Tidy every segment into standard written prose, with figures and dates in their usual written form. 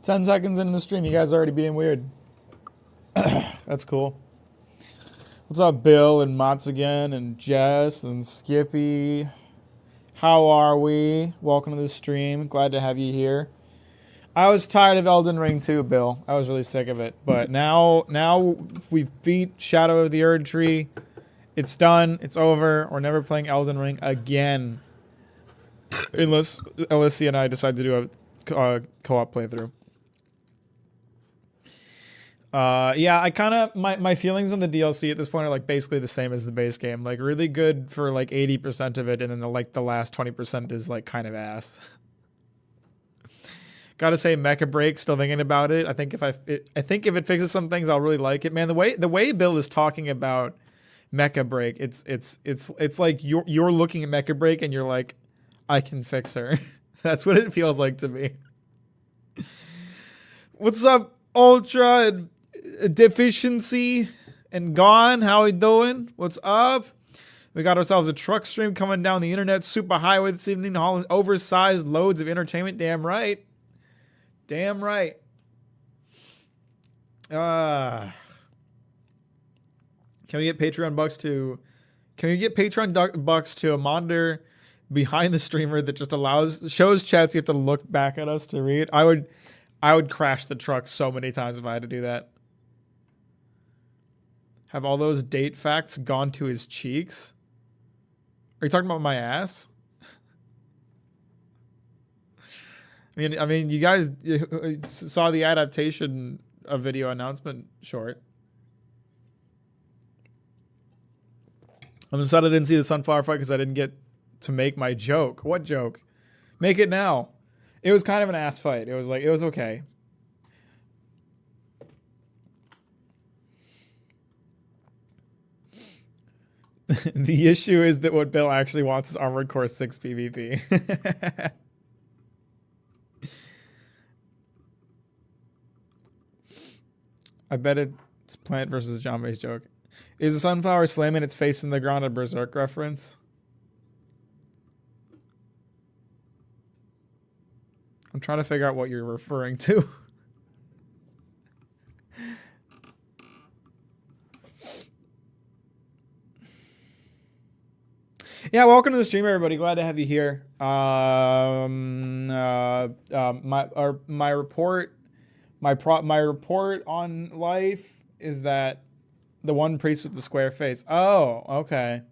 10 seconds into the stream, you guys are already being weird. That's cool. What's up, Bill and Mott's again, and Jess and Skippy? How are we? Welcome to the stream. Glad to have you here. I was tired of Elden Ring too, Bill. I was really sick of it. But now we've beat Shadow of the Erd Tree. It's done. It's over. We're never playing Elden Ring again. Unless Alyssa and I decide to do a co-op playthrough. Yeah, I kind of, my feelings on the DLC at this point are like basically the same as the base game. Like really good for like 80% of it, and then the last 20% is like kind of ass. Gotta say, Mecha Break, still thinking about it. I think if it fixes some things, I'll really like it. Man, the way Bill is talking about Mecha Break, it's like you're looking at Mecha Break and you're like, I can fix her. That's what it feels like to me. What's up, Ultra and Deficiency and Gone? How we doing? What's up? We got ourselves a truck stream coming down the internet super highway this evening, hauling oversized loads of entertainment. Damn right. Damn right. Can we get Patreon bucks to? Can we get Patreon bucks to a monitor behind the streamer that just shows chats you have to look back at us to read? I would crash the truck so many times if I had to do that. Have all those date facts gone to his cheeks? Are you talking about my ass? I mean, you guys saw the adaptation of video announcement short. I'm sad I didn't see the sunflower fight because I didn't get to make my joke. What joke? Make it now. It was kind of an ass fight. It was okay. The issue is that what Bill actually wants is Armored Core 6 PvP. I bet it's Plant versus John May's joke. Is the sunflower slamming its face in the ground a Berserk reference? I'm trying to figure out what you're referring to. Yeah, welcome to the stream, everybody. Glad to have you here. My report on life is that the one priest with the square face. Oh, okay,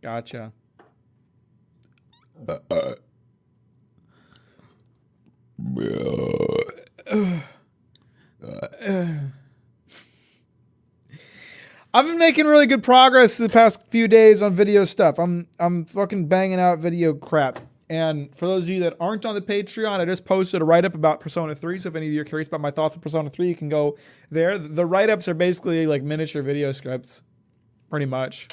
gotcha. I've been making really good progress the past few days on video stuff. I'm fucking banging out video crap. And for those of you that aren't on the Patreon, I just posted a write-up about Persona 3. So if any of you are curious about my thoughts on Persona 3, you can go there. The write-ups are basically like miniature video scripts, pretty much.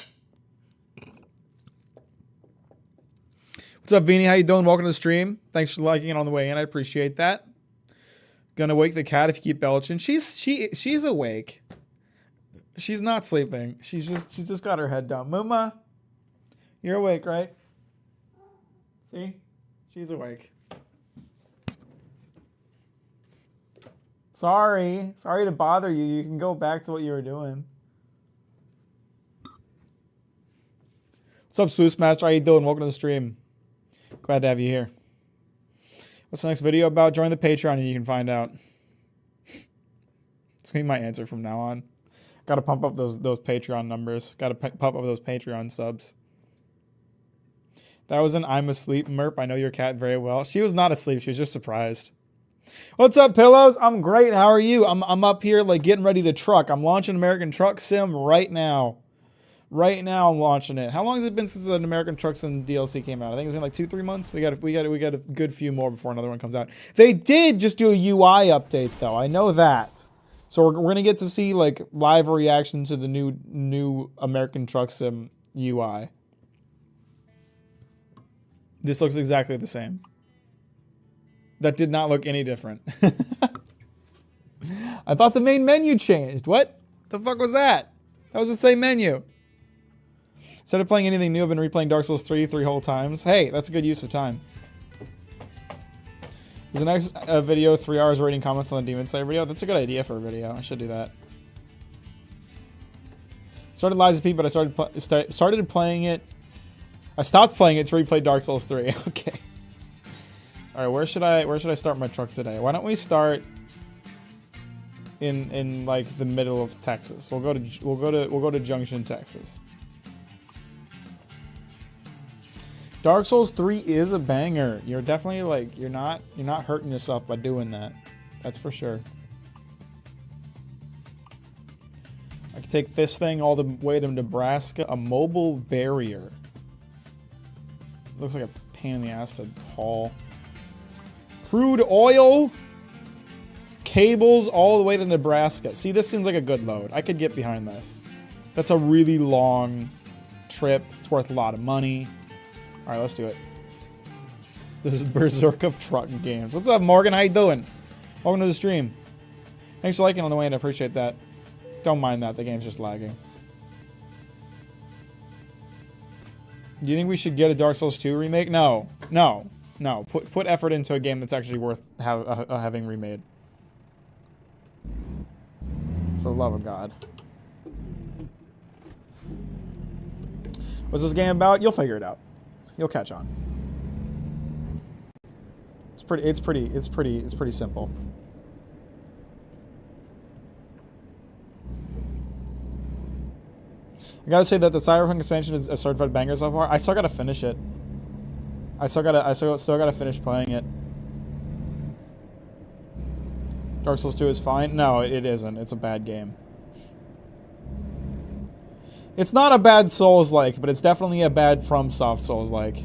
What's up, Beanie? How you doing? Welcome to the stream. Thanks for liking it on the way in. I appreciate that. Gonna wake the cat if you keep belching. She's awake. She's not sleeping. She's just got her head down. Muma, you're awake, right? See? She's awake. Sorry to bother you. You can go back to what you were doing. What's up, Sluice Master? How you doing? Welcome to the stream. Glad to have you here. What's the next video about? Join the Patreon and you can find out. It's gonna be my answer from now on. Gotta pump up those Patreon numbers. Gotta pump up those Patreon subs. That was an I'm asleep merp. I know your cat very well. She was not asleep. She was just surprised. What's up, Pillows? I'm great. How are you? I'm up here like getting ready to truck. I'm launching American Truck Sim right now. Right now I'm launching it. How long has it been since an American Truck Sim DLC came out? I think it's been like 2-3 months. We got a good few more before another one comes out. They did just do a UI update though. I know that. So we're gonna get to see like live reaction to the new American Truck Sim UI. This looks exactly the same. That did not look any different. I thought the main menu changed. What the fuck was that? That was the same menu. Instead of playing anything new, I've been replaying Dark Souls 3 whole times. Hey, that's a good use of time. Is the next video 3 hours rating comments on the Demon Slayer video? That's a good idea for a video. I should do that. Started Lies of P, but I started playing it. I stopped playing it to replay Dark Souls 3. Okay. All right, where should I start my truck today? Why don't we start in like the middle of Texas? We'll go to Junction, Texas. Dark Souls 3 is a banger. You're definitely like you're not hurting yourself by doing that. That's for sure. I could take this thing all the way to Nebraska. A mobile barrier. Looks like a pain in the ass to haul. Crude oil. Cables all the way to Nebraska. See, this seems like a good load. I could get behind this. That's a really long trip. It's worth a lot of money. All right, let's do it. This is Berserk of Truck Games. What's up, Morgan? How you doing? Welcome to the stream. Thanks for liking on the way in. I appreciate that. Don't mind that. The game's just lagging. Do you think we should get a Dark Souls 2 remake? No. No. No. Put effort into a game that's actually worth having remade. For the love of God. What's this game about? You'll figure it out. You'll catch on. It's pretty simple. I gotta say that the Cyberpunk expansion is a certified banger so far. I still gotta finish it. I still gotta finish playing it. Dark Souls 2 is fine. No, it isn't. It's a bad game. It's not a bad Souls-like, but it's definitely a bad FromSoft Souls-like.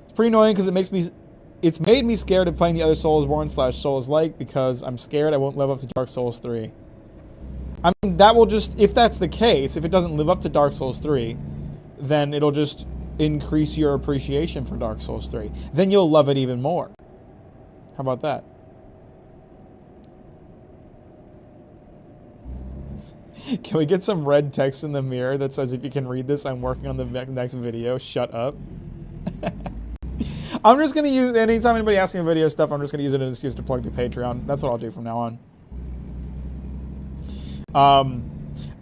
It's pretty annoying because it's made me scared of playing the other Soulsborne / Souls-like because I'm scared I won't live up to Dark Souls 3. I mean, that will just, if that's the case, if it doesn't live up to Dark Souls 3, then it'll just increase your appreciation for Dark Souls 3. Then you'll love it even more. How about that? Can we get some red text in the mirror that says, if you can read this, I'm working on the next video. Shut up. I'm just going to use, anytime anybody asks me video stuff, I'm just going to use it as an excuse to plug the Patreon. That's what I'll do from now on. I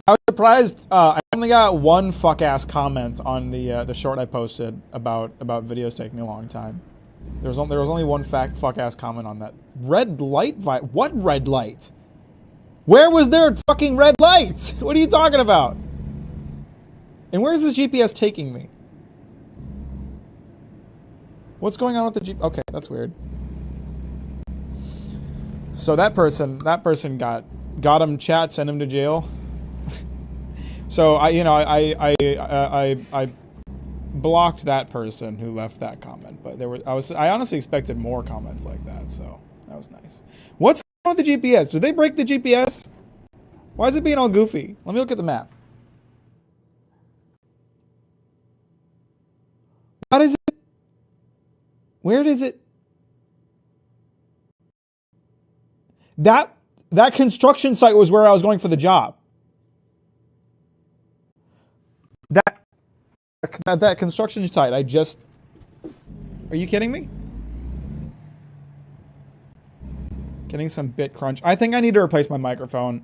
was surprised, I only got one fuck-ass comment on the short I posted about videos taking a long time. There was only one fuck-ass comment on that. Red light? What red light? Where was there a fucking red light? What are you talking about? And where is this GPS taking me? What's going on with the GPS? Okay, that's weird. So that person got him chat, sent him to jail. So I blocked that person who left that comment, but I honestly expected more comments like that, so that was nice. What's going on with the GPS? Did they break the GPS? Why is it being all goofy? Let me look at the map. What is it? Where is it? That construction site was where I was going for the job. That construction site, are you kidding me? Getting some bit crunch. I think I need to replace my microphone.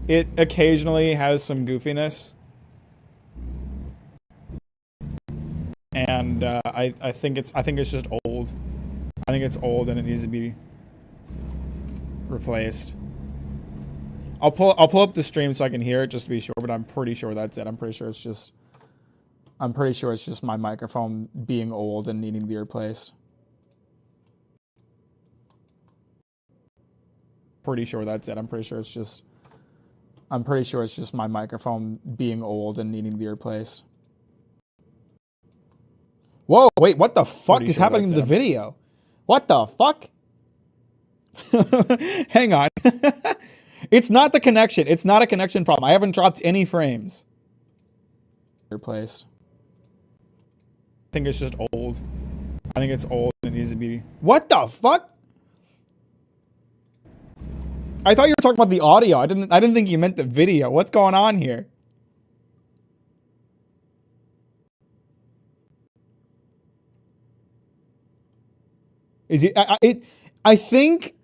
It occasionally has some goofiness. And I think it's just old. I think it's old and it needs to be replaced. I'll pull up the stream so I can hear it just to be sure, but I'm pretty sure that's it. I'm pretty sure it's just my microphone being old and needing to be replaced. Pretty sure that's it. I'm pretty sure it's just my microphone being old and needing to be replaced. Whoa, wait, what the fuck is happening to the video? What the fuck? Hang on. It's not the connection. It's not a connection problem. I haven't dropped any frames. Replaced. I think it's just old. I think it's old and it needs to be... What the fuck? I thought you were talking about the audio. I didn't think you meant the video. What's going on here? Is it? I think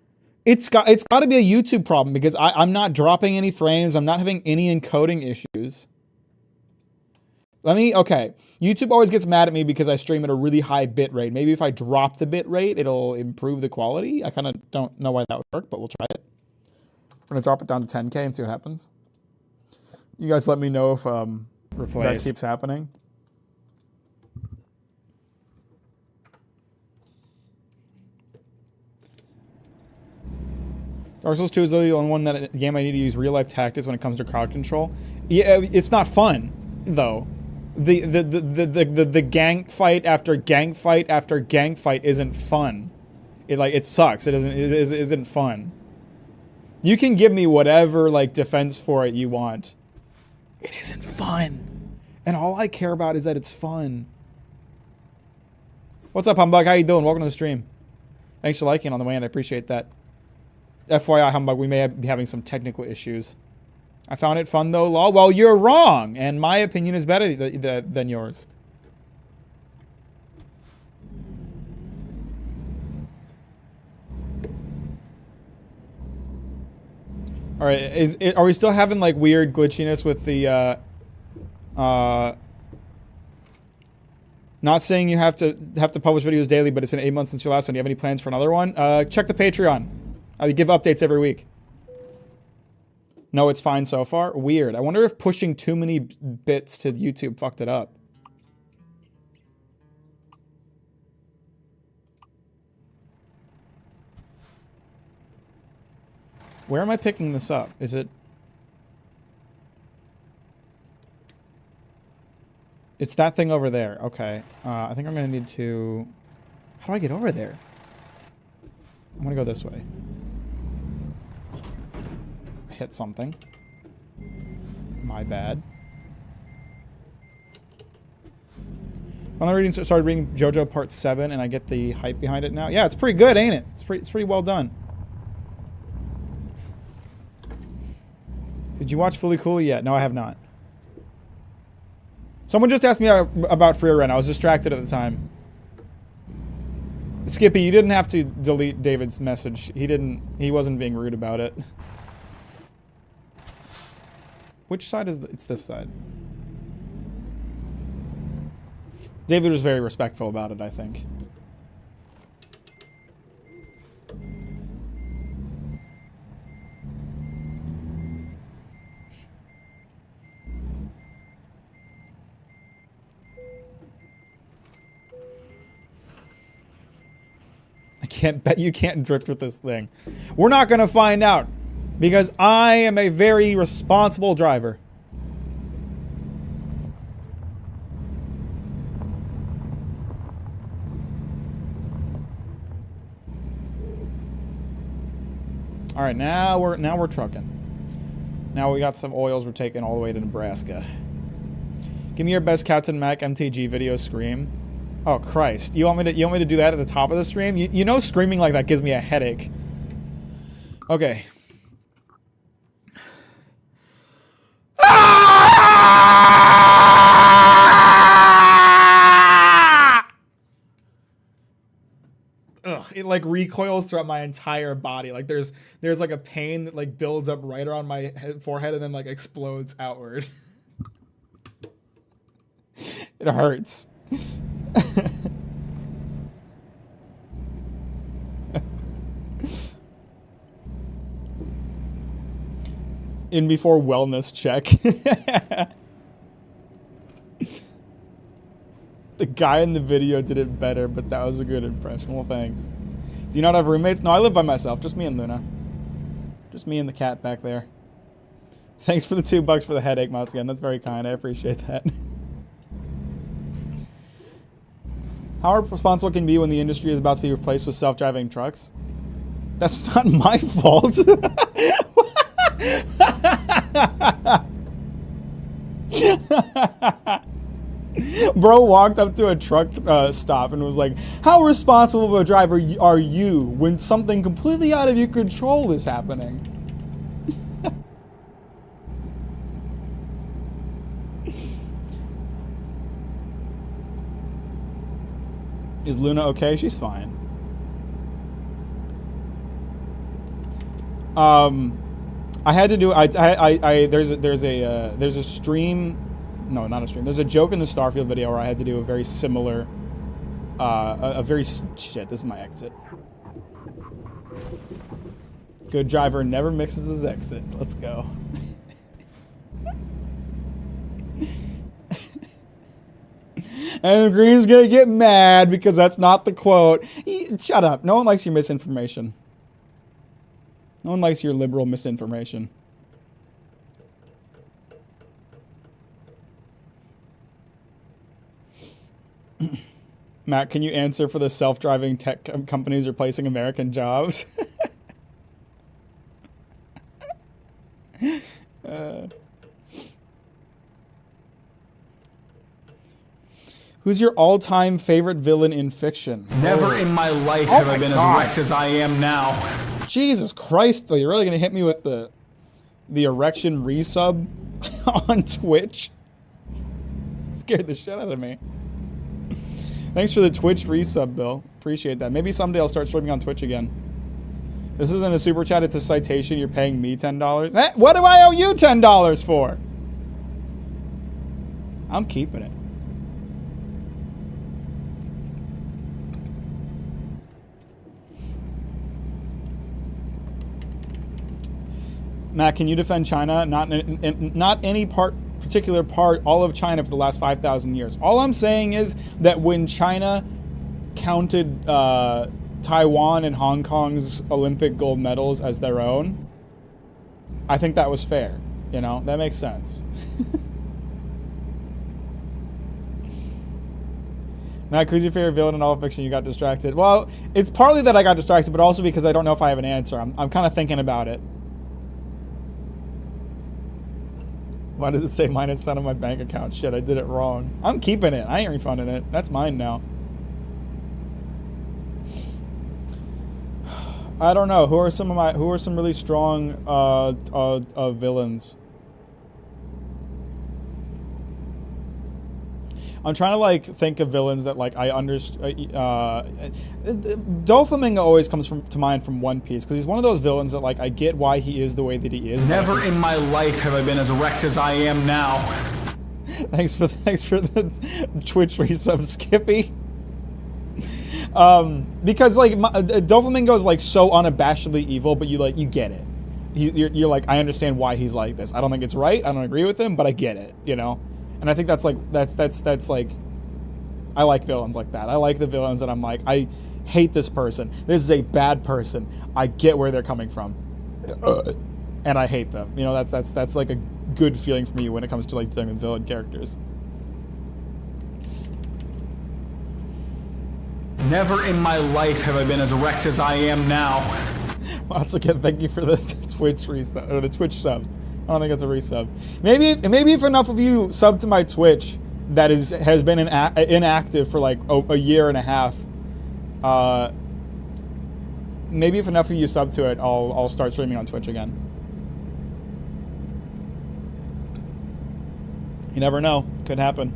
it's got to be a YouTube problem because I'm not dropping any frames. I'm not having any encoding issues. Okay. YouTube always gets mad at me because I stream at a really high bit rate. Maybe if I drop the bit rate, it'll improve the quality. I kind of don't know why that would work, but we'll try it. We're going to drop it down to 10K and see what happens. You guys let me know if that keeps happening. Dark Souls 2 is the only one that game I need to use real-life tactics when it comes to crowd control. Yeah, it's not fun, though. The gank fight after gank fight after gank fight isn't fun. It sucks. It isn't fun. You can give me whatever defense for it you want. It isn't fun. And all I care about is that it's fun. What's up, Humbug? How you doing? Welcome to the stream. Thanks for liking on the way in. I appreciate that. FYI, Humbug, we may be having some technical issues. I found it fun, though, lol. Well, you're wrong, and my opinion is better than yours. All right, are we still having weird glitchiness with the not saying you have to publish videos daily, but it's been 8 months since your last one. Do you have any plans for another one? Check the Patreon. I give updates every week. No, it's fine so far. Weird. I wonder if pushing too many bits to YouTube fucked it up. Where am I picking this up? Is it... It's that thing over there. Okay. I think I'm going to need to... How do I get over there? I'm going to go this way. I hit something. My bad. When I started reading JoJo Part 7 and I get the hype behind it now. Yeah, it's pretty good, ain't it? It's pretty well done. Did you watch Fully Cool yet? No, I have not. Someone just asked me about Free Run. I was distracted at the time. Skippy, you didn't have to delete David's message. He wasn't being rude about it. Which side is it's this side. David was very respectful about it, I think. I can't bet you can't drift with this thing. We're not going to find out because I am a very responsible driver. All right, now we're trucking. Now we got some oils we're taking all the way to Nebraska. Give me your best Captain Mack MTG video scream. Oh Christ! You want me to do that at the top of the stream? You know, screaming like that gives me a headache. Okay. Ugh, it recoils throughout my entire body. There's a pain that builds up right around my forehead and then explodes outward. It hurts. In before wellness check. The guy in the video did it better, but that was a good impression. Well, thanks. Do you not have roommates? No, I live by myself. Just me and Luna. Just me and the cat back there. Thanks for the $2 for the headache, Mods again. That's very kind. I appreciate that. How responsible can be when the industry is about to be replaced with self-driving trucks? That's not my fault. Bro walked up to a truck stop and was like, how responsible of a driver are you when something completely out of your control is happening? Is Luna okay? She's fine. I had to do. There's a stream. No, not a stream. There's a joke in the Starfield video where I had to do a very similar. Shit. This is my exit. Good driver never mixes his exit. Let's go. And Green's gonna get mad because that's not the quote. Shut up. No one likes your misinformation. No one likes your liberal misinformation. Matt, can you answer for the self-driving tech companies replacing American jobs? Who's your all-time favorite villain in fiction? Never in my life have I been as wrecked as I am now. Jesus Christ, though. You're really going to hit me with the erection resub on Twitch? It scared the shit out of me. Thanks for the Twitch resub, Bill. Appreciate that. Maybe someday I'll start streaming on Twitch again. This isn't a super chat, it's a citation. You're paying me $10. Eh, what do I owe you $10 for? I'm keeping it. Matt, can you defend China? Not any particular part, all of China for the last 5,000 years. All I'm saying is that when China counted Taiwan and Hong Kong's Olympic gold medals as their own, I think that was fair. You know, that makes sense. Matt, who's your favorite villain in all of fiction? You got distracted. Well, it's partly that I got distracted, but also because I don't know if I have an answer. I'm kind of thinking about it. Why does it say minus 10 on my bank account? Shit, I did it wrong. I'm keeping it. I ain't refunding it. That's mine now. I don't know. Who are some really strong villains? I'm trying to like think of villains that like I understand. Doflamingo always comes to mind from One Piece because he's one of those villains that like I get why he is the way that he is. Never in my life have I been as wrecked as I am now. Thanks for the Twitch resub, Skippy. Because like Doflamingo is like so unabashedly evil, but you get it. You're like, I understand why he's like this. I don't think it's right. I don't agree with him, but I get it. You know. And I think that's like I like villains like that. I like the villains that I'm like, I hate this person. This is a bad person. I get where they're coming from, and I hate them. You know, that's like a good feeling for me when it comes to like dealing with villain characters. Never in my life have I been as wrecked as I am now. Once again, thank you for the Twitch resub or the Twitch sub. I don't think it's a resub. Maybe if enough of you sub to my Twitch that has been inactive for like a year and a half, maybe if enough of you sub to it, I'll start streaming on Twitch again. You never know. Could happen.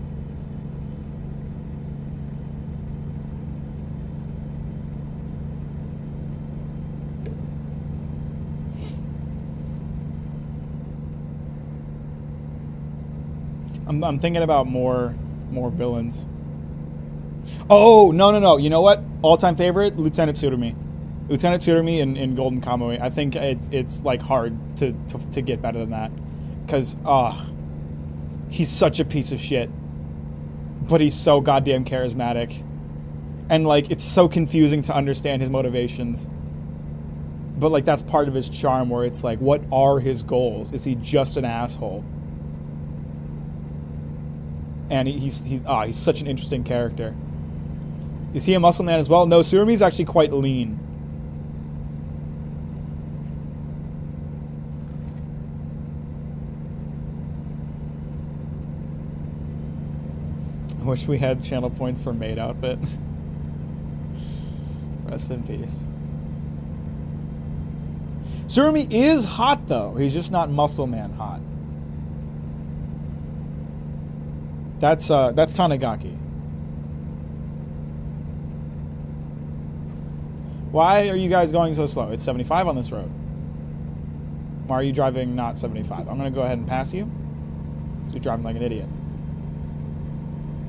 I'm thinking about more villains. Oh, no. You know what? All-time favorite? Lieutenant Tsurumi. Lieutenant Tsurumi in Golden Kamuy. I think it's like hard to get better than that. Because, he's such a piece of shit. But he's so goddamn charismatic. And, like, it's so confusing to understand his motivations. But, like, that's part of his charm where it's like, what are his goals? Is he just an asshole? And he's such an interesting character. Is he a muscle man as well? No, Tsurumi's actually quite lean. I wish we had channel points for maid outfit. Rest in peace. Tsurumi is hot though. He's just not muscle man hot. That's Tanigaki. Why are you guys going so slow? It's 75 on this road. Why are you driving not 75? I'm going to go ahead and pass you. Because you're driving like an idiot.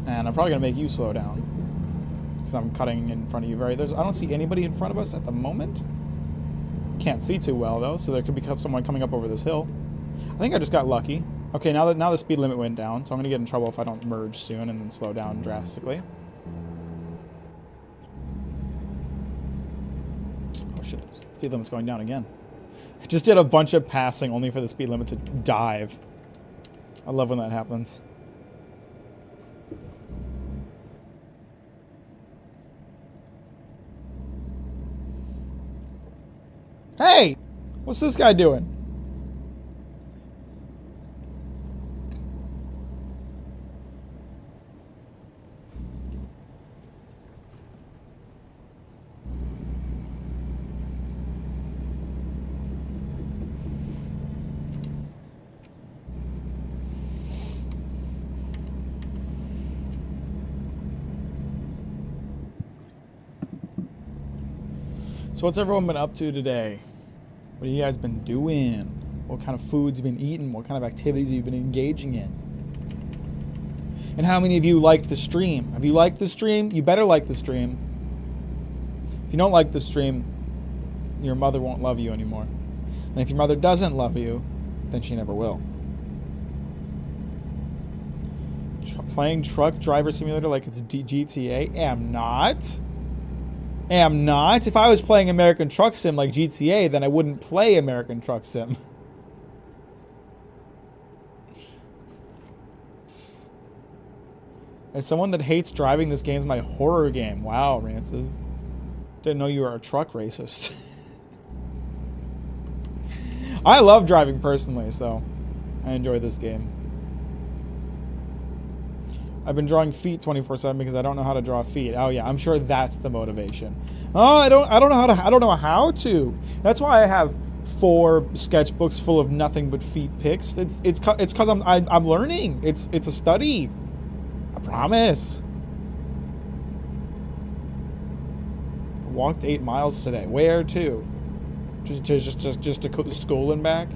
And I'm probably going to make you slow down. Because I'm cutting in front of you I don't see anybody in front of us at the moment. Can't see too well, though, so there could be someone coming up over this hill. I think I just got lucky. Okay, now the speed limit went down, so I'm going to get in trouble if I don't merge soon and then slow down drastically. Oh, shit. Speed limit's going down again. I just did a bunch of passing only for the speed limit to dive. I love when that happens. Hey! What's this guy doing? So what's everyone been up to today? What have you guys been doing? What kind of foods you been eating? What kind of activities have you been engaging in? And how many of you liked the stream? Have you liked the stream? You better like the stream. If you don't like the stream, your mother won't love you anymore. And if your mother doesn't love you, then she never will. Playing Truck Driver Simulator like it's GTA? Am not. If I was playing American Truck Sim like GTA, then I wouldn't play American Truck Sim. As someone that hates driving, this game's my horror game. Wow, Rances. Didn't know you were a truck racist. I love driving personally, so I enjoy this game. I've been drawing feet 24/7 because I don't know how to draw feet. Oh yeah, I'm sure that's the motivation. Oh, I don't know how to. That's why I have 4 sketchbooks full of nothing but feet pics. It's cuz I'm learning. It's a study. I promise. I walked 8 miles today. Where to? Just to school and back?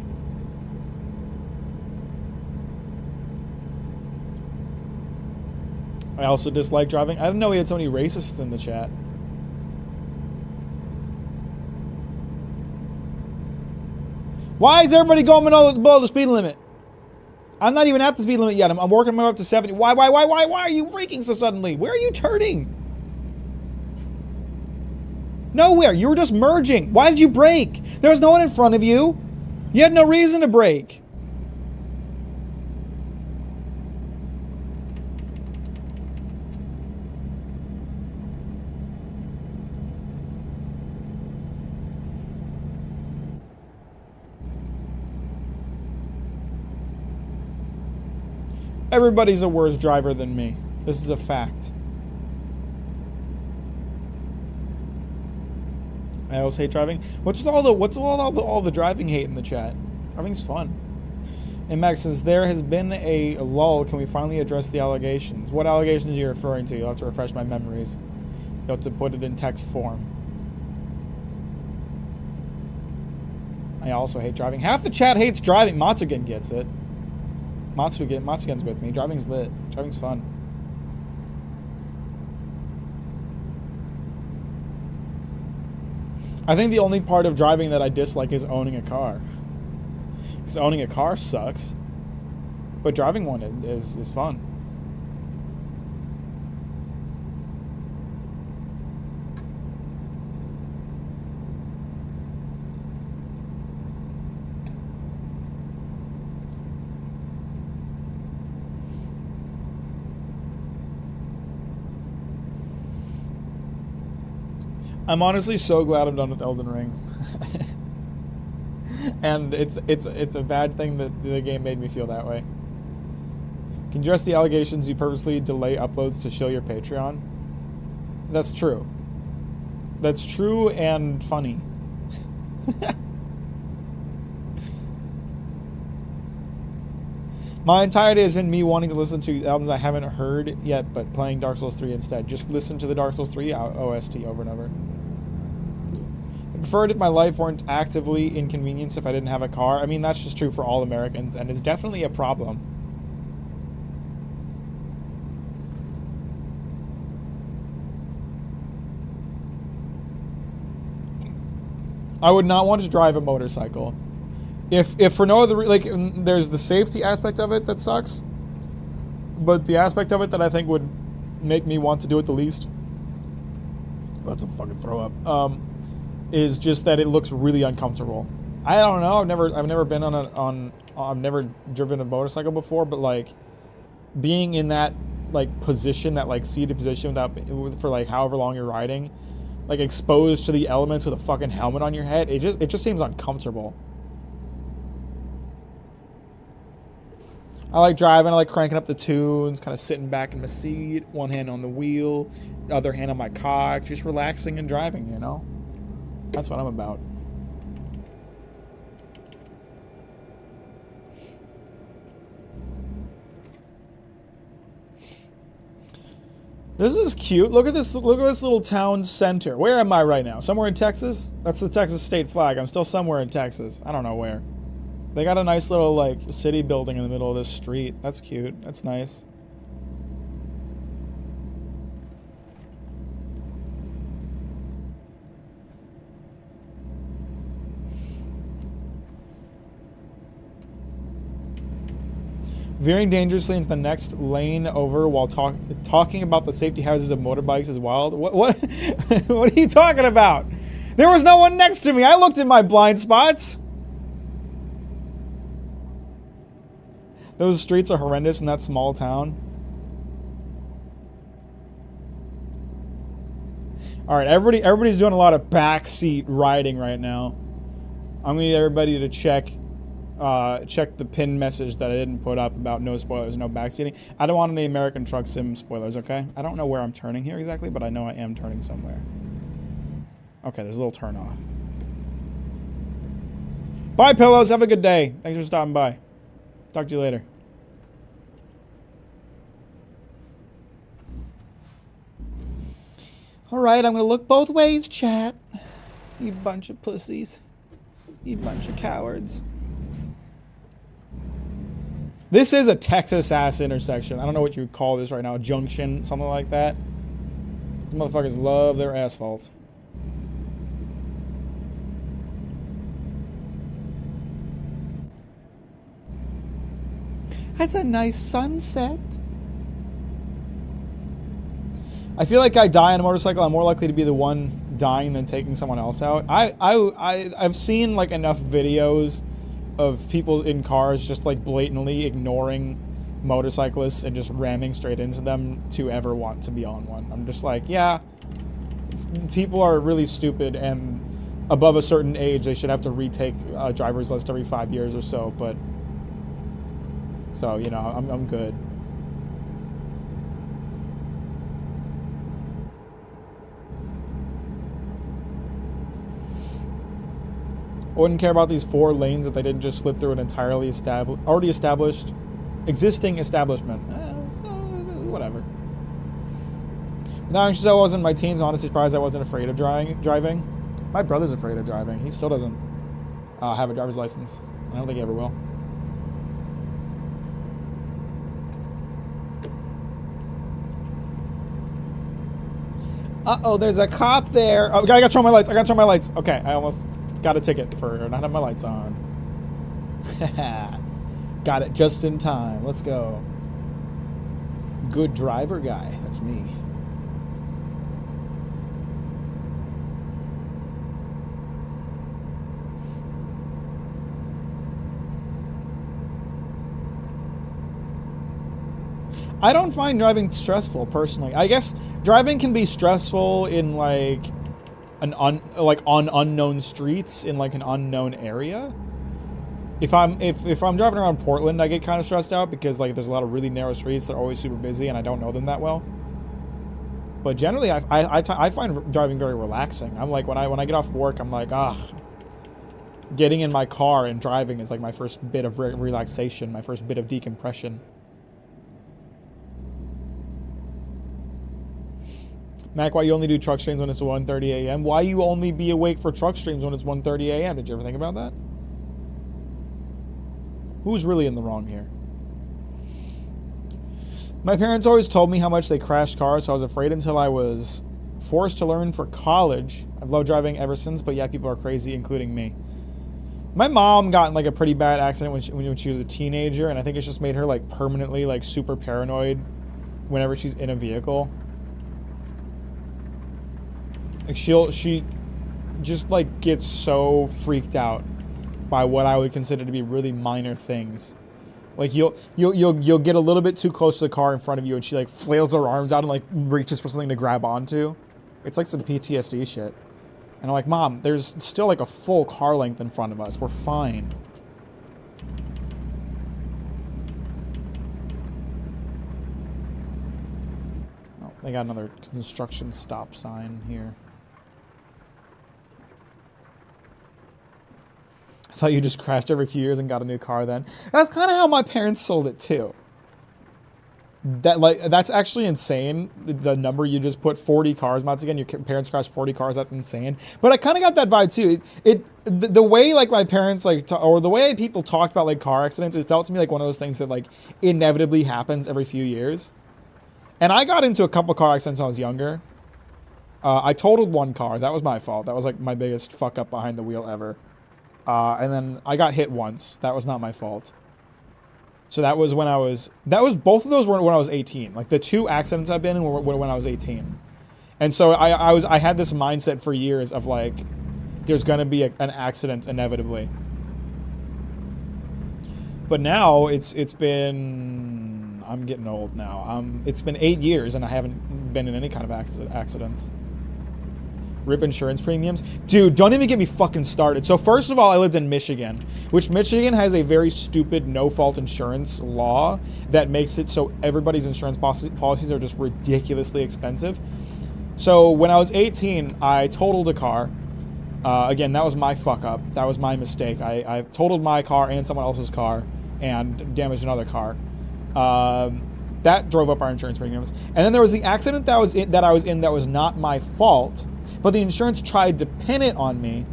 I also dislike driving. I didn't know we had so many racists in the chat. Why is everybody going below the speed limit? I'm not even at the speed limit yet. I'm working my way up to 70. Why are you braking so suddenly? Where are you turning? Nowhere. You were just merging. Why did you brake? There was no one in front of you. You had no reason to brake. Everybody's a worse driver than me. This is a fact. I always hate driving. What's all the driving hate in the chat? Driving's fun. And Max, since there has been a lull, can we finally address the allegations? What allegations are you referring to? You'll have to refresh my memories. You'll have to put it in text form. I also hate driving. Half the chat hates driving. Matsugen gets it. Matsugen's with me. Driving's lit. Driving's fun. I think the only part of driving that I dislike is owning a car. Because owning a car sucks. But driving one is fun. I'm honestly so glad I'm done with Elden Ring. And it's a bad thing that the game made me feel that way. Can you address the allegations you purposely delay uploads to show your Patreon? That's true. That's true and funny. My entire day has been me wanting to listen to albums I haven't heard yet, but playing Dark Souls 3 instead. Just listen to the Dark Souls 3 OST over and over. I prefer it if my life weren't actively inconvenienced if I didn't have a car. I mean, that's just true for all Americans, and it's definitely a problem. I would not want to drive a motorcycle. If for no other like, there's the safety aspect of it that sucks, but the aspect of it that I think would make me want to do it the least, that's a fucking throw up, is just that it looks really uncomfortable. I don't know. I've never been I've never driven a motorcycle before, but like being in that like position, that like seated position for like however long you're riding, like exposed to the elements with a fucking helmet on your head, it just seems uncomfortable. I like driving, I like cranking up the tunes, kind of sitting back in my seat, one hand on the wheel, the other hand on my cock, just relaxing and driving, you know? That's what I'm about. This is cute. Look at this little town center. Where am I right now? Somewhere in Texas? That's the Texas state flag. I'm still somewhere in Texas. I don't know where. They got a nice little like city building in the middle of this street. That's cute. That's nice. Veering dangerously into the next lane over while talking about the safety hazards of motorbikes is wild. What what are you talking about? There was no one next to me. I looked in my blind spots. Those streets are horrendous in that small town. All right, everybody's doing a lot of backseat riding right now. I'm gonna need everybody to check the pin message that I didn't put up about no spoilers, no backseating. I don't want any American Truck Sim spoilers, okay? I don't know where I'm turning here exactly, but I know I am turning somewhere. Okay, there's a little turn off. Bye, pillows. Have a good day. Thanks for stopping by. Talk to you later. All right, I'm going to look both ways, chat. You bunch of pussies. You bunch of cowards. This is a Texas-ass intersection. I don't know what you would call this right now. A junction, something like that. These motherfuckers love their asphalt. That's a nice sunset. I feel like I die on a motorcycle, I'm more likely to be the one dying than taking someone else out. I've seen like enough videos of people in cars just like blatantly ignoring motorcyclists and just ramming straight into them to ever want to be on one. I'm just like, yeah, people are really stupid, and above a certain age they should have to retake a driver's list every 5 years or so, but so, you know, I'm good. I wouldn't care about these 4 lanes if they didn't just slip through an entirely existing establishment. So, whatever. Now, I wasn't in my teens. I'm honestly surprised I wasn't afraid of driving. My brother's afraid of driving. He still doesn't have a driver's license. I don't think he ever will. Uh-oh, there's a cop there. Oh, I gotta turn my lights. Okay, I almost got a ticket for not having my lights on. Got it just in time. Let's go. Good driver guy. That's me. I don't find driving stressful personally. I guess driving can be stressful in like on unknown streets in like an unknown area. If I'm driving around Portland, I get kind of stressed out because like there's a lot of really narrow streets that are always super busy and I don't know them that well. But generally, I find driving very relaxing. I'm like when I get off work, I'm like getting in my car and driving is like my first bit of relaxation, my first bit of decompression. Mac, why you only do truck streams when it's 1:30 a.m.? Why you only be awake for truck streams when it's 1:30 a.m.? Did you ever think about that? Who's really in the wrong here? My parents always told me how much they crashed cars, so I was afraid until I was forced to learn for college. I've loved driving ever since, but yeah, people are crazy, including me. My mom got in like a pretty bad accident when she was a teenager, and I think it's just made her like permanently like super paranoid whenever she's in a vehicle. Like she just like gets so freaked out by what I would consider to be really minor things. Like you'll get a little bit too close to the car in front of you, and she like flails her arms out and like reaches for something to grab onto. It's like some PTSD shit. And I'm like, Mom, there's still like a full car length in front of us. We're fine. Oh, they got another construction stop sign here. I thought you just crashed every few years and got a new car then. That's kind of how my parents sold it too. That's actually insane. The number you just put, 40 cars. Once again, your parents crashed 40 cars. That's insane. But I kind of got that vibe too. The way like my parents or the way people talked about like car accidents, it felt to me like one of those things that like inevitably happens every few years. And I got into a couple car accidents when I was younger. I totaled one car. That was my fault. That was like my biggest fuck up behind the wheel ever. And then I got hit once. That was not my fault. So that was both of those were when I was 18. Like the two accidents I've been in were when I was 18. And so I had this mindset for years of like, there's gonna be an accident inevitably. But now it's been, I'm getting old now. It's been 8 years and I haven't been in any kind of accidents. Rip insurance premiums. Dude, don't even get me fucking started. So first of all, I lived in Michigan, which Michigan has a very stupid no-fault insurance law that makes it so everybody's insurance policies are just ridiculously expensive. So when I was 18, I totaled a car. Again, that was my fuck up. That was my mistake. I totaled my car and someone else's car and damaged another car. That drove up our insurance premiums. And then there was the accident that I was in that was not my fault. But the insurance tried to pin it on me.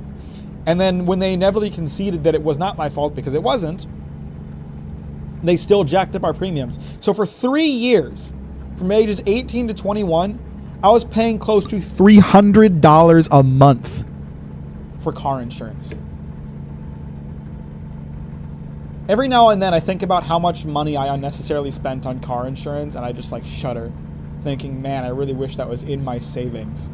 And then when they inevitably conceded that it was not my fault because it wasn't, they still jacked up our premiums. So for 3 years, from ages 18 to 21, I was paying close to $300 a month for car insurance. Every now and then I think about how much money I unnecessarily spent on car insurance, and I just like shudder, thinking, man, I really wish that was in my savings.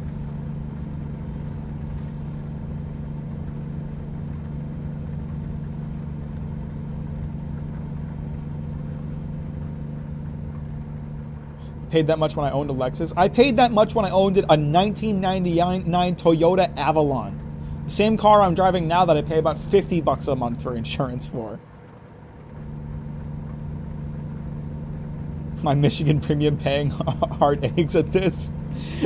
Paid that much when I owned a Lexus. I paid that much when I owned a 1999 Toyota Avalon. The same car I'm driving now that I pay about $50 a month for insurance for. My Michigan premium paying hard eggs at this.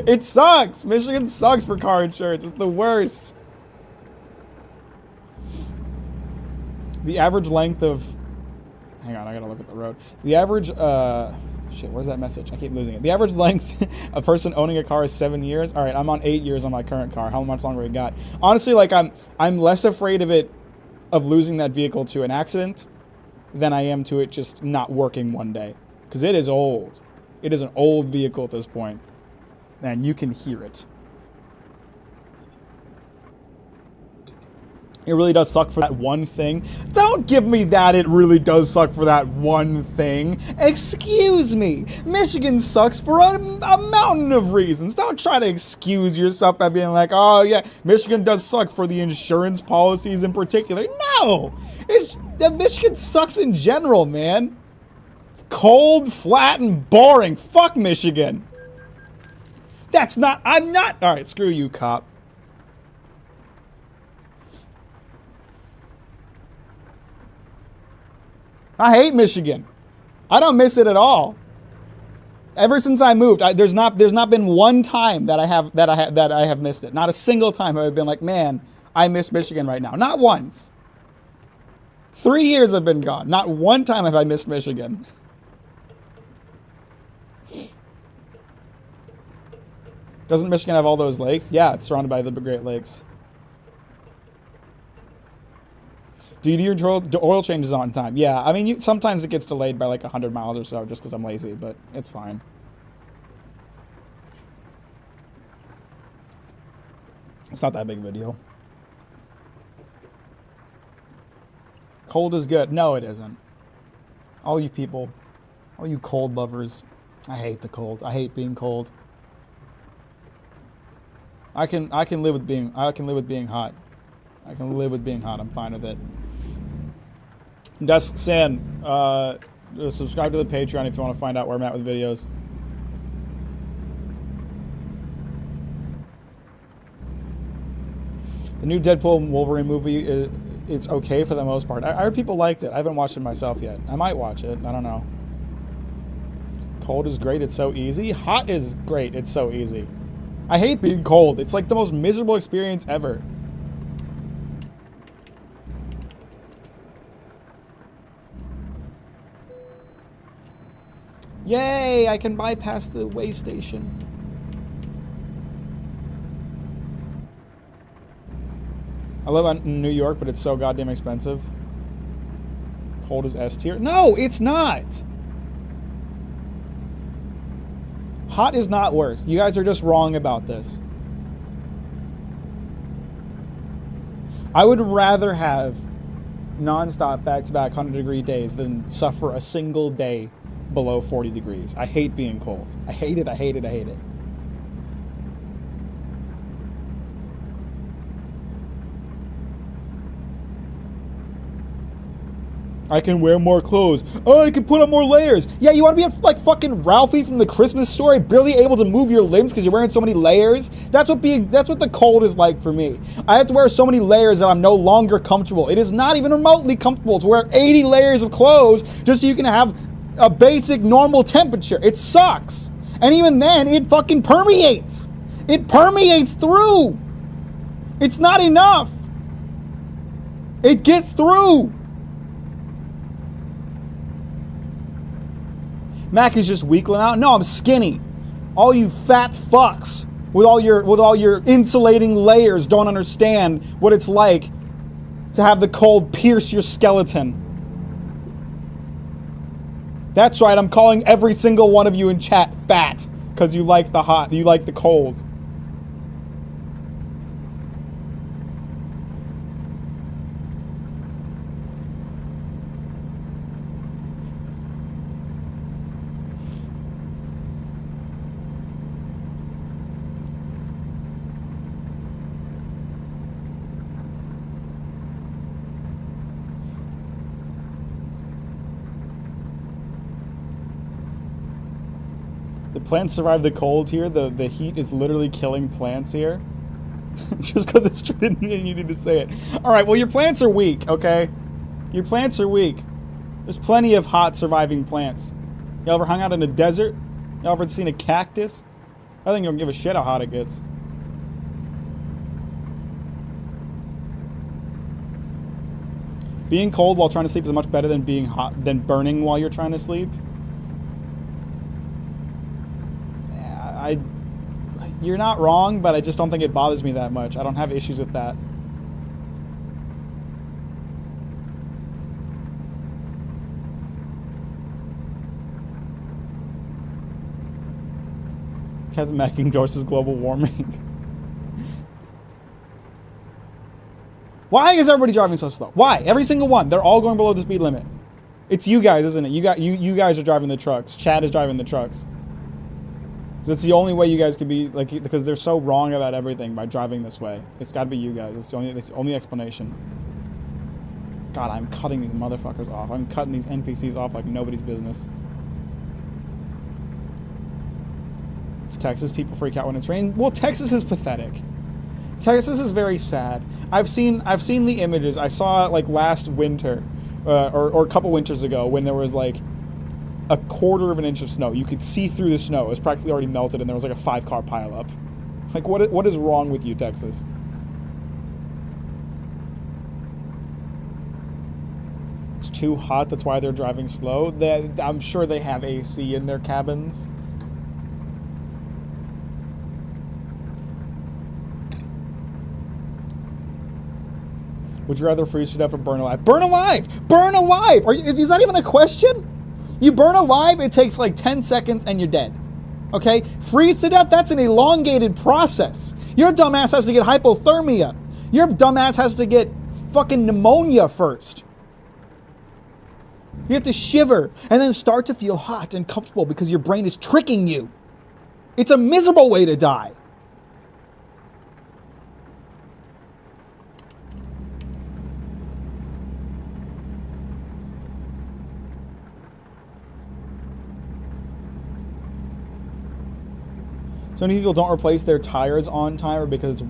It sucks. Michigan sucks for car insurance. It's the worst. The average length of... Hang on, I gotta look at the road. The average... Shit, where's that message? I keep losing it. The average length a person owning a car is 7 years. All right, I'm on 8 years on my current car. How much longer we got? Honestly, like I'm less afraid of losing that vehicle to an accident than I am to it just not working one day. Because it is old. It is an old vehicle at this point. And you can hear it. It really does suck for that one thing. Don't give me that it really does suck for that one thing. Excuse me. Michigan sucks for a mountain of reasons. Don't try to excuse yourself by being like, oh yeah, Michigan does suck for the insurance policies in particular. No! Michigan sucks in general, man. It's cold, flat, and boring. Fuck Michigan. I'm not. All right, screw you, cop. I hate Michigan. I don't miss it at all. Ever since I moved, there's not been one time that I have missed it. Not a single time have I been like, man, I miss Michigan right now. Not once. 3 years have been gone. Not one time have I missed Michigan. Doesn't Michigan have all those lakes? Yeah, it's surrounded by the Great Lakes. Do you do your oil changes on time? Yeah, I mean, sometimes it gets delayed by like 100 miles or so just because I'm lazy, but it's fine. It's not that big of a deal. Cold is good. No, it isn't. All you people, all you cold lovers, I hate the cold. I hate being cold. I can live with being hot. I can live with being hot. I'm fine with it. Dusk Sin, subscribe to the Patreon if you want to find out where I'm at with videos. The new Deadpool and Wolverine movie, it's okay for the most part. I heard people liked it. I haven't watched it myself yet. I might watch it. I don't know. Cold is great. It's so easy. Hot is great. It's so easy. I hate being cold. It's like the most miserable experience ever. Yay! I can bypass the way station. I live in New York, but it's so goddamn expensive. Cold is S tier. No, it's not! Hot is not worse. You guys are just wrong about this. I would rather have non-stop back-to-back 100-degree days than suffer a single day below 40 degrees. I hate being cold. I hate it, I hate it, I hate it. I can wear more clothes. Oh, I can put on more layers. Yeah, you want to be like fucking Ralphie from the Christmas Story, barely able to move your limbs because you're wearing so many layers? That's what the cold is like for me. I have to wear so many layers that I'm no longer comfortable. It is not even remotely comfortable to wear 80 layers of clothes just so you can have a basic normal temperature. It sucks. And even then, it fucking permeates. It permeates through. It's not enough. It gets through. Mack is just weakling out. No, I'm skinny. All you fat fucks with all your insulating layers don't understand what it's like to have the cold pierce your skeleton. That's right, I'm calling every single one of you in chat fat because you like the hot, you like the cold. The plants survive the cold here. The heat is literally killing plants here. Just because it's true, you need to say it. Alright, well your plants are weak, okay? Your plants are weak. There's plenty of hot surviving plants. Y'all ever hung out in a desert? Y'all ever seen a cactus? I think you don't give a shit how hot it gets. Being cold while trying to sleep is much better than being hot than burning while you're trying to sleep. You're not wrong, but I just don't think it bothers me that much. I don't have issues with that. Captain Mack endorses global warming. Why is everybody driving so slow? Why? Every single one. They're all going below the speed limit. It's you guys, isn't it? You guys are driving the trucks. Chad is driving the trucks. It's the only way you guys can be, like, because they're so wrong about everything by driving this way. It's got to be you guys. It's the only explanation. God, I'm cutting these motherfuckers off. I'm cutting these NPCs off like nobody's business. It's Texas. People freak out when it's raining. Well, Texas is pathetic. Texas is very sad. I've seen the images. I saw it like last winter, or a couple winters ago when there was like a quarter of an inch of snow. You could see through the snow. It was practically already melted, and there was like a 5-car pileup. Like, what is wrong with you, Texas? It's too hot. That's why they're driving slow. I'm sure they have AC in their cabins. Would you rather freeze to death or burn alive? Burn alive! Burn alive! Is that even a question? You burn alive, it takes like 10 seconds and you're dead. Okay? Freeze to death, that's an elongated process. Your dumbass has to get hypothermia. Your dumbass has to get fucking pneumonia first. You have to shiver and then start to feel hot and comfortable because your brain is tricking you. It's a miserable way to die. So many people don't replace their tires on time or because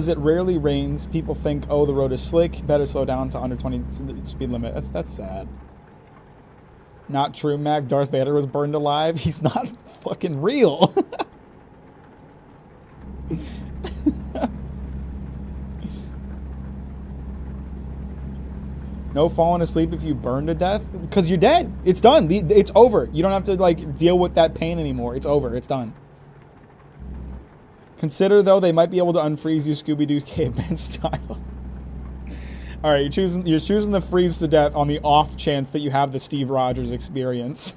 it rarely rains. People think, oh, the road is slick, better slow down to under 20 speed limit. That's sad. Not true, Mac. Darth Vader was burned alive. He's not fucking real. No falling asleep if you burn to death because you're dead. It's done. It's over. You don't have to like deal with that pain anymore. It's over. It's done. Consider though they might be able to unfreeze you Scooby-Doo caveman style. All right, you're choosing the freeze to death on the off chance that you have the Steve Rogers experience.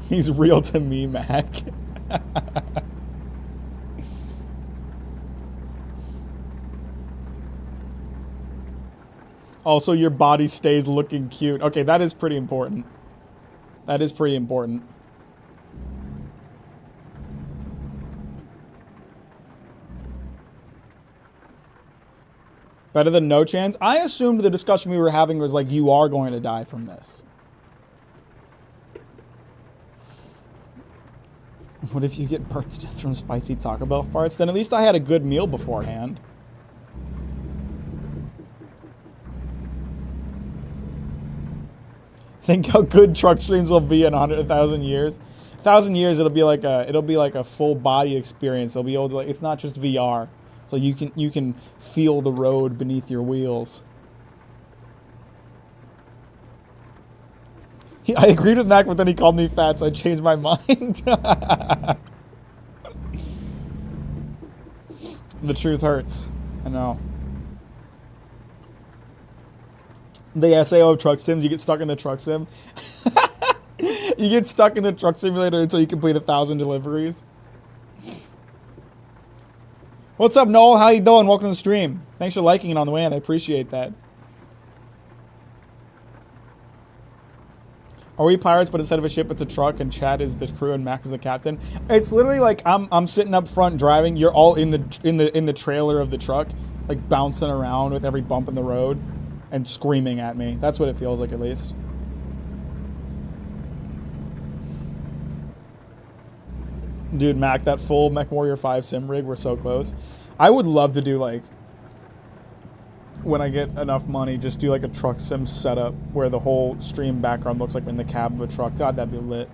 He's real to me, Mac. Also, your body stays looking cute. Okay, that is pretty important. That is pretty important. Better than no chance? I assumed the discussion we were having was like, you are going to die from this. What if you get burnt to death from spicy Taco Bell farts? Then at least I had a good meal beforehand. Think how good truck streams will be in 100,000 years. 1,000 years, it'll be like a full body experience. It'll be able to, like, it's not just VR, so you can feel the road beneath your wheels. I agreed with Mac, but then he called me fat, so I changed my mind. The truth hurts. I know. The SAO of truck sims, you get stuck in the truck sim. You get stuck in the truck simulator until you complete 1,000 deliveries. What's up, Noel? How you doing? Welcome to the stream. Thanks for liking it on the way in. I appreciate that. Are we pirates, but instead of a ship, it's a truck, and Chad is the crew, and Mac is the captain? It's literally like I'm sitting up front driving. You're all in the trailer of the truck, like bouncing around with every bump in the road, and screaming at me. That's what it feels like, at least. Dude, Mac, that full MechWarrior 5 sim rig, we're so close. I would love to do, like, when I get enough money, just do like a truck sim setup where the whole stream background looks like we're in the cab of a truck. God, that'd be lit.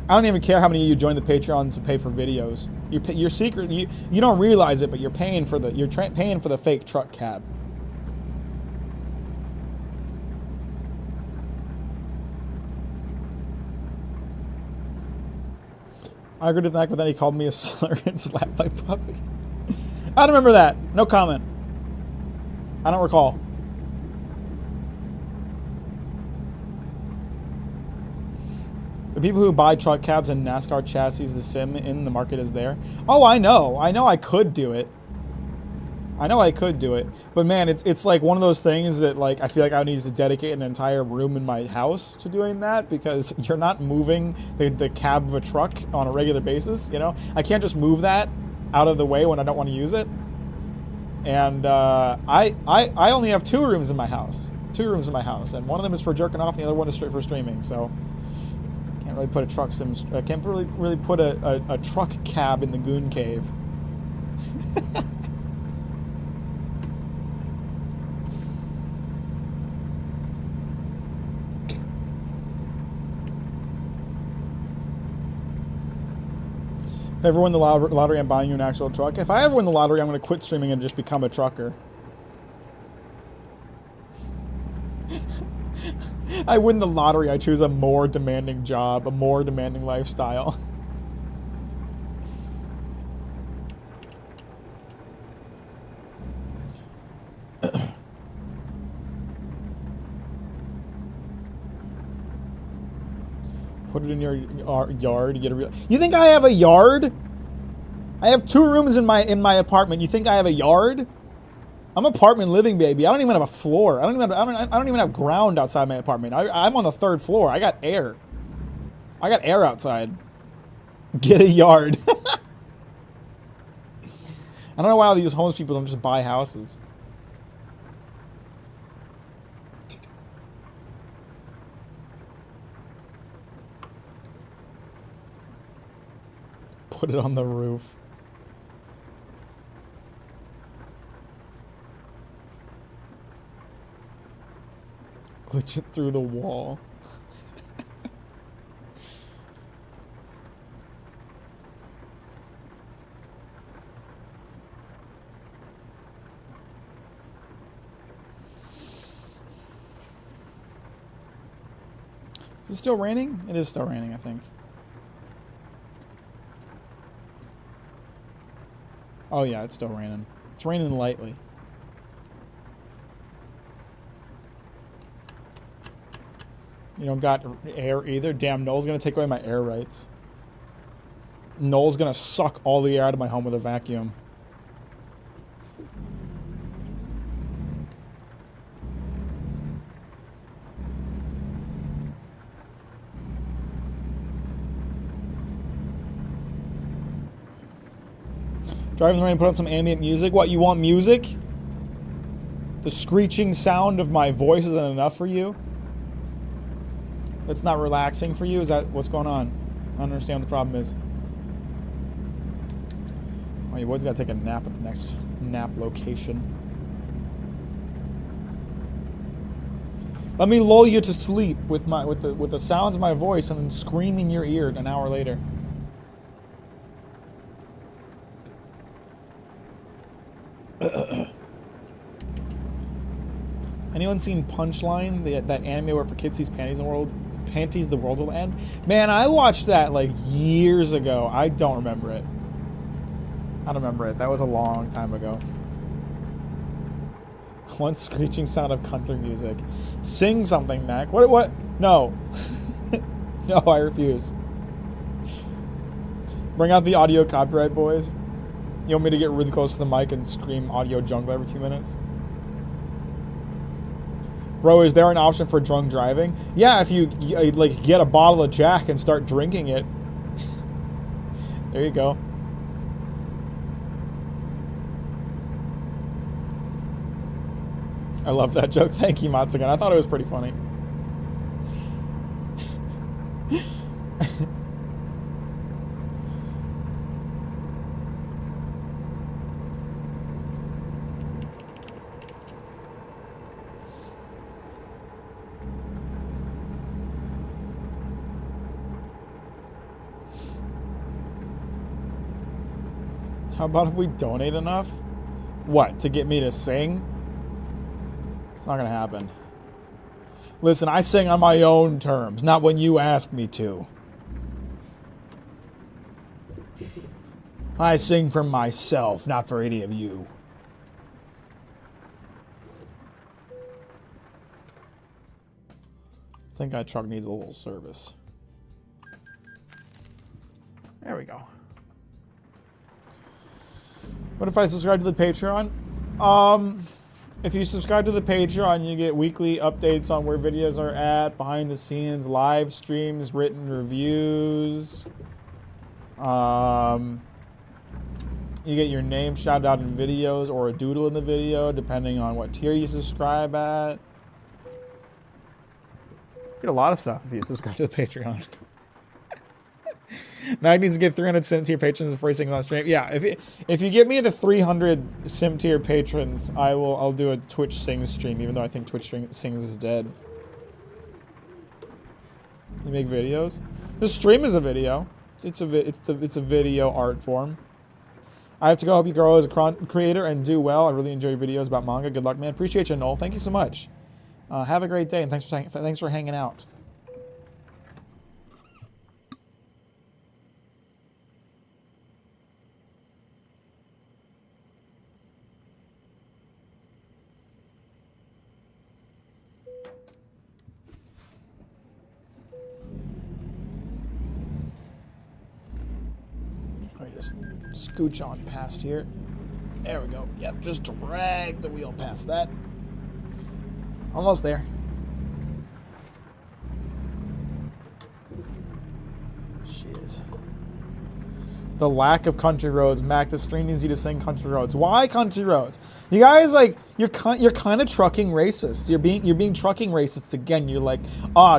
I don't even care how many of you join the Patreon to pay for videos. You're secret. You don't realize it, but you're paying for the fake truck cab. I agreed with Mac, but then he called me a slur and slapped my puppy. I don't remember that. No comment. I don't recall. The people who buy truck cabs and NASCAR chassis, the sim in the market is there. Oh, I know. I know I could do it. I know I could do it. But man, it's like one of those things that like I feel like I need to dedicate an entire room in my house to doing that because you're not moving the cab of a truck on a regular basis, you know? I can't just move that out of the way when I don't want to use it. And I only have 2 rooms in my house. 2 rooms in my house. And one of them is for jerking off and the other one is straight for streaming. So can't really put a truck sim. Can't really put a truck cab in the goon cave. If I ever win the lottery, I'm buying you an actual truck. If I ever win the lottery, I'm going to quit streaming and just become a trucker. I win the lottery, I choose a more demanding job, a more demanding lifestyle. Put it in your yard. You get a real. You think I have a yard? I have 2 rooms in my apartment. You think I have a yard? I'm apartment living, baby. I don't even have a floor. I don't even have ground outside my apartment. I'm on the 3rd floor. I got air. I got air outside. Get a yard. I don't know why all these homeless people don't just buy houses. Put it on the roof. Glitch it through the wall. Is it still raining? It is still raining, I think. Oh yeah, it's still raining. It's raining lightly. You don't got air either? Damn, Noel's gonna take away my air rights. Noel's gonna suck all the air out of my home with a vacuum. Driving around and put on some ambient music. What, you want music? The screeching sound of my voice isn't enough for you? That's not relaxing for you? Is that what's going on? I don't understand what the problem is. Oh, you boys gotta take a nap at the next nap location. Let me lull you to sleep with the sounds of my voice and then scream in your ear an hour later. Anyone seen Punchline? That anime where for kids sees panties the world will end? Man, I watched that like years ago. I don't remember it. I don't remember it. That was a long time ago. One screeching sound of country music. Sing something, Mac. What? No. No, I refuse. Bring out the audio copyright, boys. You want me to get really close to the mic and scream audio jungle every few minutes? Bro, is there an option for drunk driving? Yeah, if you like get a bottle of Jack and start drinking it. There you go. I love that joke. Thank you, Matsugan. I thought it was pretty funny. How about if we donate enough? What, to get me to sing? It's not gonna happen. Listen, I sing on my own terms, not when you ask me to. I sing for myself, not for any of you. I think that truck needs a little service. There we go. What if I subscribe to the Patreon? If you subscribe to the Patreon, you get weekly updates on where videos are at, behind the scenes, live streams, written reviews. You get your name shouted out in videos or a doodle in the video, depending on what tier you subscribe at. You get a lot of stuff if you subscribe to the Patreon. Mac needs to get 300 sim tier patrons before he sings on stream. Yeah, if you get me the 300 sim tier patrons, I'll do a Twitch sings stream, even though I think Twitch sings is dead. You make videos? The stream is a video. It's a video art form. I have to go. Hope you grow as a creator and do well. I really enjoy your videos about manga. Good luck, man. Appreciate you, Noel. Thank you so much. Have a great day, and thanks for hanging out. Let me just scooch on past here. There we go. Yep, just drag the wheel past that. Almost there. Shit. The lack of country roads. Mac, the stream needs you to sing country roads. Why country roads? You guys, like, you're kind of trucking racists. You're being trucking racists again. You're like,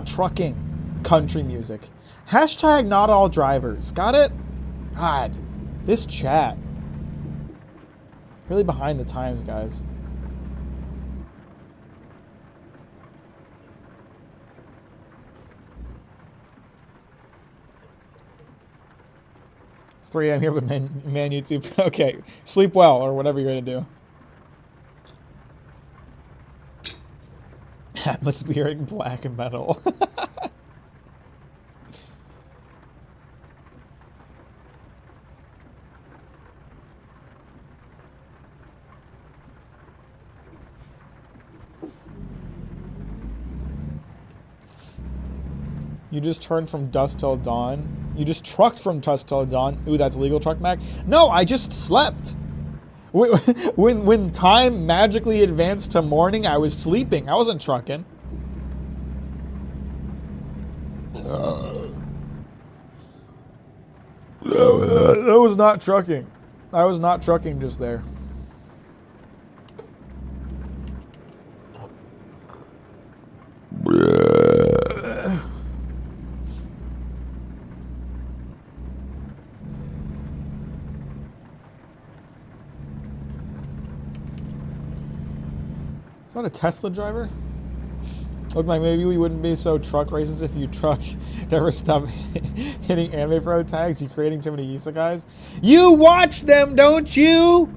trucking country music. Hashtag not all drivers. Got it? God, this chat. Really behind the times, guys. It's 3 a.m. here with man YouTube. Okay, sleep well or whatever you're gonna do. Atmospheric black metal. You just turned from dusk till dawn. You just trucked from dusk till dawn. Ooh, that's legal truck, Mac. No, I just slept. When time magically advanced to morning, I was sleeping. I wasn't trucking. That was not trucking. I was not trucking just there. Is that a Tesla driver? Look, like maybe we wouldn't be so truck racist if you truck never stop hitting anime pro tags. You creating too many isekais. You watch them, don't you?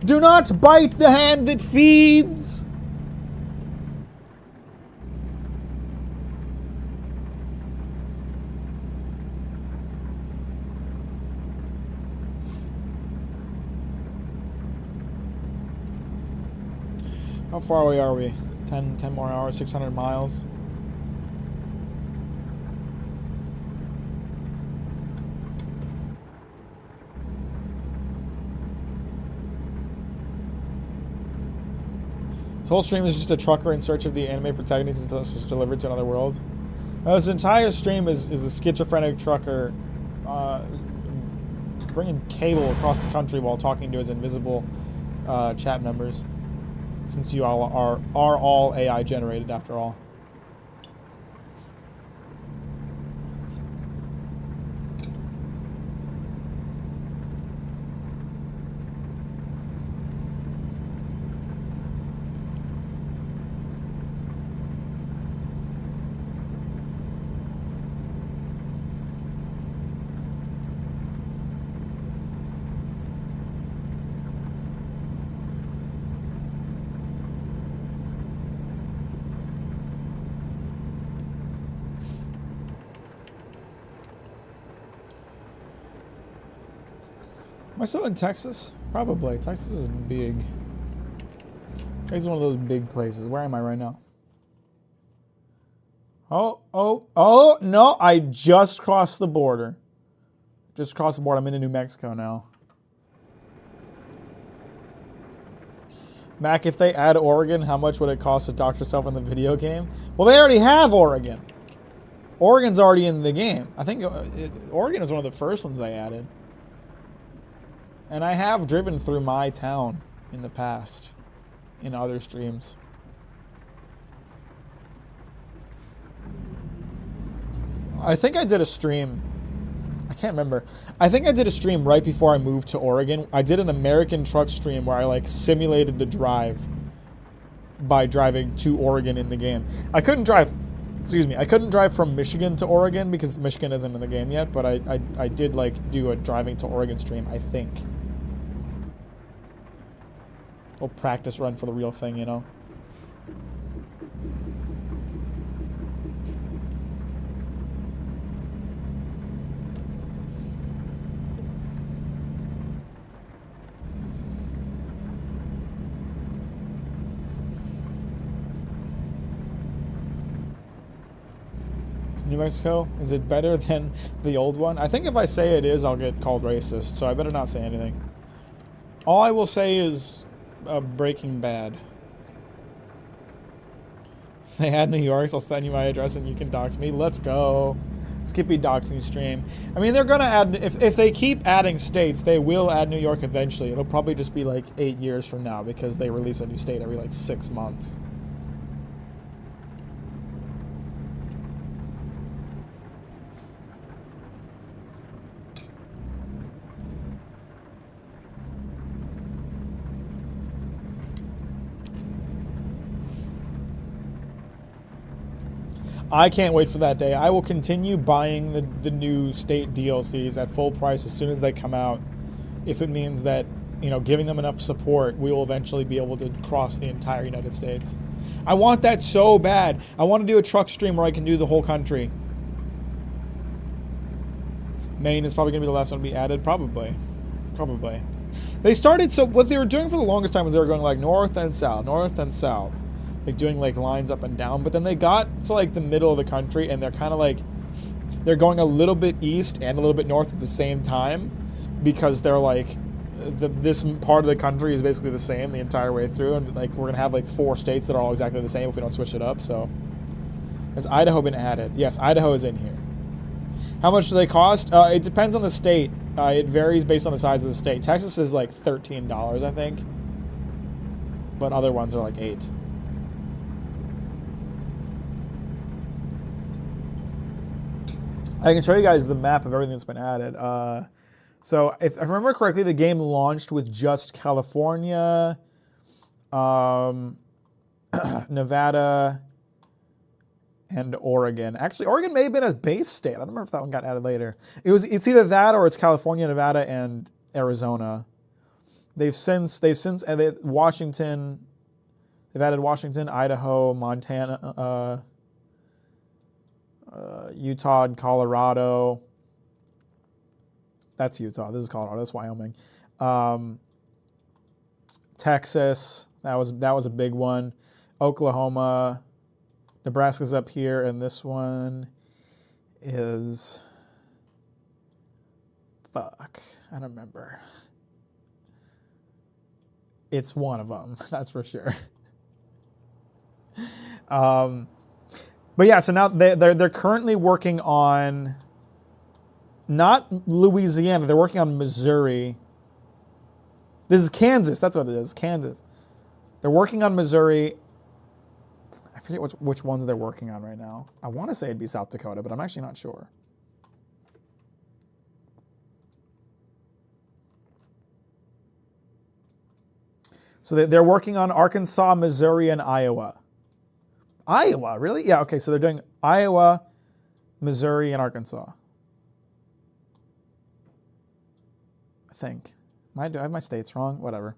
Do not bite the hand that feeds. How far away are we? 10 more hours, 600 miles. This whole stream is just a trucker in search of the anime protagonist is supposed to deliver to another world. This entire stream is a schizophrenic trucker bringing cable across the country while talking to his invisible chat members. Since you all are all AI generated after all. Am I still in Texas? Probably. Texas is big. Texas is one of those big places. Where am I right now? Oh, no. I just crossed the border. Just crossed the border. I'm in New Mexico now. Mac, if they add Oregon, how much would it cost to dock yourself in the video game? Well, they already have Oregon. Oregon's already in the game. I think Oregon is one of the first ones they added. And I have driven through my town in the past, in other streams. I think I did a stream. I can't remember. I think I did a stream right before I moved to Oregon. I did an American truck stream where I like simulated the drive by driving to Oregon in the game. I couldn't drive, I couldn't drive from Michigan to Oregon because Michigan isn't in the game yet, but I did like do a driving to Oregon stream, I think. We'll practice run for the real thing, you know? New Mexico? Is it better than the old one? I think if I say it is, I'll get called racist, so I better not say anything. All I will say is Breaking Bad. If they add New York, I'll send you my address and you can dox me. Let's go. Skippy doxing stream. I mean, they're gonna add, if they keep adding states, they will add New York eventually. It'll probably just be like 8 years from now because they release a new state every like 6 months. I can't wait for that day. I will continue buying the new state DLCs at full price as soon as they come out. If it means that, you know, giving them enough support, we will eventually be able to cross the entire United States. I want that so bad. I want to do a truck stream where I can do the whole country. Maine is probably going to be the last one to be added. Probably. Probably. They started, so what they were doing for the longest time was they were going like north and south, north and south. Like doing like lines up and down, but then they got to like the middle of the country and they're kind of like, they're going a little bit east and a little bit north at the same time because they're like, this part of the country is basically the same the entire way through, and like we're gonna have like 4 states that are all exactly the same if we don't switch it up. So has Idaho been added? Yes, Idaho is in here. How much do they cost? It depends on the state. It varies based on the size of the state. Texas is like $13, I think, but other ones are like $8. I can show you guys the map of everything that's been added. So if I remember correctly, the game launched with just California, Nevada, and Oregon. Actually, Oregon may have been a base state. I don't remember if that one got added later. It's either that or it's California, Nevada, and Arizona. They've added Washington. They've added Washington, Idaho, Montana. Utah and Colorado. That's Utah. This is Colorado. That's Wyoming. Texas. That was a big one. Oklahoma. Nebraska's up here, and this one is fuck. I don't remember. It's one of them. That's for sure. But yeah, so now they're currently working on not Louisiana. They're working on Missouri. This is Kansas. That's what it is. Kansas. They're working on Missouri. I forget which ones they're working on right now. I want to say it'd be South Dakota, but I'm actually not sure. So they're working on Arkansas, Missouri, and Iowa. Iowa, really? Yeah, okay, so they're doing Iowa, Missouri, and Arkansas. I think. Do I have my states wrong? Whatever.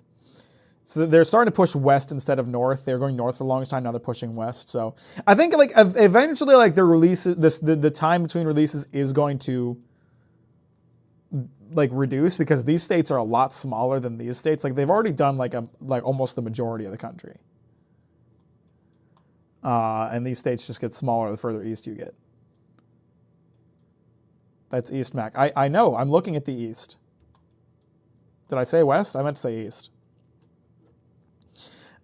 So they're starting to push west instead of north. They were going north for the longest time, now they're pushing west. So I think like eventually like their releases, the time between releases is going to like reduce because these states are a lot smaller than these states. Like they've already done like almost the majority of the country. And these states just get smaller the further east you get. That's East, Mac. I know. I'm looking at the east. Did I say west? I meant to say east.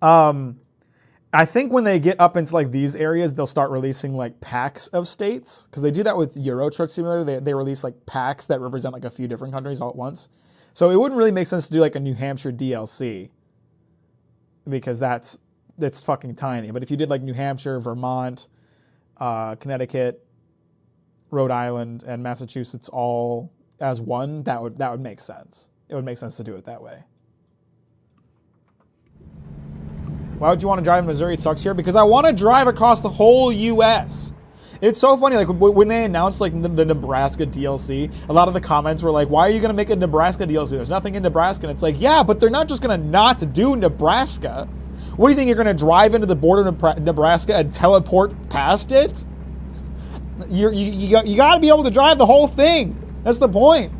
I think when they get up into like these areas, they'll start releasing like packs of states because they do that with Euro Truck Simulator. They release like packs that represent like a few different countries all at once. So it wouldn't really make sense to do like a New Hampshire DLC because it's fucking tiny. But if you did like New Hampshire, Vermont, Connecticut, Rhode Island, and Massachusetts all as one, that would make sense. It would make sense to do it that way. Why would you want to drive in Missouri? It sucks here because I want to drive across the whole U.S. It's so funny, like when they announced like the Nebraska DLC, a lot of the comments were like, "Why are you gonna make a Nebraska DLC? There's nothing in Nebraska." And it's like, yeah, but they're not just gonna not do Nebraska. What do you think, you're gonna drive into the border of Nebraska and teleport past it? You got to be able to drive the whole thing. That's the point.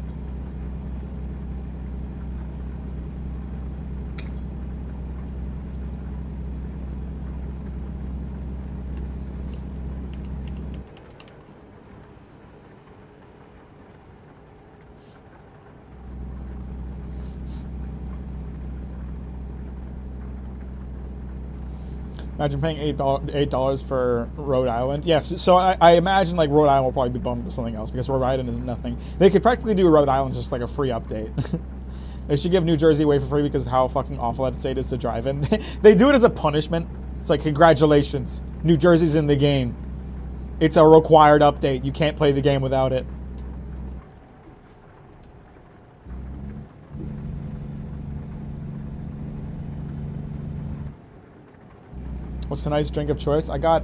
Imagine paying $8 for Rhode Island. Yes, so I imagine like Rhode Island will probably be bumped to something else because Rhode Island is nothing. They could practically do Rhode Island just like a free update. They should give New Jersey away for free because of how fucking awful that state is to drive in. They do it as a punishment. It's like, congratulations, New Jersey's in the game. It's a required update. You can't play the game without it. What's a nice drink of choice? I got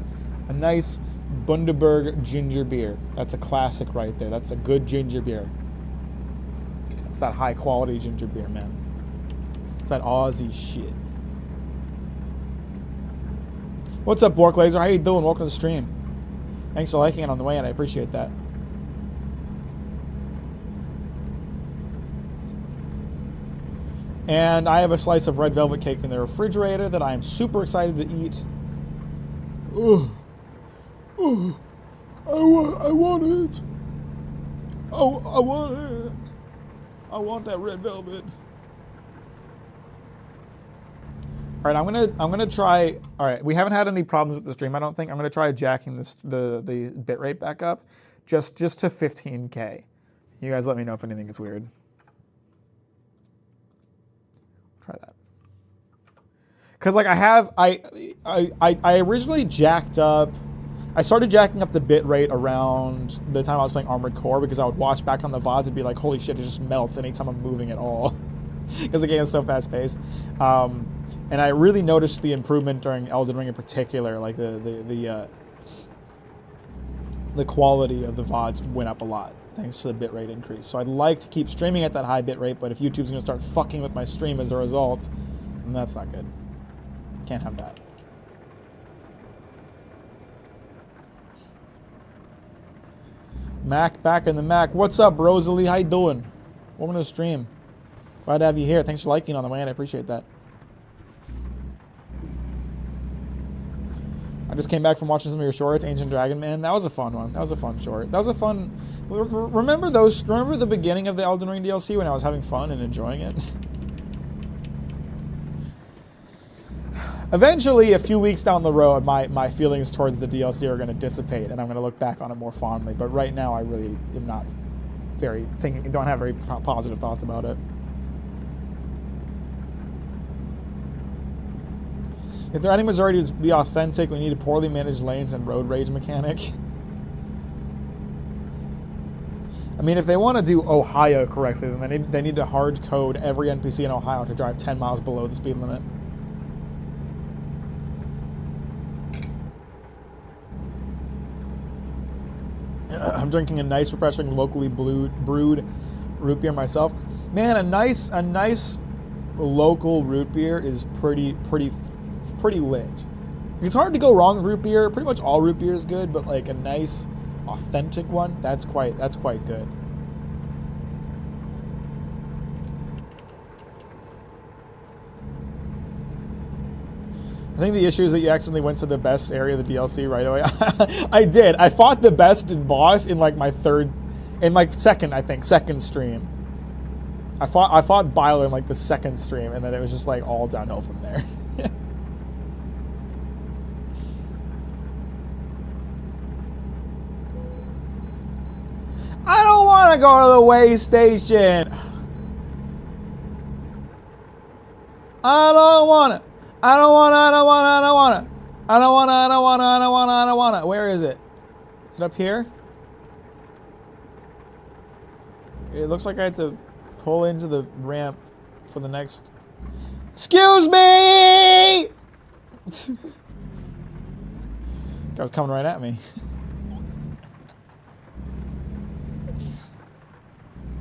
a nice Bundaberg ginger beer. That's a classic right there. That's a good ginger beer. That's that high quality ginger beer, man. It's that Aussie shit. What's up, Bork Laser? How you doing? Welcome to the stream. Thanks for liking it on the way in. I appreciate that. And I have a slice of red velvet cake in the refrigerator that I am super excited to eat. Oh, I want it. Oh, I want it. I want that red velvet. All right, I'm gonna try. All right, we haven't had any problems with the stream, I don't think. I'm gonna try jacking the bitrate back up, just to 15K. You guys let me know if anything is weird. Try that. Cause like I originally jacked up. I started jacking up the bit rate around the time I was playing Armored Core because I would watch back on the VODs and be like, holy shit, it just melts anytime I'm moving at all. Because the game is so fast paced. And I really noticed the improvement during Elden Ring in particular, like the quality of the VODs went up a lot thanks to the bitrate increase. So I'd like to keep streaming at that high bitrate, but if YouTube's gonna start fucking with my stream as a result, then that's not good. Can't have that. Mack back in the Mack. What's up, Rosalie? How you doing? Welcome to the stream. Glad to have you here. Thanks for liking on the way in. I appreciate that. I just came back from watching some of your shorts, Ancient Dragon Man. That was a fun one. That was a fun short. That was a fun. Remember those? Remember the beginning of the Elden Ring DLC when I was having fun and enjoying it? Eventually, a few weeks down the road, my feelings towards the DLC are going to dissipate, and I'm going to look back on it more fondly. But right now, I really am not don't have very positive thoughts about it. If their ending was already to be authentic, we need a poorly managed lanes and road rage mechanic. I mean, if they want to do Ohio correctly, then they need to hard code every NPC in Ohio to drive 10 miles below the speed limit. I'm drinking a nice, refreshing, locally brewed root beer myself. Man, a nice local root beer is pretty lit. It's hard to go wrong with root beer. Pretty much all root beer is good, but like a nice, authentic one, that's quite good. I think the issue is that you accidentally went to the best area of the DLC right away. I did. I fought the best boss in like my second stream. I fought Byler in like the second stream, and then it was just like all downhill from there. I don't want to go to the way station. I don't want to. Where is it? Is it up here? It looks like I have to pull into the ramp for the next... Excuse me! Guy was coming right at me.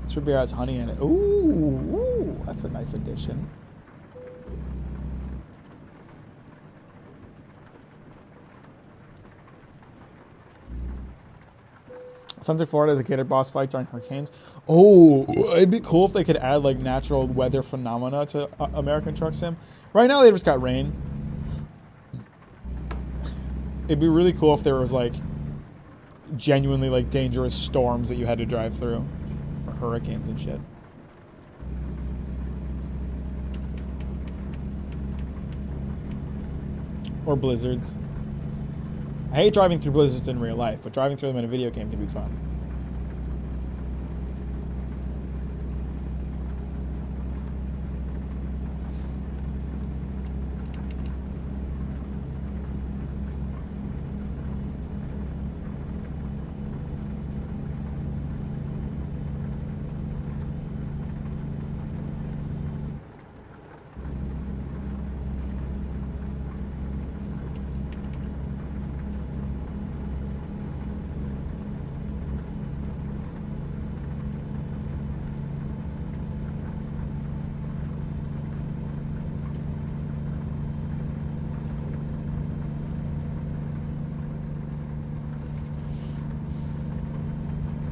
This root beer has honey in it. Ooh, that's a nice addition. Authentic Florida is a gator boss fight during hurricanes. Oh, it'd be cool if they could add like natural weather phenomena to American Truck Sim. Right now they just got rain. It'd be really cool if there was like genuinely like dangerous storms that you had to drive through, or hurricanes and shit. Or blizzards. I hate driving through blizzards in real life, but driving through them in a video game can be fun.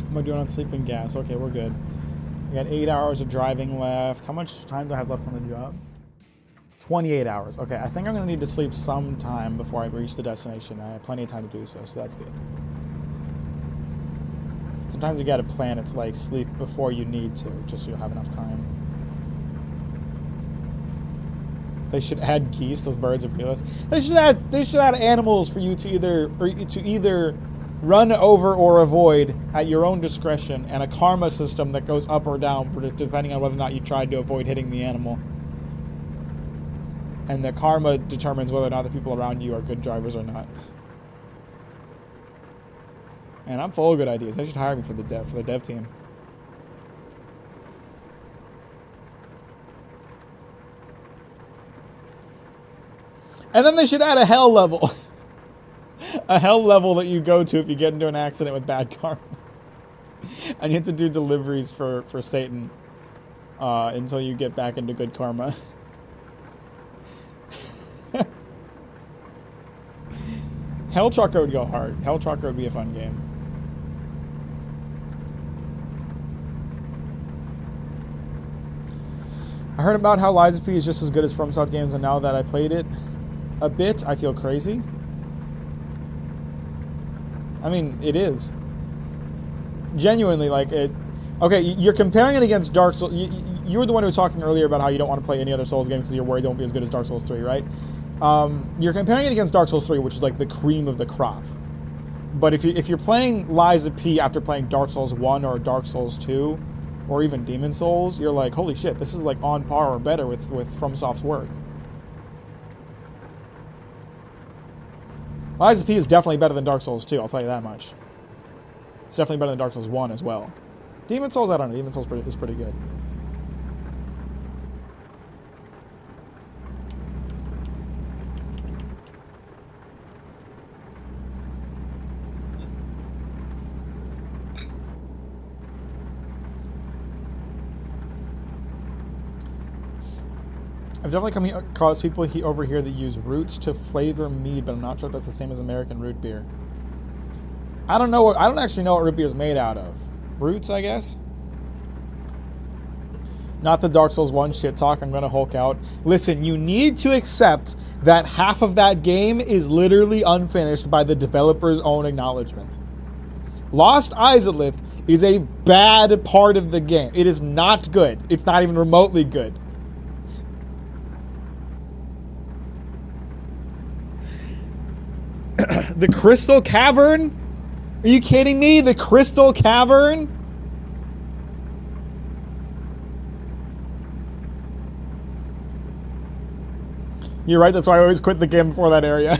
What am I doing on sleeping gas? Okay, we're good. I got 8 hours of driving left. How much time do I have left on the job? 28 hours. Okay, I think I'm going to need to sleep sometime before I reach the destination. I have plenty of time to do so, so that's good. Sometimes you got to plan it to like sleep before you need to, just so you'll have enough time. They should add geese. Those birds are fearless. They should add animals for you to either run over or avoid at your own discretion, and a karma system that goes up or down depending on whether or not you tried to avoid hitting the animal. And the karma determines whether or not the people around you are good drivers or not. And I'm full of good ideas. They should hire me for the dev team. And then they should add a hell level. A hell level that you go to if you get into an accident with bad karma. And you have to do deliveries for Satan until you get back into good karma. Hell Trucker would go hard. Hell Trucker would be a fun game. I heard about how Lies of P is just as good as FromSoft games, and now that I played it a bit, I feel crazy. I mean, it is. Genuinely, like, it... Okay, you're comparing it against Dark Souls... You were the one who was talking earlier about how you don't want to play any other Souls games because you're worried they won't be as good as Dark Souls 3, right? You're comparing it against Dark Souls 3, which is like the cream of the crop. But if you're playing Lies of P after playing Dark Souls 1 or Dark Souls 2, or even Demon Souls, you're like, holy shit, this is like on par or better with FromSoft's work. Lies of P is definitely better than Dark Souls 2, I'll tell you that much. It's definitely better than Dark Souls 1 as well. Demon Souls, I don't know. Demon Souls is pretty good. I've definitely come across people over here that use roots to flavor mead, but I'm not sure if that's the same as American root beer. I don't know. I don't actually know what root beer is made out of. Roots, I guess. Not the Dark Souls 1 shit talk. I'm gonna Hulk out. Listen, you need to accept that half of that game is literally unfinished by the developer's own acknowledgement. Lost Izalith is a bad part of the game. It is not good. It's not even remotely good. The Crystal Cavern? Are you kidding me? The Crystal Cavern? You're right, that's why I always quit the game before that area.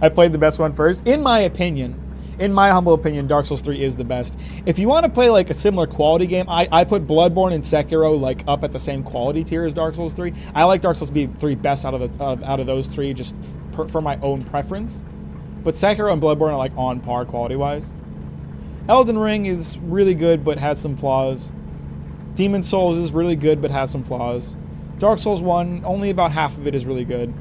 I played the best one first. In my opinion, in my humble opinion, Dark Souls 3 is the best. If you want to play like a similar quality game, I put Bloodborne and Sekiro like up at the same quality tier as Dark Souls 3. I like Dark Souls 3 best out of those three, just for my own preference. But Sekiro and Bloodborne are like on par quality-wise. Elden Ring is really good but has some flaws. Demon Souls is really good but has some flaws. Dark Souls 1, only about half of it is really good.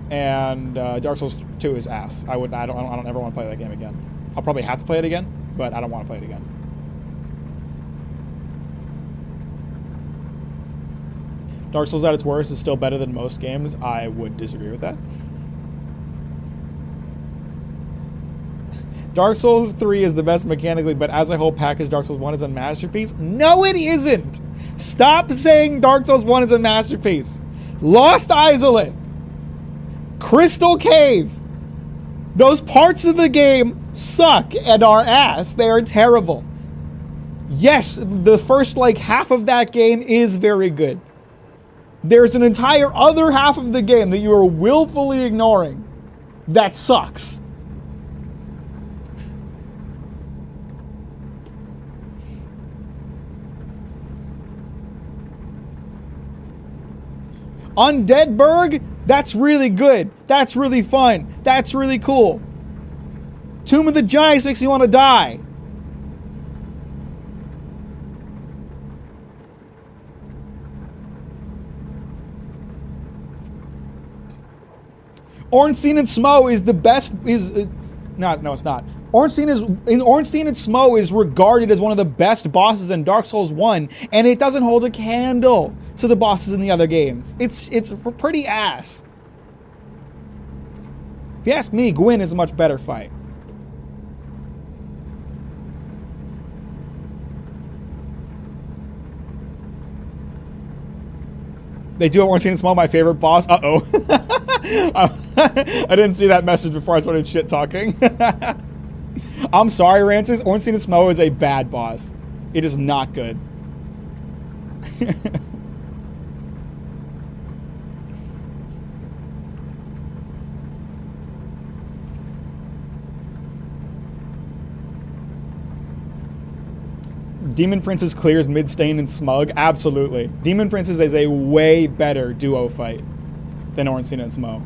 And Dark Souls 2 is ass. I don't ever want to play that game again. I'll probably have to play it again, but I don't want to play it again. Dark Souls at its worst is still better than most games. I would disagree with that. Dark Souls 3 is the best mechanically, but as a whole package, Dark Souls 1 is a masterpiece. No, it isn't! Stop saying Dark Souls 1 is a masterpiece. Lost Islet, Crystal Cave. Those parts of the game suck and are ass. They are terrible. Yes, the first like half of that game is very good. There's an entire other half of the game that you are willfully ignoring that sucks. Undeadburg, that's really good. That's really fun. That's really cool. Tomb of the Giants makes me want to die. Ornstein and Smo is the best. No, it's not. Ornstein and Smo is regarded as one of the best bosses in Dark Souls 1, and it doesn't hold a candle to the bosses in the other games. It's pretty ass. If you ask me, Gwyn is a much better fight. They do Ornstein and Smo, my favorite boss. Uh-oh. I didn't see that message before I started shit talking. I'm sorry, Rances. Ornstein and Smo is a bad boss. It is not good. Demon Princess clears Midstain and Smug? Absolutely. Demon Princess is a way better duo fight than Ornstein and Smo.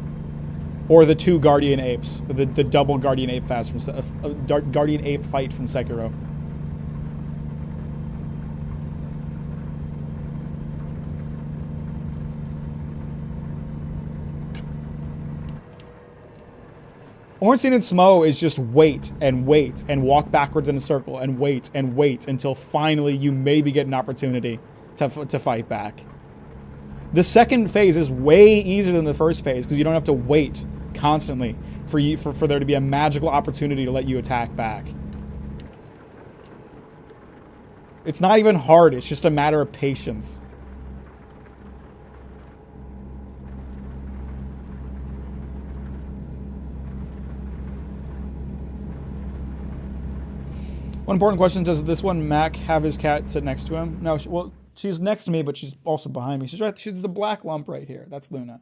Or the two Guardian Apes. The double Guardian Ape fast from Guardian Ape fight from Sekiro. Ornstein and Smo is just wait and walk backwards in a circle and wait until finally you maybe get an opportunity to fight back. The second phase is way easier than the first phase because you don't have to wait constantly for there to be a magical opportunity to let you attack back. It's not even hard, it's just a matter of patience. One important question, does this one Mack have his cat sit next to him? No, well, she's next to me, but she's also behind me. She's the black lump right here. That's Luna.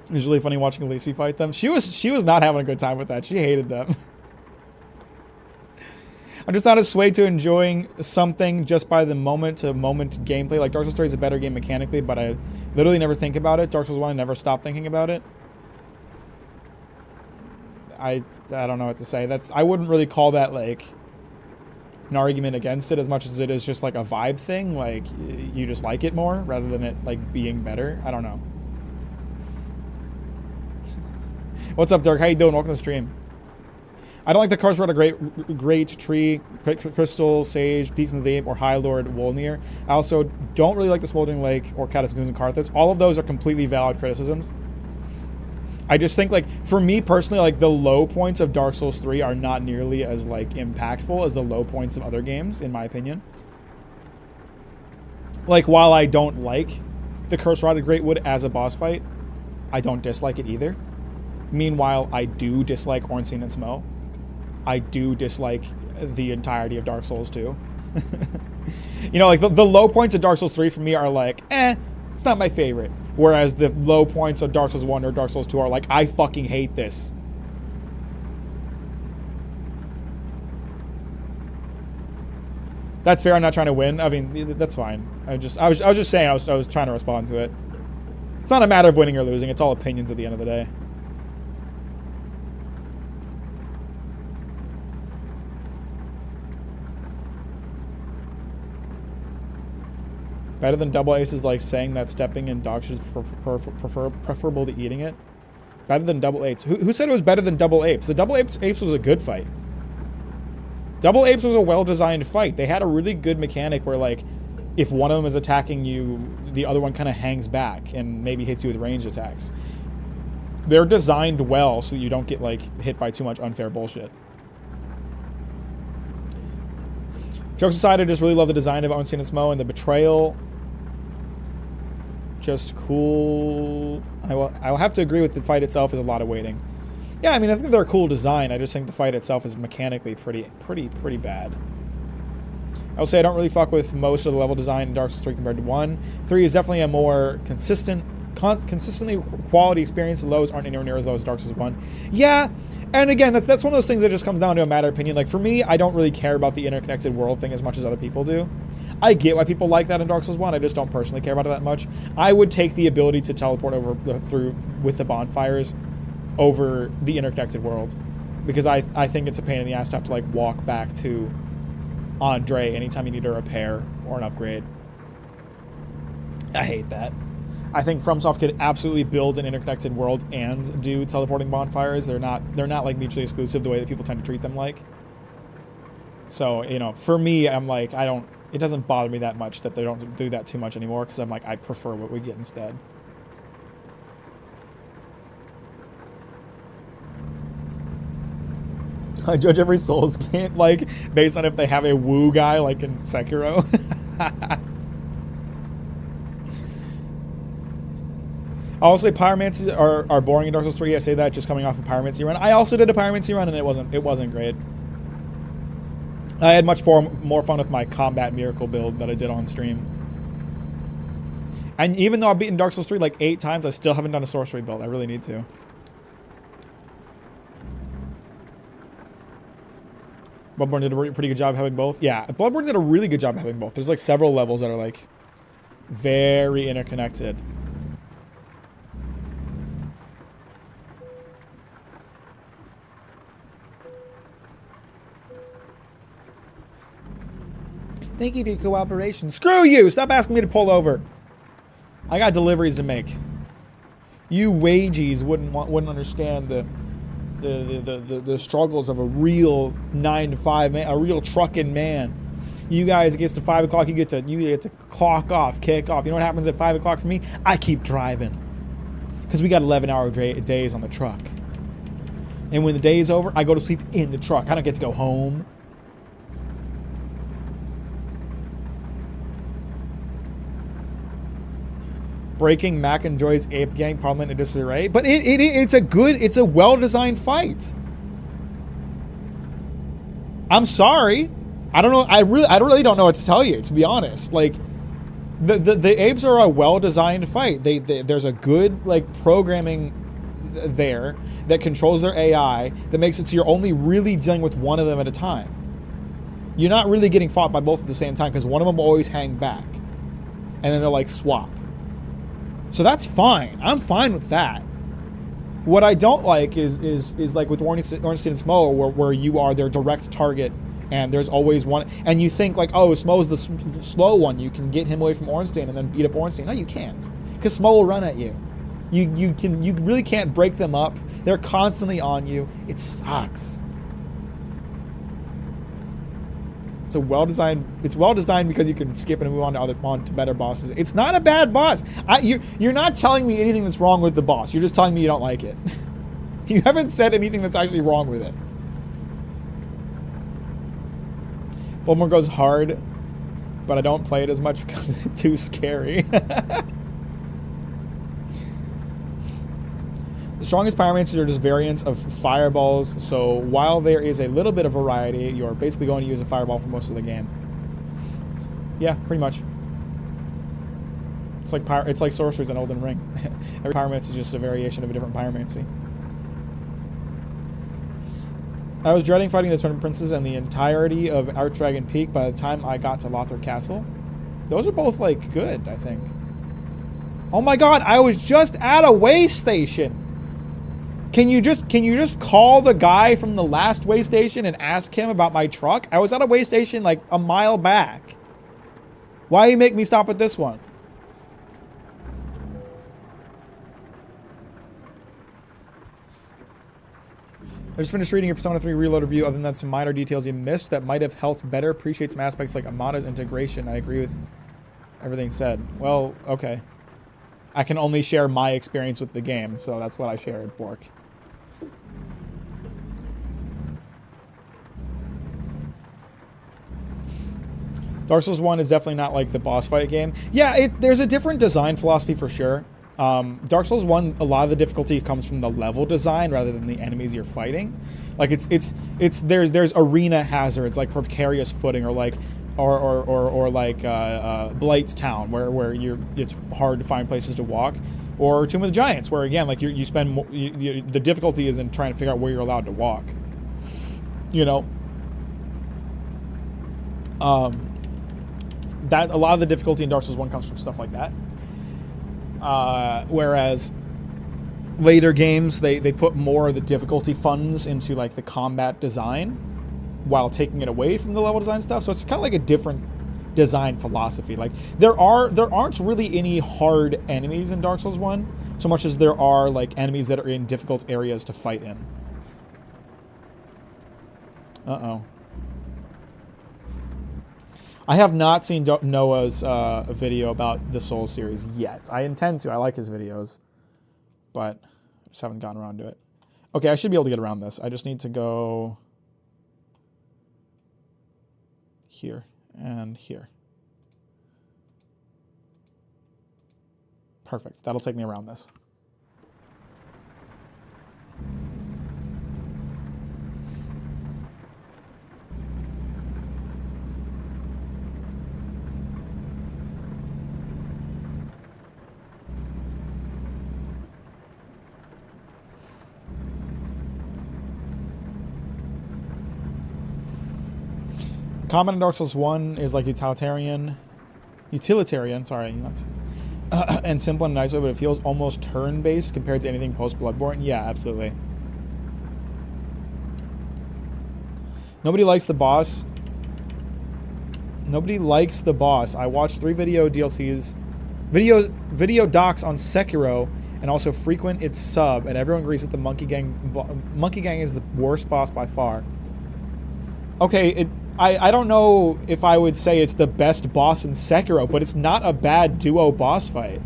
It was really funny watching Lacey fight them. She was not having a good time with that. She hated them. I'm just not as swayed to enjoying something just by the moment-to-moment gameplay. Like, Dark Souls 3 is a better game mechanically, but I literally never think about it. Dark Souls 1, I never stop thinking about it. I don't know what to say. I wouldn't really call that, like, an argument against it as much as it is just, like, a vibe thing. Like, you just like it more rather than it, like, being better. I don't know. What's up, Dirk? How you doing? Welcome to the stream. I don't like the cards for a great tree, crystal, sage, Deeds of the Ape, or High Lord Wolnir. I also don't really like the Smoldering Lake or Catacombs and Karthus. All of those are completely valid criticisms. I just think, like, for me personally, like, the low points of Dark Souls 3 are not nearly as, like, impactful as the low points of other games, in my opinion. Like, while I don't like the Curse Rotted Greatwood as a boss fight, I don't dislike it either. Meanwhile, I do dislike Ornstein and Smo. I do dislike the entirety of Dark Souls 2. You know, like, the low points of Dark Souls 3 for me are like, it's not my favorite. Whereas the low points of Dark Souls 1 or Dark Souls 2 are like, I fucking hate this. That's fair, I'm not trying to win. I mean, that's fine. I was just saying, I was trying to respond to it. It's not a matter of winning or losing, it's all opinions at the end of the day. Better than double ace is like saying that stepping in dog shit is preferable to eating it. Better than double apes. Who said it was better than double apes? The double apes was a good fight. Double apes was a well-designed fight. They had a really good mechanic where, like, if one of them is attacking you, the other one kind of hangs back and maybe hits you with ranged attacks. They're designed well so you don't get, like, hit by too much unfair bullshit. Jokes aside, I just really love the design of Ornstein and Smo and the betrayal. Just cool. I will have to agree with the fight itself is a lot of waiting. Yeah, I mean, I think they're a cool design. I just think the fight itself is mechanically pretty bad. I will say I don't really fuck with most of the level design in Dark Souls 3 compared to 1. 3 is definitely a more consistently quality experience. The lows aren't anywhere near as low as Dark Souls 1. Yeah, and again, that's one of those things that just comes down to a matter of opinion. Like, for me, I don't really care about the interconnected world thing as much as other people do. I get why people like that in Dark Souls 1. I just don't personally care about it that much. I would take the ability to teleport through with the bonfires over the interconnected world, because I think it's a pain in the ass to have to like walk back to Andre anytime you need a repair or an upgrade. I hate that. I think FromSoft could absolutely build an interconnected world and do teleporting bonfires. They're not like mutually exclusive the way that people tend to treat them like. So, you know, for me, I'm like, it doesn't bother me that much that they don't do that too much anymore, because I'm like, I prefer what we get instead. I judge every Souls game, like, based on if they have a woo guy, like in Sekiro. I'll say pyromancies are boring in Dark Souls 3. I say that just coming off a pyromancy run. I also did a pyromancy run, and it wasn't great. I had much more fun with my combat miracle build that I did on stream. And even though I've beaten Dark Souls 3 like 8 times, I still haven't done a sorcery build. I really need to. Bloodborne did a pretty good job having both. Yeah, Bloodborne did a really good job having both. There's like several levels that are like very interconnected. Thank you for your cooperation. Screw you! Stop asking me to pull over. I got deliveries to make. You wages wouldn't understand the struggles of a real 9-to-5 man, a real trucking man. You guys, it gets to 5 o'clock, you get to clock off, kick off. You know what happens at 5 o'clock for me? I keep driving, because we got 11-hour days on the truck. And when the day is over, I go to sleep in the truck. I don't get to go home. Breaking Mack enjoys Ape Gang Parliament in disarray, but it's a well-designed fight. I'm sorry, I don't know. I really don't know what to tell you, to be honest. Like, the apes are a well-designed fight. There's a good like programming there that controls their AI that makes it so you're only really dealing with one of them at a time. You're not really getting fought by both at the same time, because one of them will always hang back, and then they'll like swap. So that's fine. I'm fine with that. What I don't like is like with Ornstein and Smo, where you are their direct target, and there's always one, and you think like, oh, Smo's the slow one. You can get him away from Ornstein and then beat up Ornstein. No, you can't, because Smo will run at you. You really can't break them up. They're constantly on you. It sucks. It's well designed because you can skip and move on to better bosses. It's not a bad boss. You're not telling me anything that's wrong with the boss. You're just telling me you don't like it. You haven't said anything that's actually wrong with it. Bloodborne goes hard, but I don't play it as much because it's too scary. The strongest pyromancers are just variants of fireballs, so while there is a little bit of variety, you're basically going to use a fireball for most of the game. Yeah, pretty much. It's like sorceries in Elden Ring. Every pyromancy is just a variation of a different pyromancy. I was dreading fighting the Twin Princes and the entirety of Archdragon Peak by the time I got to Lothar Castle. Those are both, like, good, I think. Oh my god, I was just at a way station! Can you just call the guy from the last way station and ask him about my truck? I was at a way station like a mile back. Why you make me stop at this one? I just finished reading your Persona 3 Reload review. Other than that, some minor details you missed that might have helped better appreciate some aspects like Amada's integration. I agree with everything said. Well, okay. I can only share my experience with the game, so that's what I shared, Bork. Dark Souls 1 is definitely not like the boss fight game. Yeah, there's a different design philosophy for sure. Dark Souls 1, a lot of the difficulty comes from the level design rather than the enemies you're fighting. Like there's arena hazards like precarious footing or like Blight's Town where it's hard to find places to walk, or Tomb of the Giants where again like you spend the difficulty is in trying to figure out where you're allowed to walk. You know. That a lot of the difficulty in Dark Souls 1 comes from stuff like that. Whereas later games, they put more of the difficulty funds into like the combat design while taking it away from the level design stuff. So it's kind of like a different design philosophy. Like there aren't really any hard enemies in Dark Souls 1 so much as there are like enemies that are in difficult areas to fight in. Uh-oh. I have not seen Noah's video about the Souls series yet. I intend to. I like his videos. But I just haven't gotten around to it. Okay, I should be able to get around this. I just need to go here and here. Perfect. That'll take me around this. Combat in Dark Souls 1 is like utilitarian, sorry, and simple and nice, but it feels almost turn-based compared to anything post-Bloodborne. Yeah, absolutely. Nobody likes the boss. Nobody likes the boss. I watched 3 video DLCs, video docs on Sekiro, and also frequent its sub, and everyone agrees that the Monkey Gang is the worst boss by far. Okay, I don't know if I would say it's the best boss in Sekiro, but it's not a bad duo boss fight.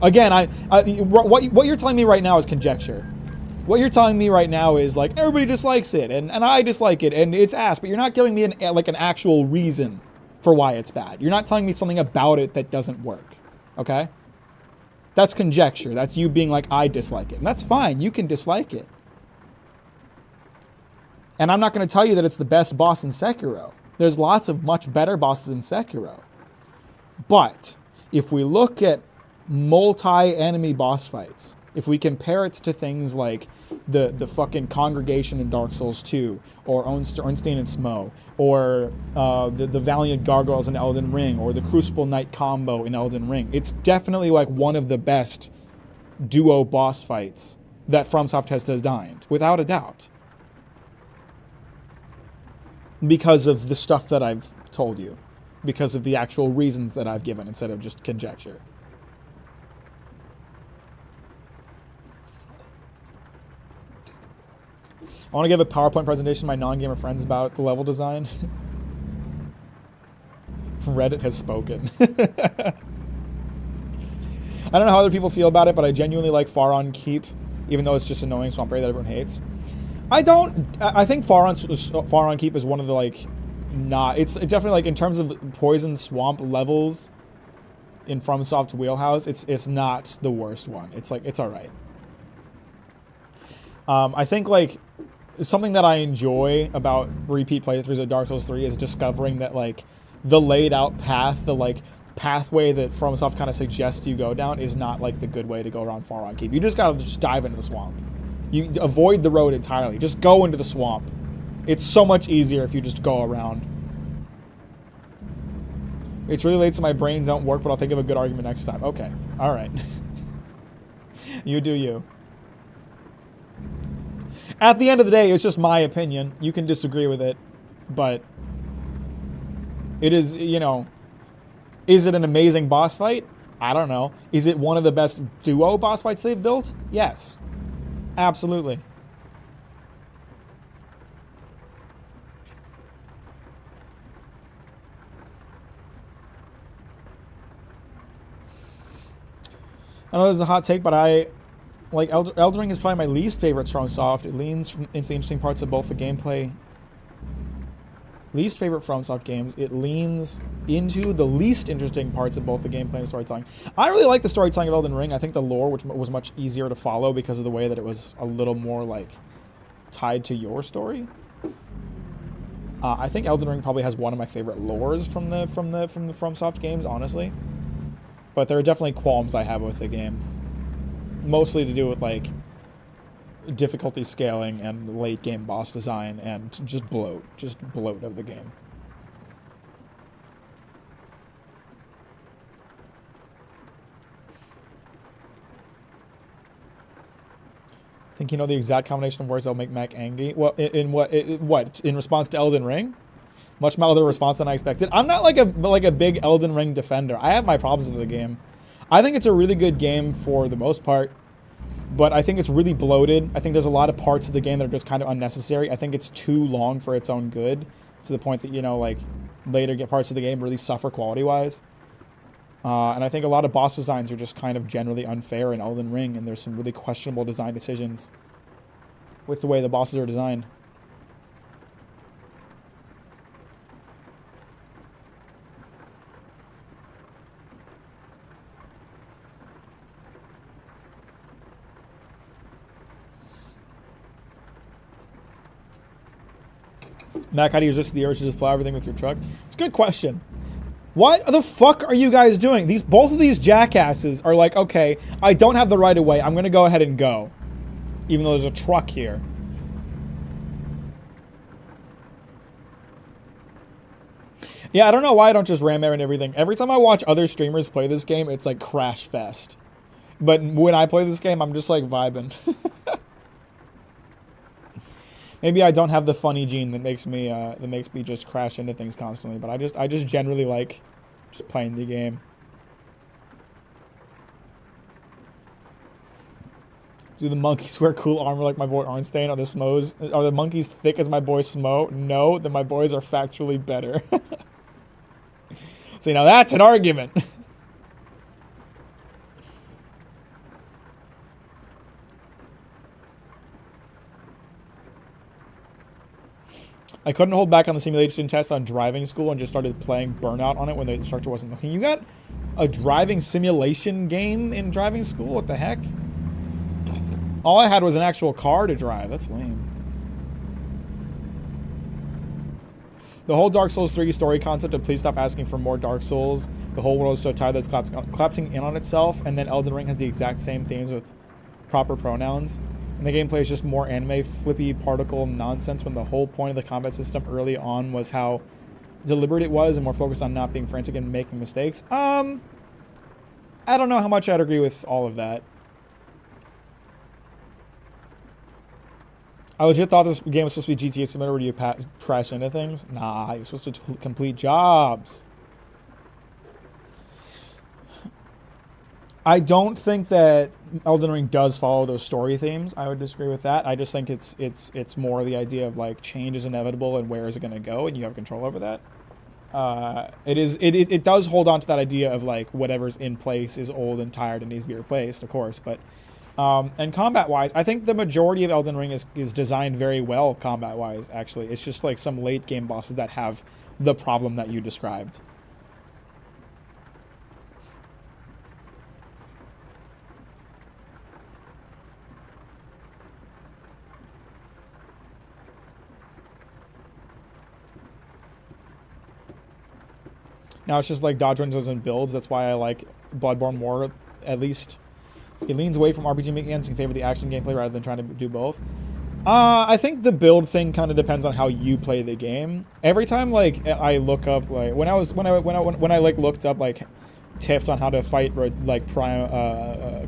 Again, what you're telling me right now is conjecture. What you're telling me right now is like everybody dislikes it, and I dislike it, and it's ass. But you're not giving me an actual reason for why it's bad. You're not telling me something about it that doesn't work. Okay? That's conjecture. That's you being like, I dislike it, and that's fine. You can dislike it. And I'm not going to tell you that it's the best boss in Sekiro. There's lots of much better bosses in Sekiro. But if we look at multi-enemy boss fights, if we compare it to things like the fucking Congregation in Dark Souls 2, or Ornstein and Smough, or the Valiant Gargoyles in Elden Ring, or the Crucible Knight combo in Elden Ring, it's definitely like one of the best duo boss fights that FromSoft has designed, without a doubt. Because of the stuff that I've told you. Because of the actual reasons that I've given instead of just conjecture. I want to give a PowerPoint presentation to my non-gamer friends about the level design. Reddit has spoken. I don't know how other people feel about it, but I genuinely like Far On Keep, even though it's just annoying swamp area that everyone hates. I think Far On Keep is one of the it's definitely like in terms of poison swamp levels in FromSoft's wheelhouse, it's not the worst one. It's all right. I think like something that I enjoy about repeat playthroughs of Dark Souls 3 is discovering that like the laid out path, the like pathway that FromSoft kind of suggests you go down is not like the good way to go around Far On Keep. You just gotta just dive into the swamp. You avoid the road entirely. Just go into the swamp. It's so much easier if you just go around. It's really late so my brain don't work, but I'll think of a good argument next time. Okay. All right. You do you. At the end of the day, it's just my opinion. You can disagree with it, but it is, is it an amazing boss fight? I don't know. Is it one of the best duo boss fights they've built? Yes. Absolutely. I know this is a hot take, but I like Elden Ring is probably my least favorite FromSoft. It leans into the interesting parts of both the gameplay Least favorite FromSoft games. It leans into the least interesting parts of both the gameplay and storytelling. I really like the storytelling of Elden Ring. I think the lore, which was much easier to follow because of the way that it was a little more like tied to your story. I think Elden Ring probably has one of my favorite lores from the FromSoft games, honestly. But there are definitely qualms I have with the game, mostly to do with like difficulty scaling and late game boss design and just bloat of the game. Think you know the exact combination of words that'll make Mack angry? Well, in what in response to Elden Ring? Much milder response than I expected. I'm not like a big Elden Ring defender. I have my problems with the game. I think it's a really good game for the most part. But I think it's really bloated. I think there's a lot of parts of the game that are just kind of unnecessary. I think it's too long for its own good, to the point that, you know, like, later parts of the game really suffer quality-wise. And I think a lot of boss designs are just kind of generally unfair in Elden Ring, and there's some really questionable design decisions with the way the bosses are designed. Mack, how do you resist the urge to just plow everything with your truck? It's a good question. What the fuck are you guys doing? Both of these jackasses are like, okay, I don't have the right of way. I'm going to go ahead and go. Even though there's a truck here. Yeah, I don't know why I don't just ram air and everything. Every time I watch other streamers play this game, it's like crash fest. But when I play this game, I'm just like vibing. Maybe I don't have the funny gene that makes me just crash into things constantly, but I just generally like just playing the game. Do the monkeys wear cool armor like my boy Arnstein? Are the monkeys thick as my boy Smo? No, then my boys are factually better. See, now that's an argument. I couldn't hold back on the simulation test on driving school and just started playing Burnout on it when the instructor wasn't looking. You got a driving simulation game in driving school? What the heck? All I had was an actual car to drive. That's lame. The whole Dark Souls 3 story concept of please stop asking for more Dark Souls. The whole world is so tired that it's collapsing in on itself. And then Elden Ring has the exact same themes with proper pronouns. And the gameplay is just more anime flippy particle nonsense when the whole point of the combat system early on was how deliberate it was and more focused on not being frantic and making mistakes. I don't know how much I'd agree with all of that. I legit thought this game was supposed to be GTA Simulator where you crash into things. Nah, you're supposed to complete jobs. I don't think that Elden Ring does follow those story themes. I would disagree with that. I just think it's more the idea of like change is inevitable and where is it going to go, and you have control over that. It does hold on to that idea of like whatever's in place is old and tired and needs to be replaced, of course. But and combat wise, I think the majority of Elden Ring is designed very well combat wise. Actually, it's just like some late game bosses that have the problem that you described. Now it's just like dodge runs and builds. That's why I like Bloodborne more. At least it leans away from RPG mechanics in favor of the action gameplay rather than trying to do both. I think the build thing kind of depends on how you play the game. Every time like I look up like when I like looked up like tips on how to fight like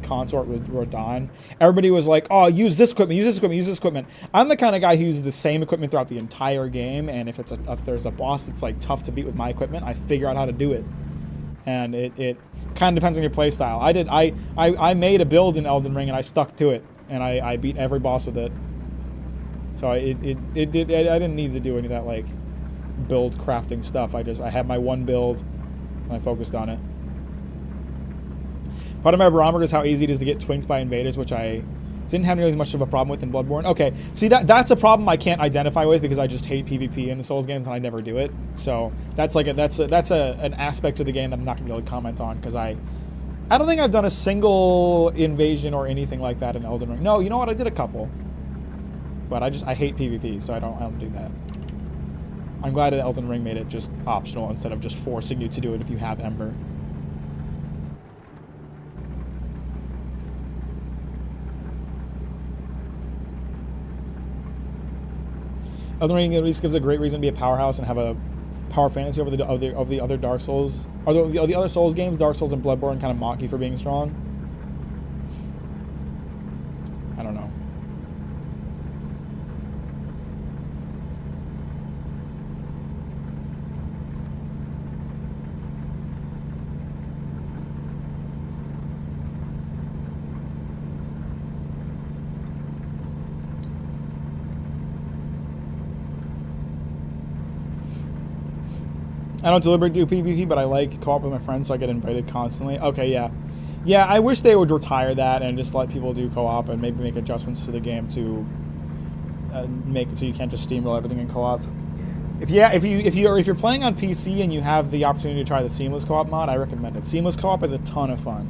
consort with Rodin, everybody was like, oh, use this equipment, use this equipment, use this equipment. I'm the kind of guy who uses the same equipment throughout the entire game, and if there's a boss that's like tough to beat with my equipment, I figure out how to do it. And it kind of depends on your play style. I made a build in Elden Ring and I stuck to it, and I beat every boss with it. So I didn't need to do any of that like build crafting stuff. I had my one build and I focused on it. Part of my barometer is how easy it is to get twinked by invaders, which I Didn't have nearly as much of a problem with in Bloodborne. Okay, see that's a problem I can't identify with because I just hate PvP in the Souls games and I never do it. So that's like an aspect of the game that I'm not gonna be able to comment on because I don't think I've done a single invasion or anything like that in Elden Ring. No, you know what? I did a couple, but I hate PvP, so I don't do that. I'm glad that Elden Ring made it just optional instead of just forcing you to do it if you have Ember. Elden Ring at least gives a great reason to be a powerhouse and have a power fantasy over the other Dark Souls. Or the other Souls games, Dark Souls and Bloodborne, kind of mock you for being strong. I don't know. I don't deliberately do PvP, but I like co-op with my friends, so I get invited constantly. Okay, yeah. Yeah, I wish they would retire that and just let people do co-op and maybe make adjustments to the game to make it so you can't just steamroll everything in co-op. If you're playing on PC and you have the opportunity to try the seamless co-op mod, I recommend it. Seamless co-op is a ton of fun.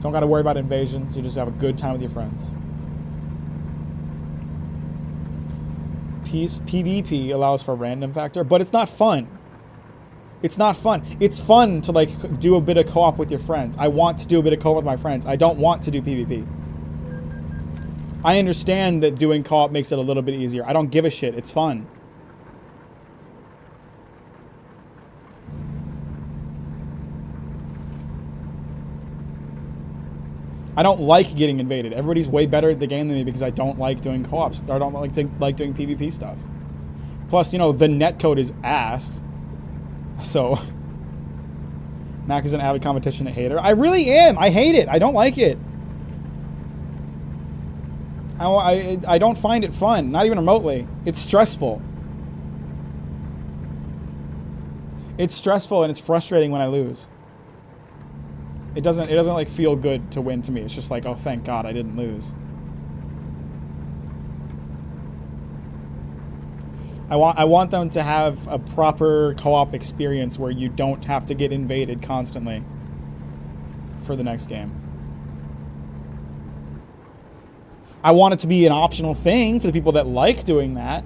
Don't got to worry about invasions. You just have a good time with your friends. PvP allows for a random factor, but it's not fun. It's not fun. It's fun to like do a bit of co-op with your friends. I want to do a bit of co-op with my friends. I don't want to do PvP. I understand that doing co-op makes it a little bit easier. I don't give a shit. It's fun. I don't like getting invaded. Everybody's way better at the game than me because I don't like doing co-ops. I don't like doing PvP stuff. Plus, you know, the netcode is ass. So, Mack is an avid competition hater. I really am. I hate it. I don't like it. I don't find it fun. Not even remotely. It's stressful. It's stressful and it's frustrating when I lose. It doesn't like feel good to win to me. It's just like, oh, thank God I didn't lose. I want them to have a proper co-op experience where you don't have to get invaded constantly for the next game. I want it to be an optional thing for the people that like doing that.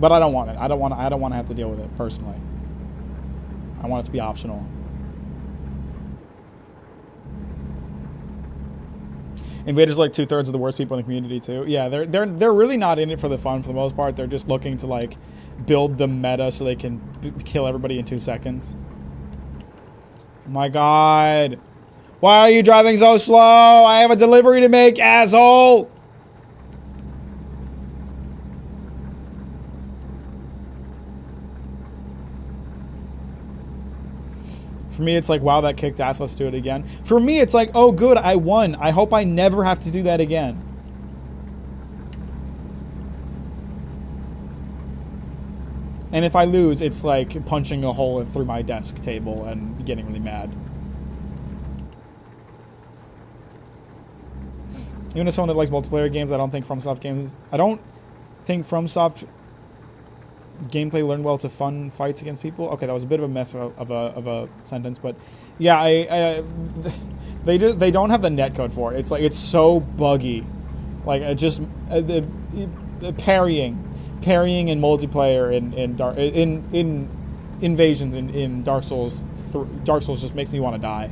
But I don't want it. I don't want to have to deal with it personally. I want it to be optional. Invaders are like 2/3 of the worst people in the community too. Yeah, they're really not in it for the fun for the most part. They're just looking to like build the meta so they can kill everybody in 2 seconds. Oh my God. Why are you driving so slow? I have a delivery to make, asshole! For me, it's like, wow, that kicked ass, let's do it again. For me, it's like, oh, good, I won. I hope I never have to do that again. And if I lose, it's like punching a hole through my desk table and getting really mad. Even as someone that likes multiplayer games, I don't think FromSoft gameplay learn well to fun fights against people. Okay, that was a bit of a mess of a sentence, but yeah, they don't have the netcode for it. It's like it's so buggy, like the parrying in multiplayer in invasions in Dark Souls. Dark Souls just makes me want to die.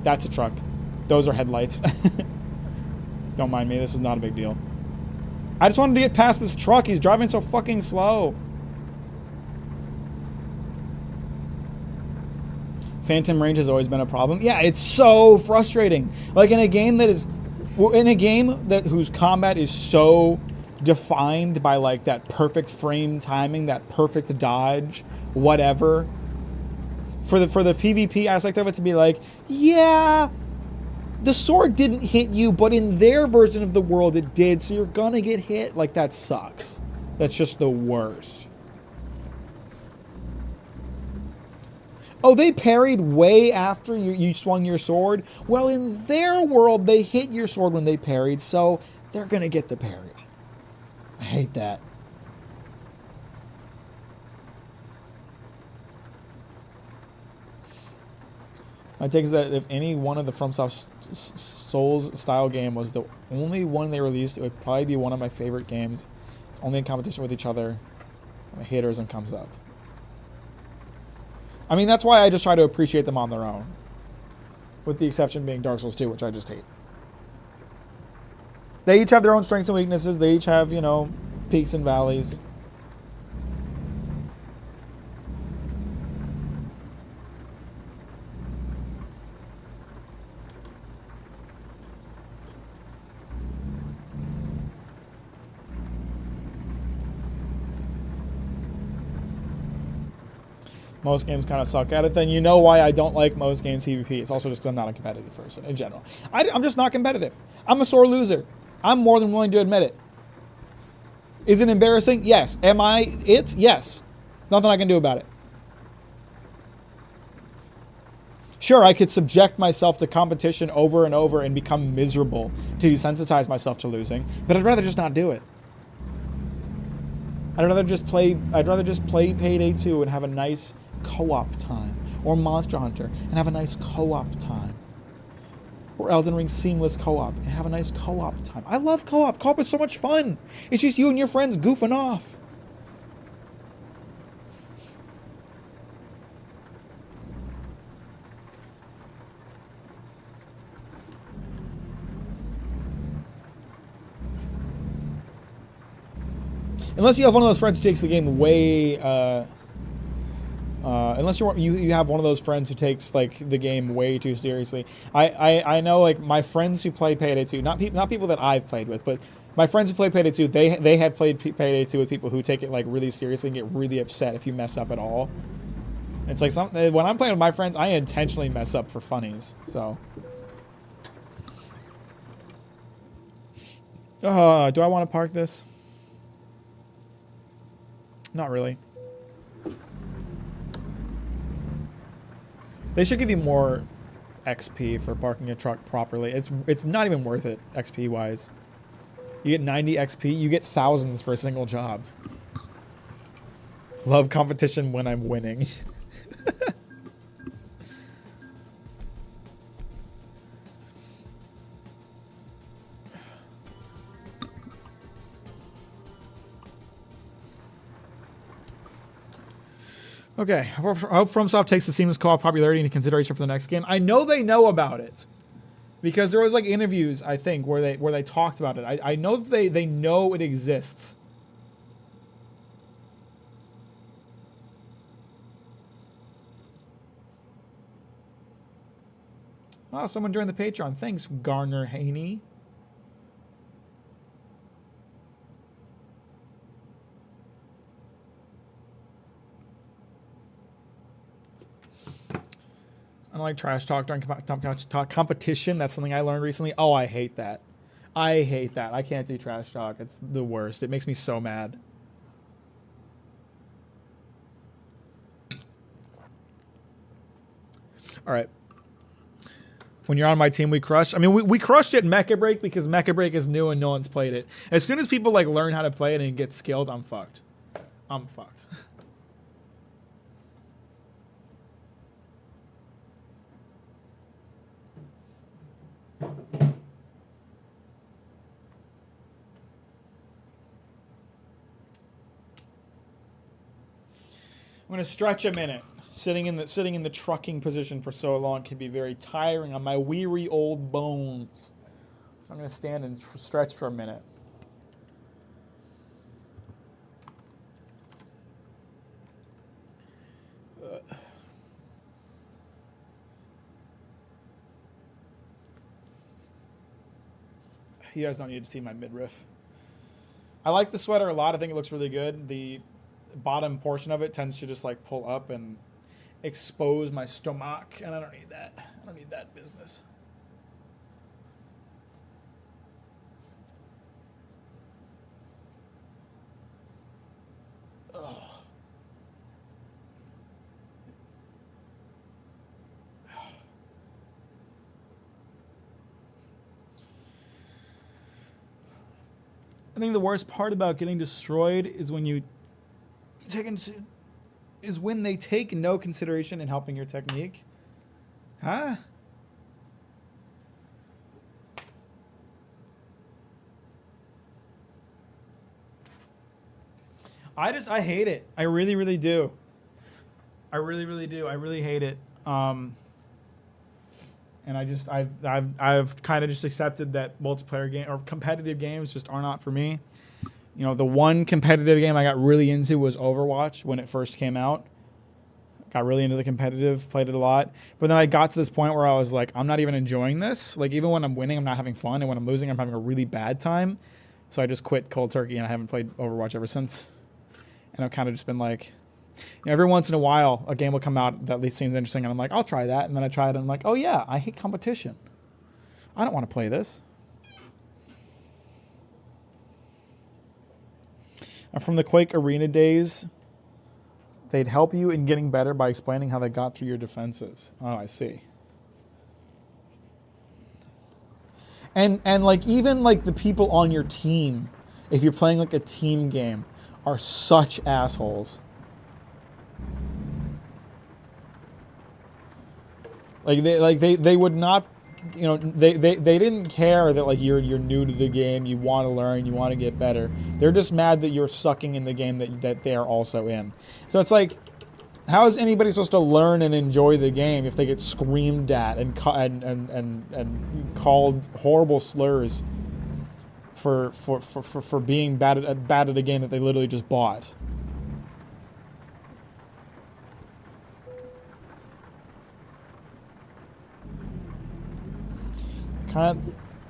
That's a truck. Those are headlights. Don't mind me. This is not a big deal. I just wanted to get past this truck. He's driving so fucking slow. Phantom range has always been a problem. Yeah, it's so frustrating. Like in a game whose combat is so defined by like that perfect frame timing, that perfect dodge, whatever. For the PvP aspect of it to be like, yeah, the sword didn't hit you, but in their version of the world it did, so you're gonna get hit. Like, that sucks. That's just the worst. Oh, they parried way after you swung your sword? Well, in their world, they hit your sword when they parried, so they're going to get the parry. I hate that. My take is that if any one of the FromSoft Souls style game was the only one they released, it would probably be one of my favorite games. It's only in competition with each other. My haterism comes up. I mean, that's why I just try to appreciate them on their own. With the exception being Dark Souls 2, which I just hate. They each have their own strengths and weaknesses. They each have, you know, peaks and valleys. Most games kind of suck at it. Then you know why I don't like most games PvP. It's also just because I'm not a competitive person in general. I'm just not competitive. I'm a sore loser. I'm more than willing to admit it. Is it embarrassing? Yes. Am I it? Yes. Nothing I can do about it. Sure, I could subject myself to competition over and over and become miserable to desensitize myself to losing, but I'd rather just not do it. I'd rather just play Payday 2 and have a nice co-op time, or Monster Hunter and have a nice co-op time, or Elden Ring seamless co-op and have a nice co-op time. I love co-op. Co-op is so much fun. It's just you and your friends goofing off. Unless you have one of those friends who takes the game way, unless you have one of those friends who takes like the game way too seriously. I know like my friends who play Payday 2, not people that I've played with, but my friends who play Payday 2, they had played Payday 2 with people who take it like really seriously and get really upset if you mess up at all. It's like when I'm playing with my friends, I intentionally mess up for funnies. So, do I want to park this? Not really. They should give you more XP for parking a truck properly. It's not even worth it XP wise. You get 90 XP, you get thousands for a single job. Love competition when I'm winning. Okay, I hope FromSoft takes the seamless co-op popularity into consideration for the next game. I know they know about it, because there was like interviews I think where they talked about it. I know that they know it exists. Oh, someone joined the Patreon. Thanks, Garner Haney. I don't like trash talk during competition. That's something I learned recently. Oh, I hate that. I hate that. I can't do trash talk. It's the worst. It makes me so mad. All right. When you're on my team, we crush. I mean, we crushed it in Mecha Break because Mecha Break is new and no one's played it. As soon as people like learn how to play it and get skilled, I'm fucked. I'm fucked. I'm gonna stretch a minute. Sitting in the trucking position for so long can be very tiring on my weary old bones. So I'm gonna stand and stretch for a minute. You guys don't need to see my midriff. I like the sweater a lot. I think it looks really good. The bottom portion of it tends to just like pull up and expose my stomach, and I don't need that. I don't need that business. Ugh. I think the worst part about getting destroyed is when you is when they take no consideration in helping your technique. Huh? I hate it. I really, really do. I really, really do. I really hate it. And I've kind of just accepted that multiplayer game or competitive games just are not for me. You know, the one competitive game I got really into was Overwatch when it first came out. Got really into the competitive, played it a lot. But then I got to this point where I was like, I'm not even enjoying this. Like, even when I'm winning, I'm not having fun. And when I'm losing, I'm having a really bad time. So I just quit cold turkey, and I haven't played Overwatch ever since. And I've kind of just been like, you know, every once in a while, a game will come out that at least seems interesting, and I'm like, I'll try that. And then I try it, and I'm like, oh yeah, I hate competition. I don't want to play this. And from the Quake Arena days, they'd help you in getting better by explaining how they got through your defenses. Oh, I see. And like even like the people on your team, if you're playing like a team game, are such assholes. They would not, you know, they didn't care that like you're new to the game, you want to learn, you want to get better. They're just mad that you're sucking in the game that they are also in. So it's like, how is anybody supposed to learn and enjoy the game if they get screamed at and called horrible slurs for being bad at a game that they literally just bought?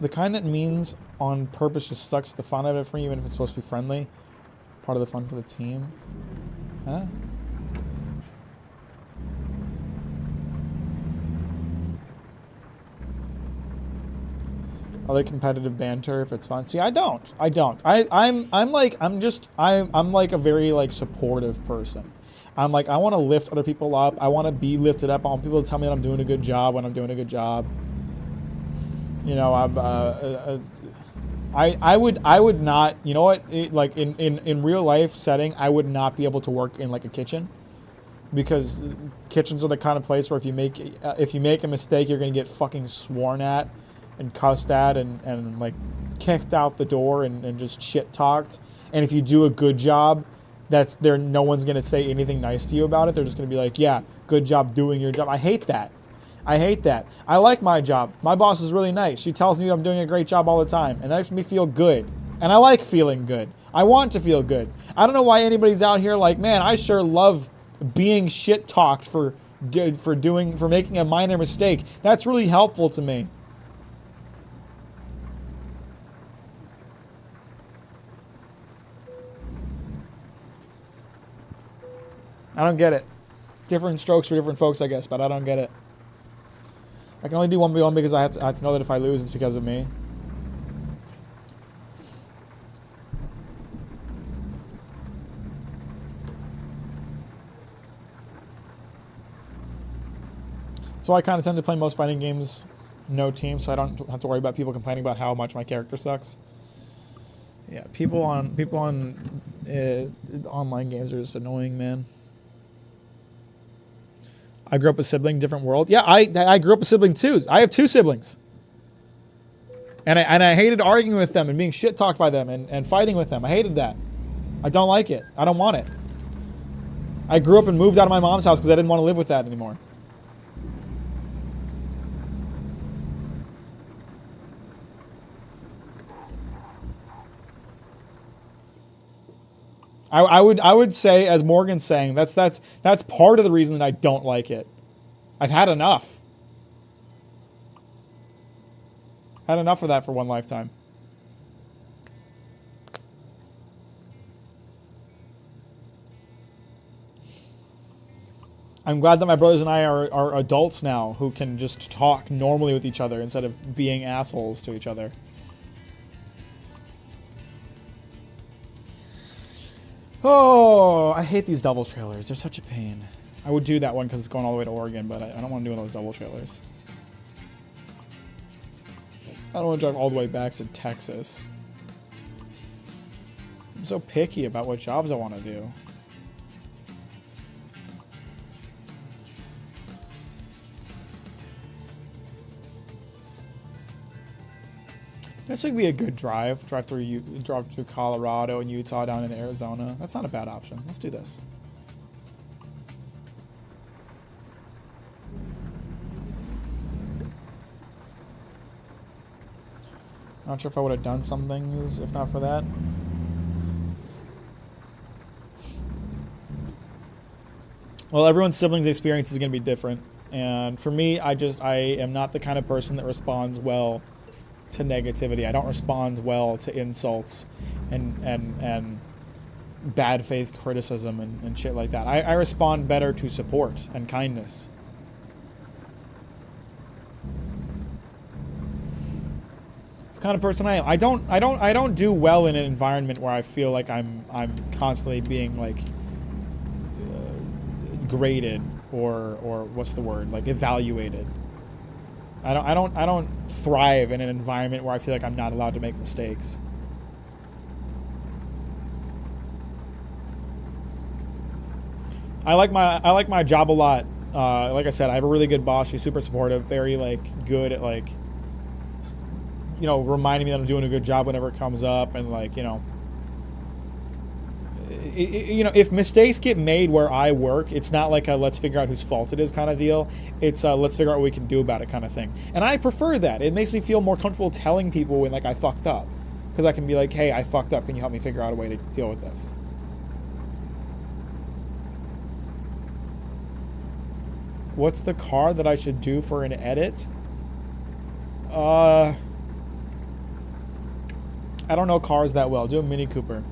The kind that means on purpose just sucks the fun out of it for you, even if it's supposed to be friendly. Part of the fun for the team. Huh? I like competitive banter if it's fun. See, I don't. I'm like a very like supportive person. I'm like, I want to lift other people up. I want to be lifted up. I want people to tell me that I'm doing a good job when I'm doing a good job. You know, I would not, you know what, like in real life setting, I would not be able to work in like a kitchen, because kitchens are the kind of place where if you make a mistake, you're going to get fucking sworn at and cussed at and like kicked out the door and just shit talked. And if you do a good job, no one's going to say anything nice to you about it. They're just going to be like, yeah, good job doing your job. I hate that. I like my job. My boss is really nice. She tells me I'm doing a great job all the time, and that makes me feel good. And I like feeling good. I want to feel good. I don't know why anybody's out here like, man, I sure love being shit talked for making a minor mistake. That's really helpful to me. I don't get it. Different strokes for different folks, I guess, but I don't get it. I can only do 1v1 because I have to know that if I lose, it's because of me. So I kind of tend to play most fighting games no team, so I don't have to worry about people complaining about how much my character sucks. Yeah, people on online games are just annoying, man. I grew up a sibling, different world. Yeah, I grew up a sibling too. I have 2 siblings. And I hated arguing with them and being shit talked by them and fighting with them. I hated that. I don't like it. I don't want it. I grew up and moved out of my mom's house because I didn't want to live with that anymore. I would say, as Morgan's saying, that's part of the reason that I don't like it. I've had enough. Had enough of that for one lifetime. I'm glad that my brothers and I are adults now who can just talk normally with each other instead of being assholes to each other. Oh, I hate these double trailers. They're such a pain. I would do that one because it's going all the way to Oregon, but I don't want to do those double trailers. I don't want to drive all the way back to Texas. so picky about what jobs I want to do. This would be a good drive. Drive through Colorado and Utah down into Arizona. That's not a bad option. Let's do this. Not sure if I would have done some things if not for that. Well, everyone's siblings' experience is going to be different. And for me, I am not the kind of person that responds well to negativity. I don't respond well to insults and bad faith criticism and shit like that. I respond better to support and kindness. It's the kind of person I am. I don't do well in an environment where I feel like I'm constantly being like graded or what's the word, like evaluated. I don't thrive in an environment where I feel like I'm not allowed to make mistakes. I like my job a lot. Like I said, I have a really good boss. She's super supportive, very like good at like, you know, reminding me that I'm doing a good job whenever it comes up, and like, you know, if mistakes get made where I work, it's not like a let's figure out whose fault it is kind of deal. It's let's figure out what we can do about it kind of thing. And I prefer that. It makes me feel more comfortable telling people when like I fucked up, because I can be like, hey, I fucked up. Can you help me figure out a way to deal with this? What's the car that I should do for an edit? I don't know cars that well. Do a Mini Cooper.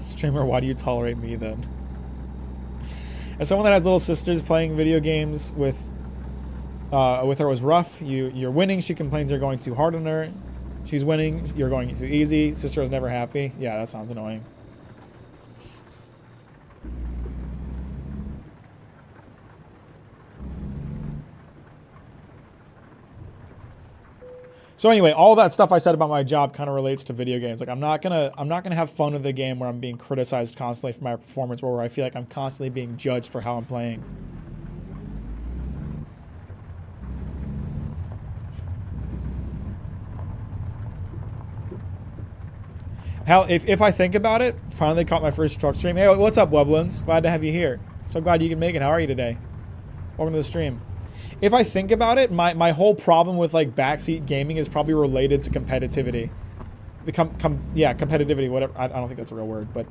Streamer, why do you tolerate me then? As someone that has little sisters, playing video games with her was rough. You're winning. She complains you're going too hard on her. She's winning. You're going too easy. Sister is never happy. Yeah, that sounds annoying. So anyway, all that stuff I said about my job kind of relates to video games. Like I'm not gonna have fun with a game where I'm being criticized constantly for my performance, or where I feel like I'm constantly being judged for how I'm playing. Hell, if I think about it, finally caught my first truck stream. Hey, what's up, Weblands? Glad to have you here. So glad you can make it. How are you today? Welcome to the stream. If I think about it, my whole problem with like backseat gaming is probably related to competitivity. Competitivity, whatever. I don't think that's a real word, but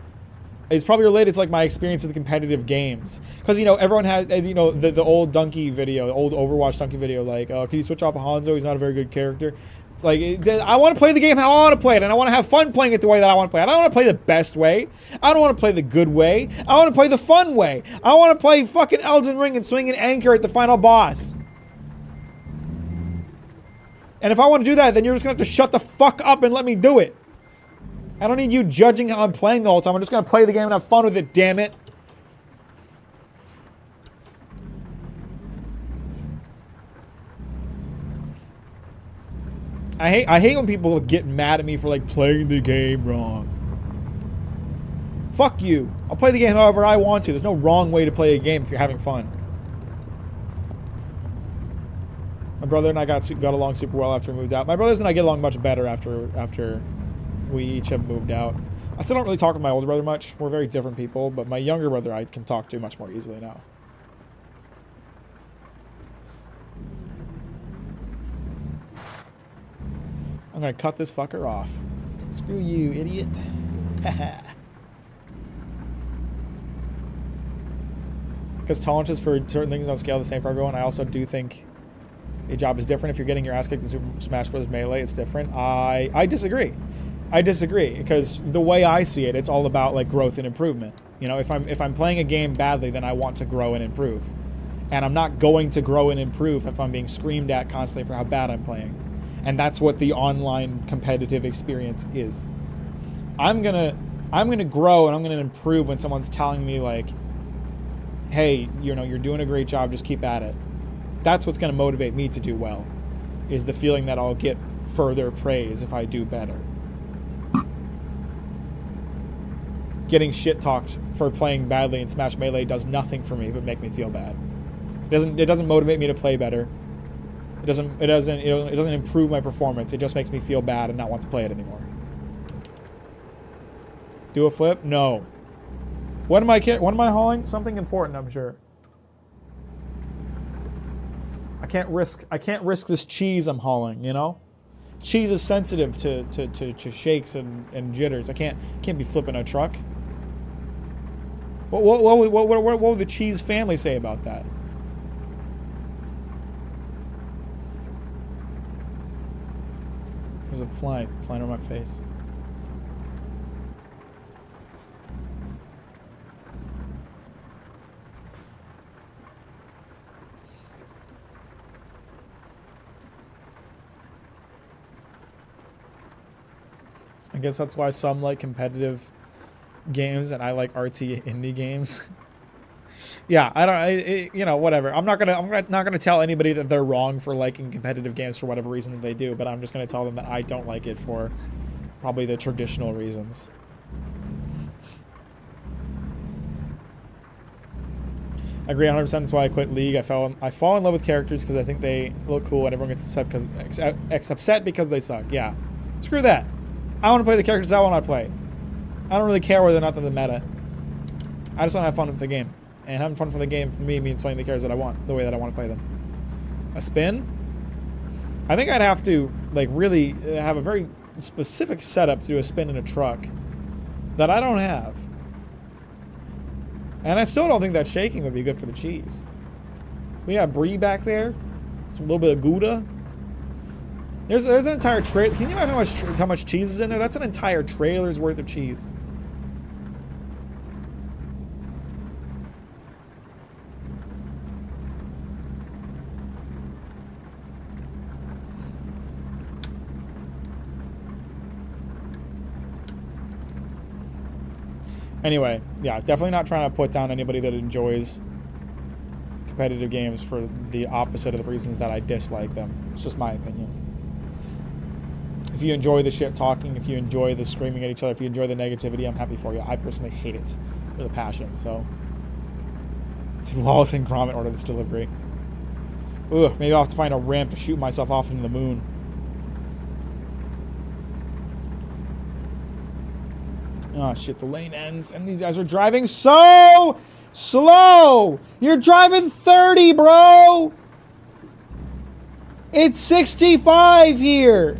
it's probably related to like my experience with competitive games. Because, you know, everyone has, you know, the old Donkey video, the old Overwatch Donkey video, like, can you switch off of Hanzo? He's not a very good character. It's like, I want to play the game how I want to play it, and I want to have fun playing it the way that I want to play it. I don't want to play the best way. I don't want to play the good way. I want to play the fun way. I want to play fucking Elden Ring and swing an anchor at the final boss. And if I want to do that, then you're just going to have to shut the fuck up and let me do it. I don't need you judging how I'm playing the whole time. I'm just going to play the game and have fun with it, damn it. I hate when people get mad at me for like playing the game wrong. Fuck you. I'll play the game however I want to. There's no wrong way to play a game if you're having fun. My brother and I got along super well after we moved out. My brothers and I get along much better after we each have moved out. I still don't really talk to my older brother much. We're very different people, but my younger brother I can talk to much more easily now. I'm gonna cut this fucker off. Screw you, idiot. Haha. Because tolerances for certain things don't scale the same for everyone. I also do think a job is different. If you're getting your ass kicked in Super Smash Bros. Melee, it's different. I disagree. I disagree, because the way I see it, it's all about like growth and improvement. You know, if I'm playing a game badly, then I want to grow and improve. And I'm not going to grow and improve if I'm being screamed at constantly for how bad I'm playing. And that's what the online competitive experience is. I'm gonna grow and I'm gonna improve when someone's telling me like, hey, you know, you're doing a great job, just keep at it. That's what's going to motivate me to do well, is the feeling that I'll get further praise if I do better. Getting shit talked for playing badly in Smash Melee does nothing for me but make me feel bad. It doesn't motivate me to play better. It doesn't improve my performance. It just makes me feel bad and not want to play it anymore. Do a flip? No. What am I hauling? Something important, I'm sure. I can't risk this cheese I'm hauling, you know? Cheese is sensitive to shakes and jitters. I can't be flipping a truck. What would the cheese family say about that? There's a flying over my face. I guess that's why some like competitive games and I like artsy indie games. Yeah, you know, whatever. I'm not gonna tell anybody that they're wrong for liking competitive games for whatever reason that they do, but I'm just gonna tell them that I don't like it for probably the traditional reasons. I agree 100%. That's why I quit League. I fall in love with characters because I think they look cool, and everyone gets upset because they suck. Yeah, screw that. I want to play the characters I want to play. I don't really care whether or not they're the meta. I just want to have fun with the game. And having fun for the game for me means playing the characters that I want, the way that I want to play them. A spin? I think I'd have to like really have a very specific setup to do a spin in a truck that I don't have. And I still don't think that shaking would be good for the cheese. We got brie back there. Some little bit of Gouda. There's an entire trailer. Can you imagine how much cheese is in there? That's an entire trailer's worth of cheese. Anyway, yeah, definitely not trying to put down anybody that enjoys competitive games for the opposite of the reasons that I dislike them. It's just my opinion. If you enjoy the shit talking, if you enjoy the screaming at each other, if you enjoy the negativity, I'm happy for you. I personally hate it with a passion, so. Did Wallace and Gromit order this delivery? Ugh, maybe I'll have to find a ramp to shoot myself off into the moon. Oh shit, the lane ends, and these guys are driving so slow! You're driving 30, bro! It's 65 here!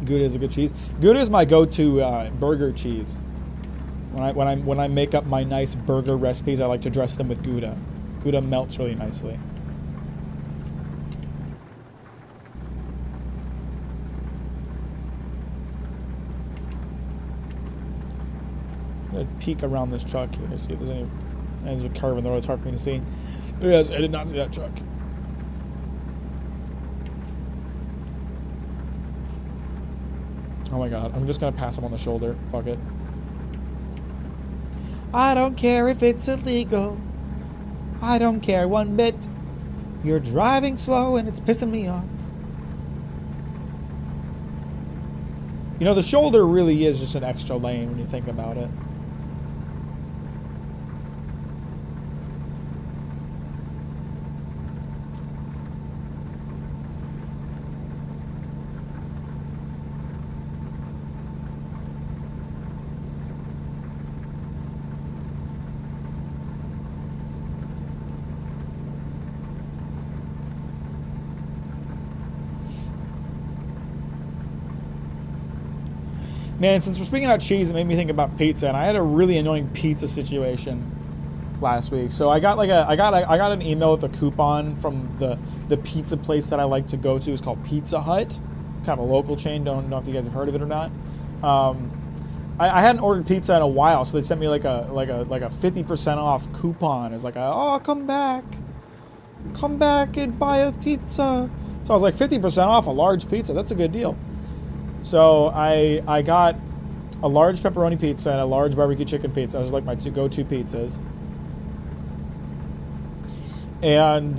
Gouda is a good cheese. Gouda is my go-to burger cheese. When I make up my nice burger recipes, I like to dress them with Gouda. Gouda melts really nicely. I'm gonna peek around this truck here, see if there's any. There's a curve in the road. It's hard for me to see. Yes, I did not see that truck. Oh my god, I'm just gonna pass him on the shoulder. Fuck it. I don't care if it's illegal. I don't care one bit. You're driving slow and it's pissing me off. You know, the shoulder really is just an extra lane when you think about it. Man, since we're speaking about cheese, it made me think about pizza, and I had a really annoying pizza situation last week. So I got an email with a coupon from the pizza place that I like to go to. It's called Pizza Hut, kind of a local chain. Don't know if you guys have heard of it or not. I hadn't ordered pizza in a while, so they sent me like a 50% off coupon. It's like, oh, come back and buy a pizza. So I was like, 50% off a large pizza. That's a good deal. So I got a large pepperoni pizza and a large barbecue chicken pizza. Those are like my two go-to pizzas. And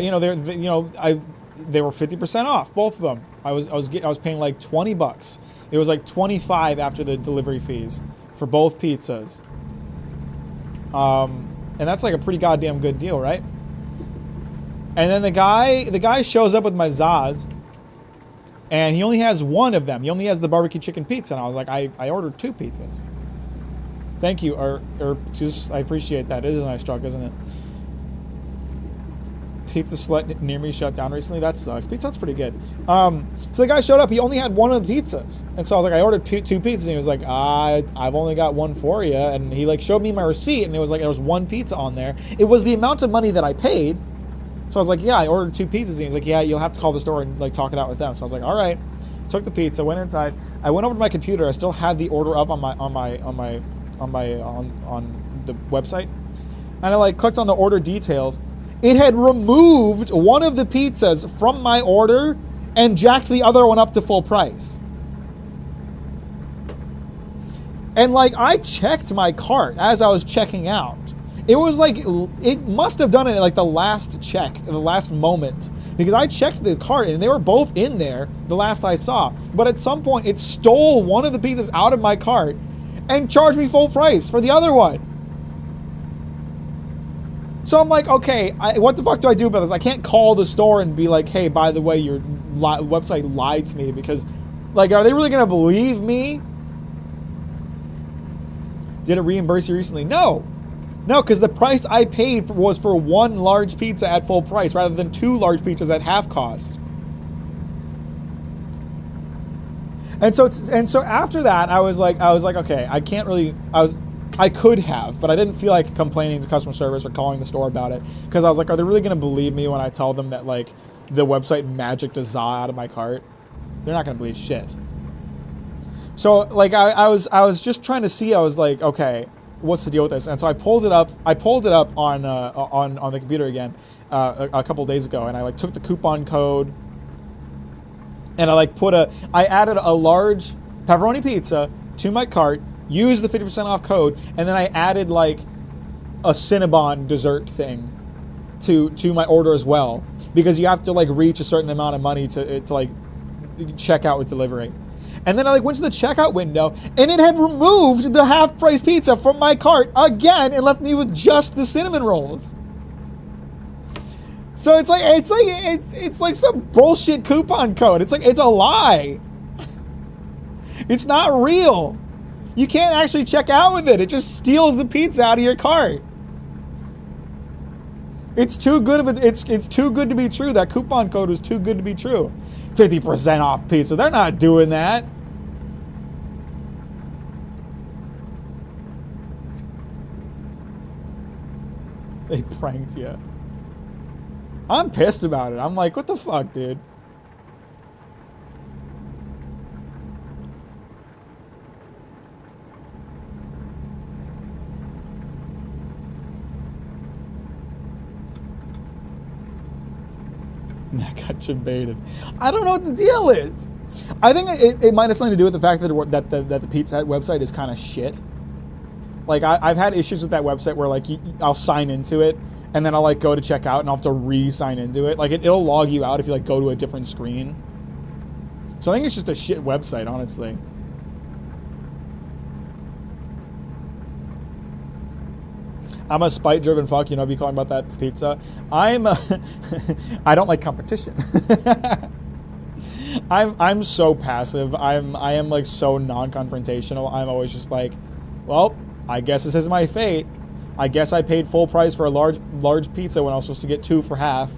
you know, they were 50% off, both of them. I was paying like $20. It was like 25 after the delivery fees for both pizzas. And that's like a pretty goddamn good deal, right? And then the guy shows up with my Zaz, and he only has one of them. He only has the barbecue chicken pizza, and I was like, I ordered 2 pizzas. Thank you, or just I appreciate that. It is a nice truck, isn't it? Pizza Slut near me shut down recently. That sucks. Pizza Hut's pretty good. So the guy showed up. He only had one of the pizzas, and so I was like, I ordered 2 pizzas, and he was like, I've only got one for you. And he like showed me my receipt, and it was like there was 1 pizza on there. It was the amount of money that I paid. So I was like, yeah, I ordered 2 pizzas, and he's like, yeah, you'll have to call the store and like talk it out with them. So I was like, all right. Took the pizza, went inside. I went over to my computer. I still had the order up on the website, and I like clicked on the order details. It had removed one of the pizzas from my order and jacked the other one up to full price. And like I checked my cart as I was checking out. It was like, it must have done it at like the last check, the last moment. Because I checked the cart and they were both in there the last I saw. But at some point it stole one of the pizzas out of my cart and charged me full price for the other one. So I'm like, okay, what the fuck do I do about this? I can't call the store and be like, hey, by the way, your website lied to me, because, like, are they really going to believe me? Did it reimburse you recently? No. No, because the price I paid was for 1 large pizza at full price rather than 2 large pizzas at half cost. And so after that, I was like, okay, I can't really, I could have, but I didn't feel like complaining to customer service or calling the store about it, because I was like, are they really going to believe me when I tell them that like the website magicked a za out of my cart? They're not going to believe shit. So like I was just trying to see. I was like, okay, what's the deal with this? And so I pulled it up on the computer again a couple days ago, and I like took the coupon code and I added a large pepperoni pizza to my cart. Use the 50% off code, and then I added like a Cinnabon dessert thing to my order as well, because you have to like reach a certain amount of money to like check out with delivery. And then I like went to the checkout window, and it had removed the half price pizza from my cart again and left me with just the cinnamon rolls. So it's like some bullshit coupon code. It's a lie. It's not real. You can't actually check out with it. It just steals the pizza out of your cart. It's too good of it's too good to be true. That coupon code was too good to be true. 50% off pizza. They're not doing that. They pranked you. I'm pissed about it. I'm like, what the fuck, dude? Mack got debated. I don't know what the deal is. I think it might have something to do with the fact that the Pizza Hut website is kind of shit. Like I've had issues with that website where like I'll sign into it and then I'll like go to check out and I'll have to re-sign into it. Like it'll log you out if you like go to a different screen. So I think it's just a shit website, honestly. I'm a spite-driven fuck, you know, be calling about that pizza. I don't like competition. I'm so passive. I am like so non-confrontational. I'm always just like, well, I guess this is my fate. I guess I paid full price for a large pizza when I was supposed to get 2 for half.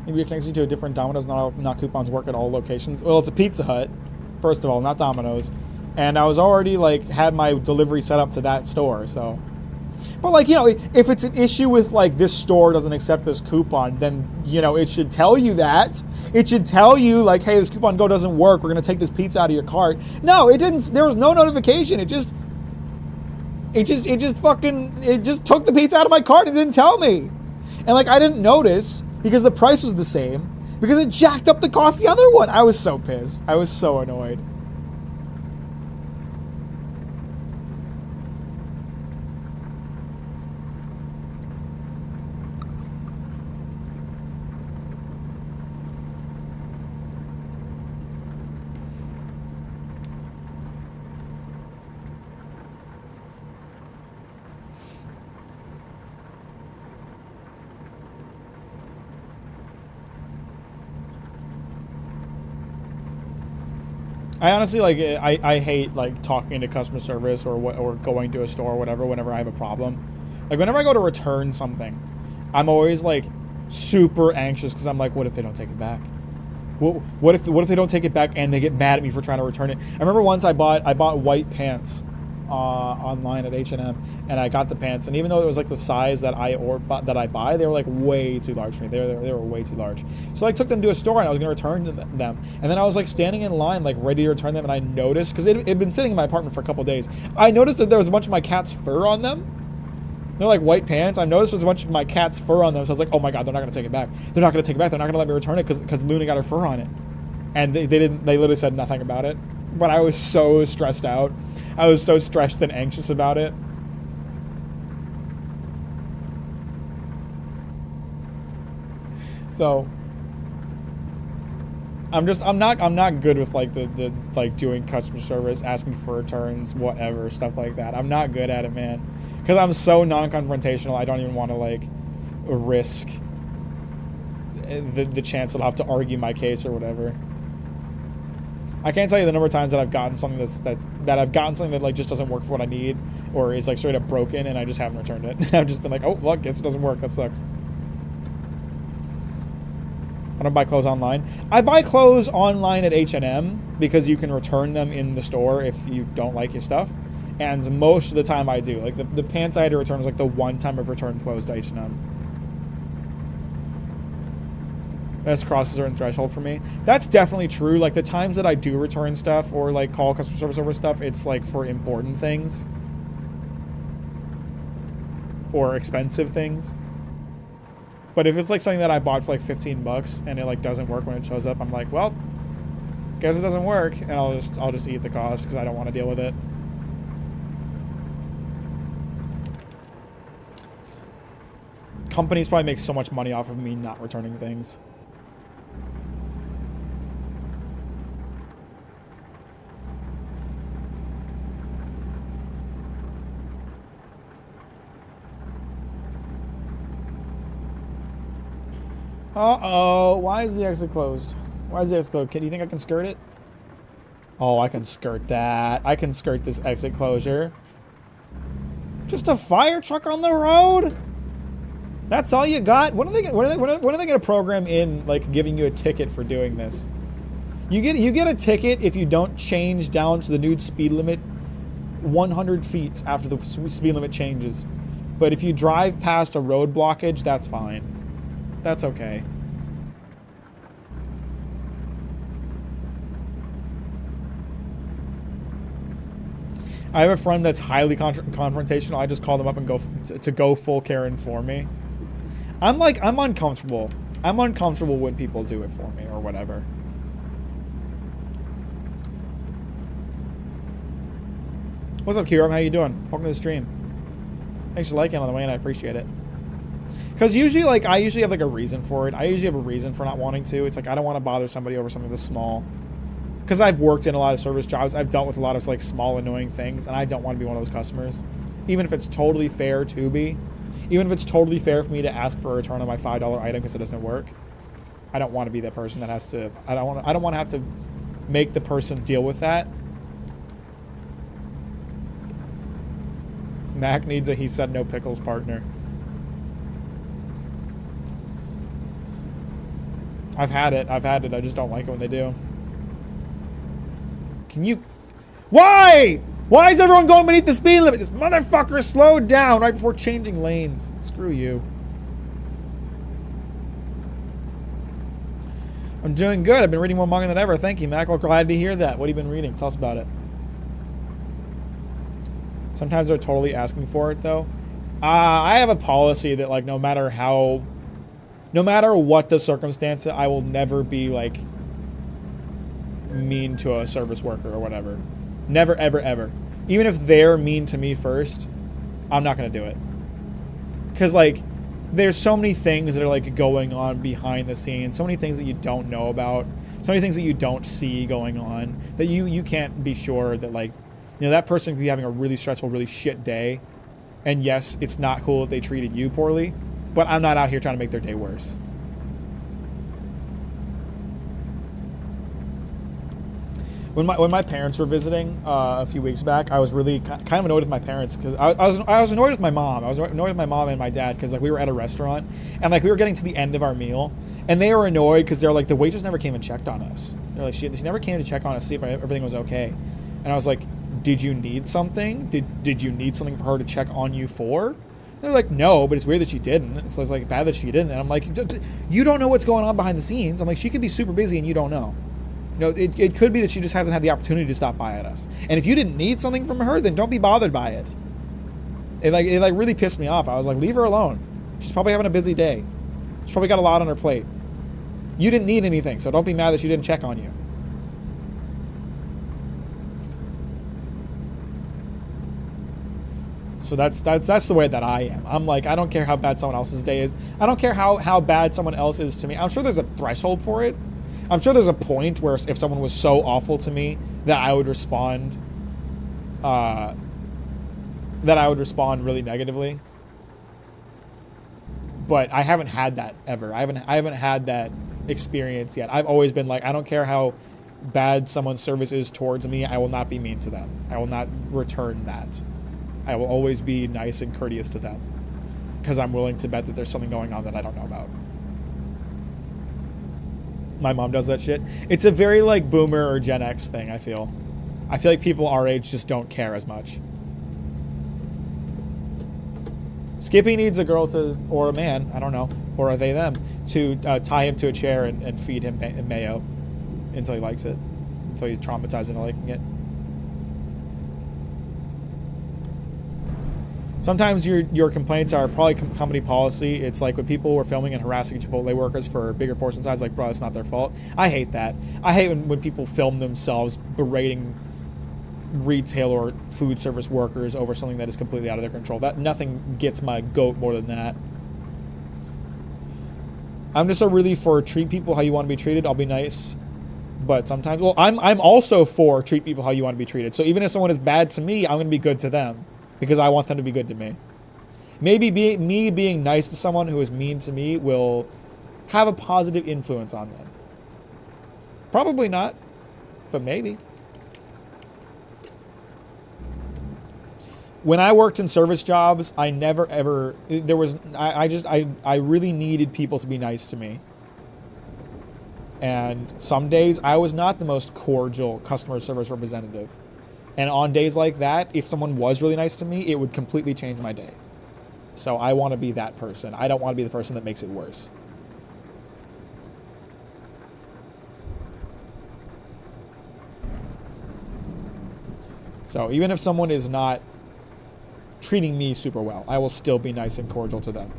Maybe it connects you to a different Domino's. Not coupons work at all locations. Well, it's a Pizza Hut, first of all, not Domino's. And I was already like had my delivery set up to that store, so. But like, you know, if it's an issue with like this store doesn't accept this coupon, then you know it should tell you that. It should tell you like, hey, this coupon code doesn't work. We're gonna take this pizza out of your cart. No, it didn't. There was no notification. It just took the pizza out of my cart and didn't tell me. And like I didn't notice because the price was the same because it jacked up the cost of the other one. I was so pissed. I was so annoyed. I honestly like I hate like talking to customer service or going to a store or whatever whenever I have a problem. Like whenever I go to return something, I'm always like super anxious because I'm like, what if they don't take it back? What if they don't take it back and they get mad at me for trying to return it? I remember once I bought white pants online at H&M, and I got the pants, and even though it was like the size that I buy, they were like way too large for me. They were way too large. So I took them to a store and I was gonna return them, and then I was like standing in line like ready to return them, and I noticed because it had been sitting in my apartment for a couple of days. I noticed that there was a bunch of my cat's fur on them. They're like white pants. I noticed there's a bunch of my cat's fur on them, so I was like, oh my god, they're not gonna take it back. They're not gonna take it back. They're not gonna let me return it because Luna got her fur on it, and they didn't. They literally said nothing about it. But I was so stressed out. I was so stressed and anxious about it. So I'm not good with like the like doing customer service, asking for returns, whatever, stuff like that. I'm not good at it, man. Because I'm so non-confrontational, I don't even want to like risk the chance that I'll have to argue my case or whatever. I can't tell you the number of times that I've gotten something that like just doesn't work for what I need, or is like straight up broken, and I just haven't returned it. I've just been like, oh, well, guess it doesn't work. That sucks. I don't buy clothes online. I buy clothes online at H&M because you can return them in the store if you don't like your stuff. And most of the time I do. Like the pants I had to return was like the one time I've returned clothes to H&M. This crosses a certain threshold for me. That's definitely true. Like the times that I do return stuff or like call customer service over stuff, it's like for important things or expensive things. But if it's like something that I bought for like $15 and it like doesn't work when it shows up, I'm like, well, guess it doesn't work, and I'll just eat the cost because I don't want to deal with it. Companies probably make so much money off of me not returning things. Uh-oh. Why is the exit closed? Why is the exit closed? Do you think I can skirt it? Oh, I can skirt that. I can skirt this exit closure. Just a fire truck on the road? That's all you got? When are they going to program in, like, giving you a ticket for doing this? You get a ticket if you don't change down to the new speed limit 100 feet after the speed limit changes. But if you drive past a road blockage, that's fine. That's okay. I have a friend that's highly confrontational. I just call them up and go full Karen for me. I'm uncomfortable. I'm uncomfortable when people do it for me or whatever. What's up, Kiram? How you doing? Welcome to the stream. Thanks for liking on the way, and I appreciate it. Because usually, like, I usually have, like, a reason for it. I usually have a reason for not wanting to. It's like, I don't want to bother somebody over something this small. Because I've worked in a lot of service jobs. I've dealt with a lot of, like, small, annoying things, and I don't want to be one of those customers. Even if it's totally fair to be. Even if it's totally fair for me to ask for a return on my $5 item because it doesn't work. I don't want to be that person that has to... I don't want to have to make the person deal with that. Mac needs a he said no pickles partner. I've had it. I just don't like it when they do. Can you... Why? Why is everyone going beneath the speed limit? This motherfucker slowed down right before changing lanes. Screw you. I'm doing good. I've been reading more manga than ever. Thank you, Mac. Well, glad to hear that. What have you been reading? Tell us about it. Sometimes they're totally asking for it, though. I have a policy that, like, no matter how no matter what the circumstance, I will never be like mean to a service worker or whatever. Never, ever, ever. Even if they're mean to me first, I'm not going to do it. Because, like, there's so many things that are, like, going on behind the scenes. So many things that you don't know about. So many things that you don't see going on. That you can't be sure that, like, you know, that person could be having a really stressful, really shit day. And yes, it's not cool that they treated you poorly. But I'm not out here trying to make their day worse. When my parents were visiting a few weeks back, I was really kind of annoyed with my parents because I was annoyed with my mom. I was annoyed with my mom and my dad because like we were at a restaurant and like we were getting to the end of our meal and they were annoyed because they're like the waitress never came and checked on us. They're like she never came to check on us to see if everything was okay. And I was like, did you need something? Did you need something for her to check on you for? And they're like, no, but it's weird that she didn't. So it's like bad that she didn't. And I'm like, you don't know what's going on behind the scenes. I'm like, she could be super busy and you don't know. You know, it could be that she just hasn't had the opportunity to stop by at us. And if you didn't need something from her, then don't be bothered by it. It really pissed me off. I was like, leave her alone. She's probably having a busy day. She's probably got a lot on her plate. You didn't need anything, so don't be mad that she didn't check on you. So that's the way that I am. I'm like, I don't care how bad someone else's day is. I don't care how bad someone else is to me. I'm sure there's a threshold for it. I'm sure there's a point where if someone was so awful to me that I would respond really negatively. But I haven't had that ever. I haven't had that experience yet. I've always been like, I don't care how bad someone's service is towards me, I will not be mean to them. I will not return that. I will always be nice and courteous to them because I'm willing to bet that there's something going on that I don't know about. My mom does that shit. It's a very like boomer or Gen X thing, I feel like people our age just don't care as much. Skippy needs a girl or a man, I don't know, or are they them, to tie him to a chair and feed him mayo until he likes it, until he's traumatized into liking it. Sometimes your complaints are probably company policy. It's like when people were filming and harassing Chipotle workers for bigger portion size, like, bro, it's not their fault. I hate that. I hate when people film themselves berating retail or food service workers over something that is completely out of their control. That nothing gets my goat more than that. I'm just so really for treat people how you want to be treated. I'll be nice. But sometimes, well, I'm also for treat people how you want to be treated. So even if someone is bad to me, I'm going to be good to them. Because I want them to be good to me. Maybe me being nice to someone who is mean to me will have a positive influence on them. Probably not, but maybe. When I worked in service jobs, I never ever, I really needed people to be nice to me. And some days I was not the most cordial customer service representative. And on days like that, if someone was really nice to me, it would completely change my day. So I want to be that person. I don't want to be the person that makes it worse. So even if someone is not treating me super well, I will still be nice and cordial to them.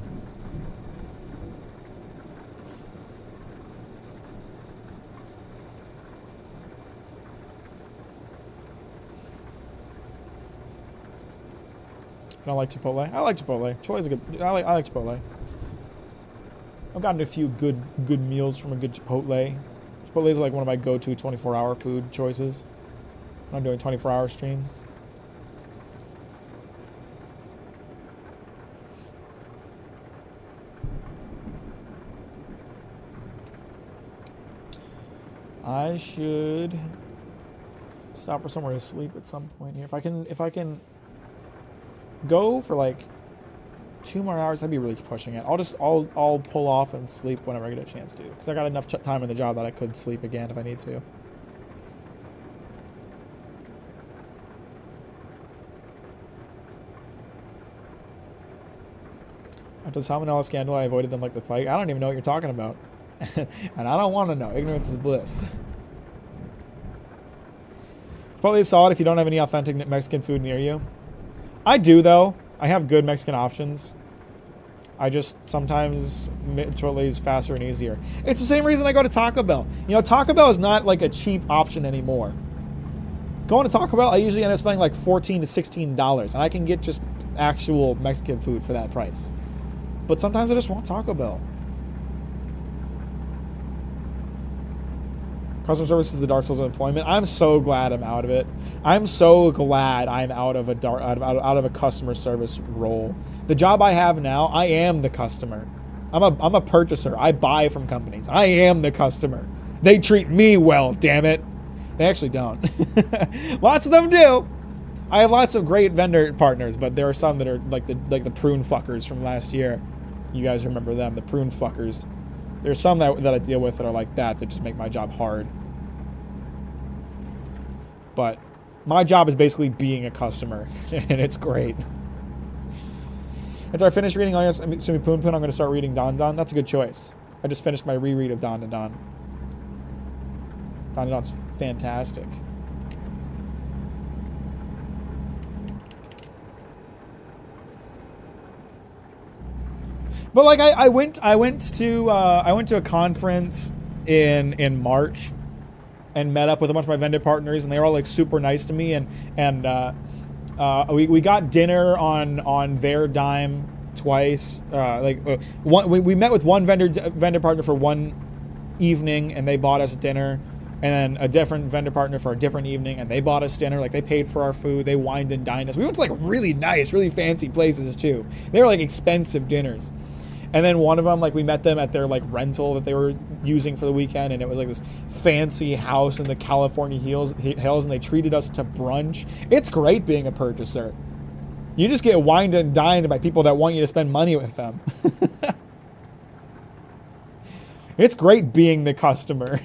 I don't like Chipotle. I like Chipotle. Chipotle's a good. I like Chipotle. I've gotten a few good meals from a good Chipotle. Chipotle is like one of my go-to 24-hour food choices. I'm doing 24-hour streams. I should stop for somewhere to sleep at some point here. If I can go for like 2 more hours, I'd be really pushing it. I'll pull off and sleep whenever I get a chance to, because I got enough time in the job that I could sleep again if I need to. After the salmonella scandal, I avoided them like the plague. I don't even know what you're talking about. And I don't want to know. Ignorance is bliss. Probably solid if you don't have any authentic Mexican food near you. I do, though. I have good Mexican options. I just sometimes Chipotle is faster and easier. It's the same reason I go to Taco Bell. You know, Taco Bell is not like a cheap option anymore. Going to Taco Bell, I usually end up spending like $14 to $16, and I can get just actual Mexican food for that price. But sometimes I just want Taco Bell. Customer service is the Dark Souls of employment. I'm so glad I'm out of it. I'm so glad I'm out of a customer service role. The job I have now, I am the customer. I'm a purchaser. I buy from companies. I am the customer. They treat me well, damn it. They actually don't. Lots of them do. I have lots of great vendor partners, but there are some that are like the prune fuckers from last year. You guys remember them, the prune fuckers. There's some that I deal with that are like that just make my job hard. But my job is basically being a customer, and it's great. After I finish reading Sumi Poon Poon, I'm going to start reading Don Don. That's a good choice. I just finished my reread of Don Don. Don Don's fantastic. But like I went to a conference in March and met up with a bunch of my vendor partners, and they were all like super nice to me, and we got dinner on their dime twice. We met with one vendor partner for one evening, and they bought us dinner, and then a different vendor partner for a different evening, and they bought us dinner. Like, they paid for our food, they wined and dined us. We went to like really nice, really fancy places too. They were like expensive dinners. And then one of them, like, we met them at their like rental that they were using for the weekend, and it was like this fancy house in the California hills, and they treated us to brunch. It's great being a purchaser. You just get wined and dined by people that want you to spend money with them. It's great being the customer.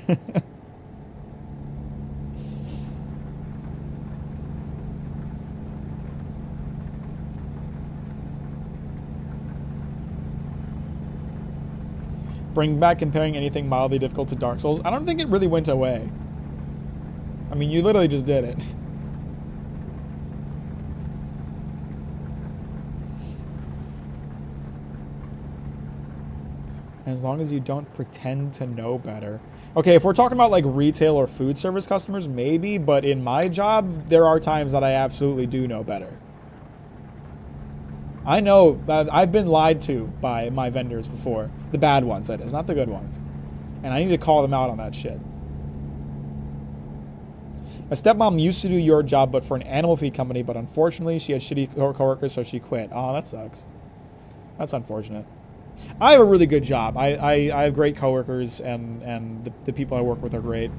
Bring back comparing anything mildly difficult to Dark Souls. I don't think it really went away. I mean, you literally just did it. As long as you don't pretend to know better. Okay, if we're talking about like retail or food service customers, maybe, but in my job, there are times that I absolutely do know better. I know that I've been lied to by my vendors before. The bad ones, that is, not the good ones. And I need to call them out on that shit. My stepmom used to do your job, but for an animal feed company, but unfortunately she had shitty coworkers, so she quit. Oh, that sucks. That's unfortunate. I have a really good job. I have great coworkers, and the people I work with are great.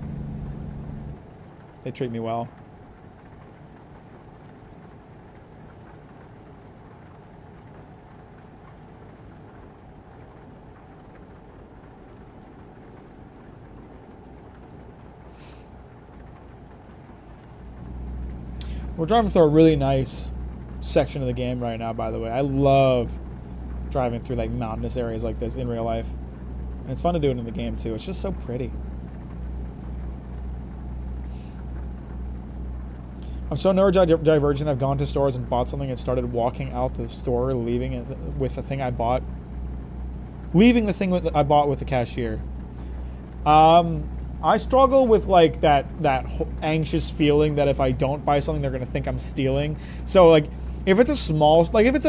They treat me well. We're driving through a really nice section of the game right now, by the way. I love driving through like mountainous areas like this in real life. And it's fun to do it in the game too. It's just so pretty. I'm so neurodivergent. I've gone to stores and bought something and started walking out the store, leaving it with the thing I bought. Leaving the thing I bought with the cashier. I struggle with like that anxious feeling that if I don't buy something, they're gonna think I'm stealing. So like, if it's a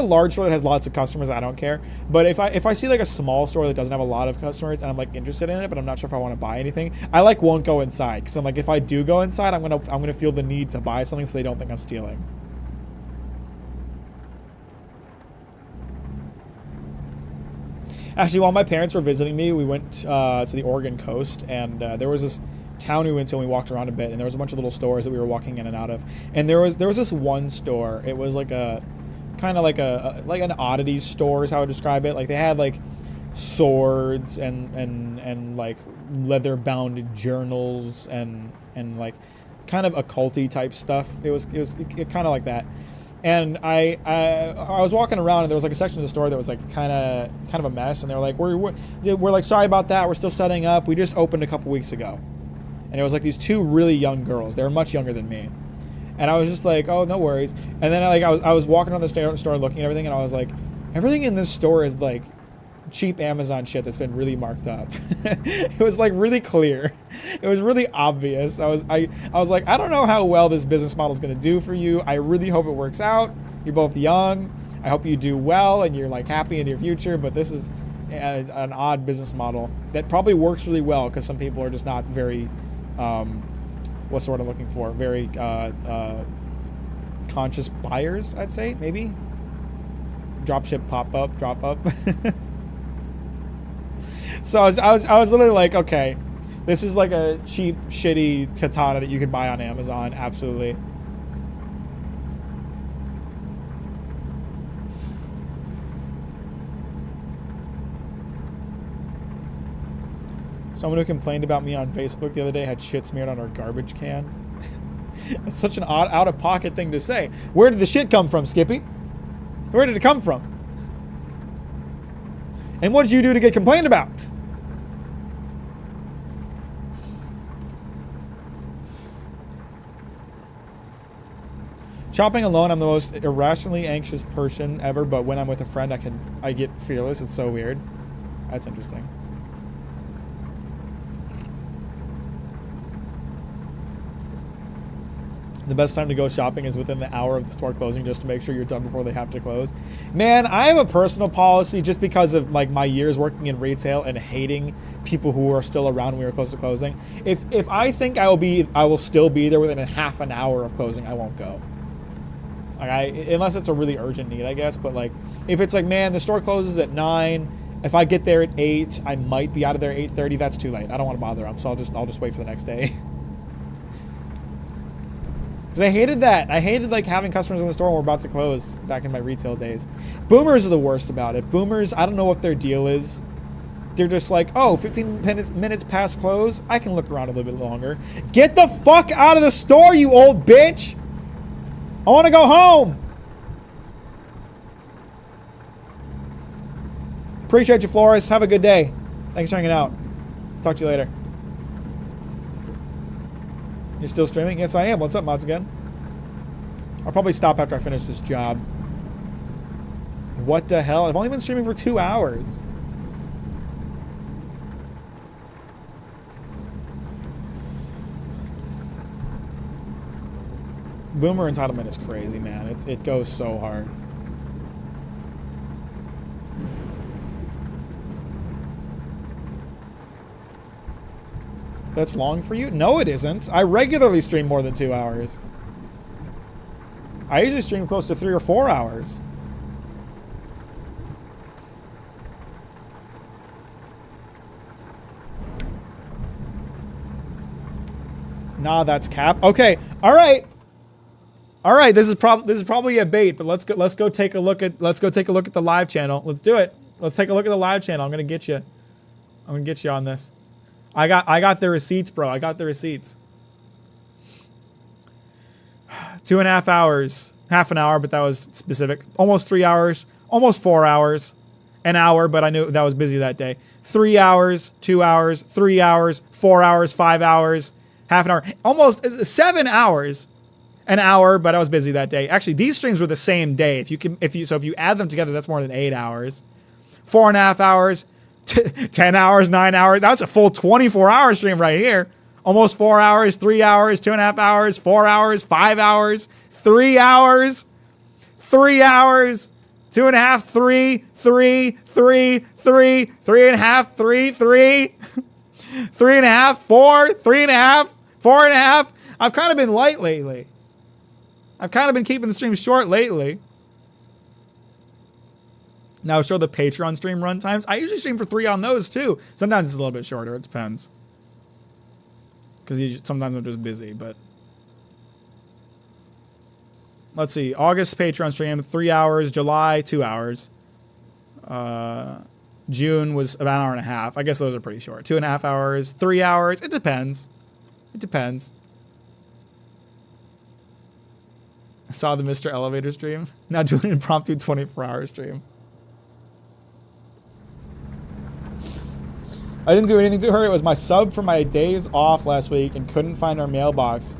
large store that has lots of customers, I don't care. But if I see like a small store that doesn't have a lot of customers and I'm like interested in it, but I'm not sure if I want to buy anything, I like won't go inside, because I'm like, if I do go inside, I'm gonna feel the need to buy something so they don't think I'm stealing. Actually, while my parents were visiting me, we went to the Oregon coast, and there was this town we went to, and we walked around a bit, and there was a bunch of little stores that we were walking in and out of. And there was this one store. It was like a kind of like an oddities store is how I would describe it. Like, they had like swords and like leather bound journals and like kind of occulty type stuff. It was kind of like that. And I was walking around, and there was like a section of the store that was like kind of a mess, and they were like, we're like, sorry about that, we're still setting up, we just opened a couple weeks ago. And it was like these two really young girls. They were much younger than me, and I was just like, oh, no worries. And then I was walking around the store looking at everything, and I was like, everything in this store is like cheap Amazon shit that's been really marked up. It was like really clear. It was really obvious. I was like, I don't know how well this business model is going to do for you. I really hope it works out. You're both young. I hope you do well and you're like happy in your future, but this is an odd business model that probably works really well because some people are just not very, what's the word I'm looking for? Very conscious buyers, I'd say, maybe. Dropship pop up, drop up. So I was literally like, okay, this is like a cheap, shitty katana that you could buy on Amazon. Absolutely. Someone who complained about me on Facebook the other day had shit smeared on our garbage can. It's such an odd, out-of-pocket thing to say. Where did the shit come from, Skippy? Where did it come from? And what did you do to get complained about? Shopping alone, I'm the most irrationally anxious person ever, but when I'm with a friend, I get fearless. It's so weird. That's interesting. The best time to go shopping is within the hour of the store closing, just to make sure you're done before they have to close. Man, I have a personal policy just because of like my years working in retail and hating people who are still around when we were close to closing. If I think I will still be there within a half an hour of closing, I won't go. Like unless it's a really urgent need, I guess. But like if it's like, man, the store closes at 9. If I get there at 8, I might be out of there at 8:30. That's too late. I don't want to bother them, so I'll just wait for the next day. Because I hated that. I hated like having customers in the store when we're about to close back in my retail days. Boomers are the worst about it. Boomers, I don't know what their deal is. They're just like, oh, 15 minutes past close. I can look around a little bit longer. Get the fuck out of the store, you old bitch. I want to go home. Appreciate you, Flores. Have a good day. Thanks for hanging out. Talk to you later. You're still streaming? Yes, I am. What's up, mods again? I'll probably stop after I finish this job. What the hell? I've only been streaming for 2 hours. Boomer entitlement is crazy, man. It goes so hard. That's long for you? No, it isn't. I regularly stream more than 2 hours. I usually stream close to 3 or 4 hours. Nah, that's cap. Okay, all right. All right, this is probably a bait, but let's go take a look at the live channel. Let's do it. Let's take a look at the live channel. I'm gonna get you on this. I got the receipts, bro. I got the receipts. 2.5 hours, half an hour, but that was specific. Almost 3 hours, almost 4 hours, an hour, but I knew that was busy that day. 3 hours, 2 hours, 3 hours, 4 hours, 5 hours, half an hour, almost 7 hours, an hour, but I was busy that day. Actually, these streams were the same day. If you add them together, that's more than 8 hours. 4.5 hours. 10 hours, 9 hours. That's a full 24-hour stream right here. Almost 4 hours, 3 hours, 2.5 hours, 4 hours, 5 hours, 3 hours, 3 hours, 2.5, 3, 3.5, 3, 3.5, 4, 3.5, 4.5. I've kind of been light lately. I've kind of been keeping the stream short lately. Now show the Patreon stream run times. I usually stream for 3 on those too. Sometimes it's a little bit shorter. It depends. Because sometimes I'm just busy, but... Let's see. August Patreon stream, 3 hours. July, 2 hours. June was about an hour and a half. I guess those are pretty short. 2.5 hours. 3 hours. It depends. It depends. I saw the Mr. Elevator stream. Now doing an impromptu 24-hour stream. I didn't do anything to her. It was my sub for my days off last week and couldn't find her mailbox.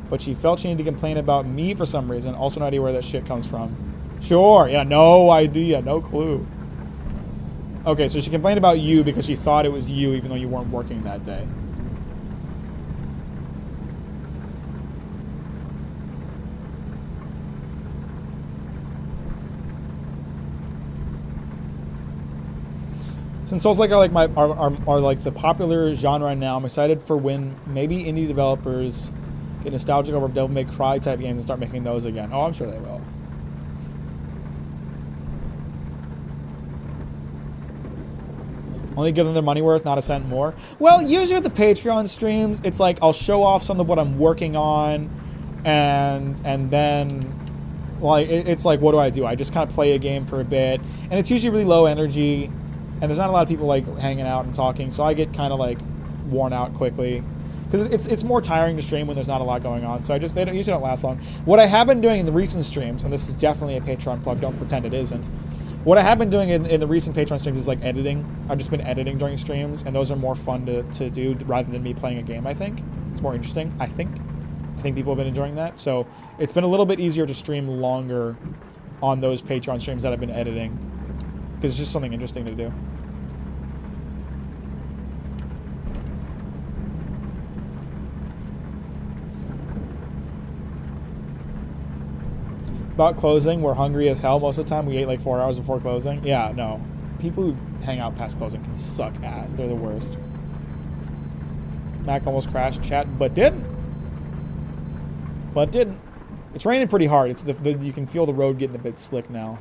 But she felt she needed to complain about me for some reason. Also no idea where that shit comes from. Sure. Yeah, no idea. No clue. Okay, so she complained about you because she thought it was you even though you weren't working that day. Since Souls-like are like the popular genre now, I'm excited for when maybe indie developers get nostalgic over Devil May Cry type games and start making those again. Oh, I'm sure they will. Only give them their money worth, not a cent more. Well, usually with the Patreon streams, it's like I'll show off some of what I'm working on, and then like it's like, what do I do? I just kind of play a game for a bit, and it's usually really low energy, and there's not a lot of people like hanging out and talking, so I get kind of like worn out quickly. Because it's more tiring to stream when there's not a lot going on, so they usually don't last long. What I have been doing in the recent streams, and this is definitely a Patreon plug, don't pretend it isn't. What I have been doing in the recent Patreon streams is like editing. I've just been editing during streams, and those are more fun to do rather than me playing a game, I think. It's more interesting, I think. I think people have been enjoying that. So it's been a little bit easier to stream longer on those Patreon streams that I've been editing, because it's just something interesting to do. About closing, we're hungry as hell most of the time. We ate like 4 hours before closing. Yeah, no. People who hang out past closing can suck ass. They're the worst. Mac almost crashed chat, but didn't. But didn't. It's raining pretty hard. It's you can feel the road getting a bit slick now.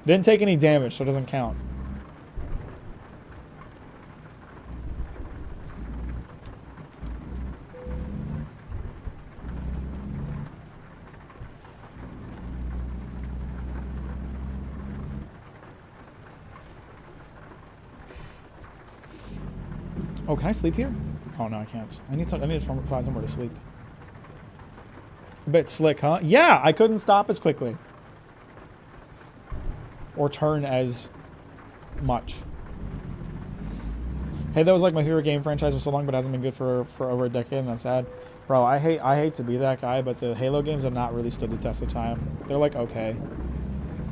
Didn't take any damage, so it doesn't count. Oh, can I sleep here? Oh no, I can't. I need to find somewhere to sleep. A bit slick, huh? Yeah, I couldn't stop as quickly. Or turn as much. Hey, that was like my favorite game franchise for so long, but hasn't been good for over a decade, and I'm sad. Bro, I hate to be that guy, but the Halo games have not really stood the test of time. They're like okay.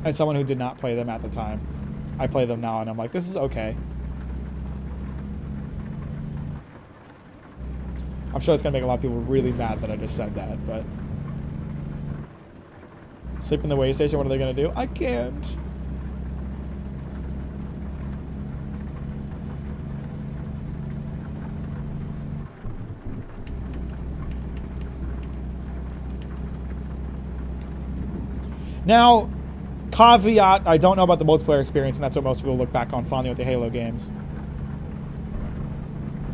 As someone who did not play them at the time, I play them now, and I'm like, this is okay. I'm sure it's gonna make a lot of people really mad that I just said that, but sleep in the way station, what are they gonna do? I can't. Now, caveat, I don't know about the multiplayer experience, and that's what most people look back on fondly with the Halo games.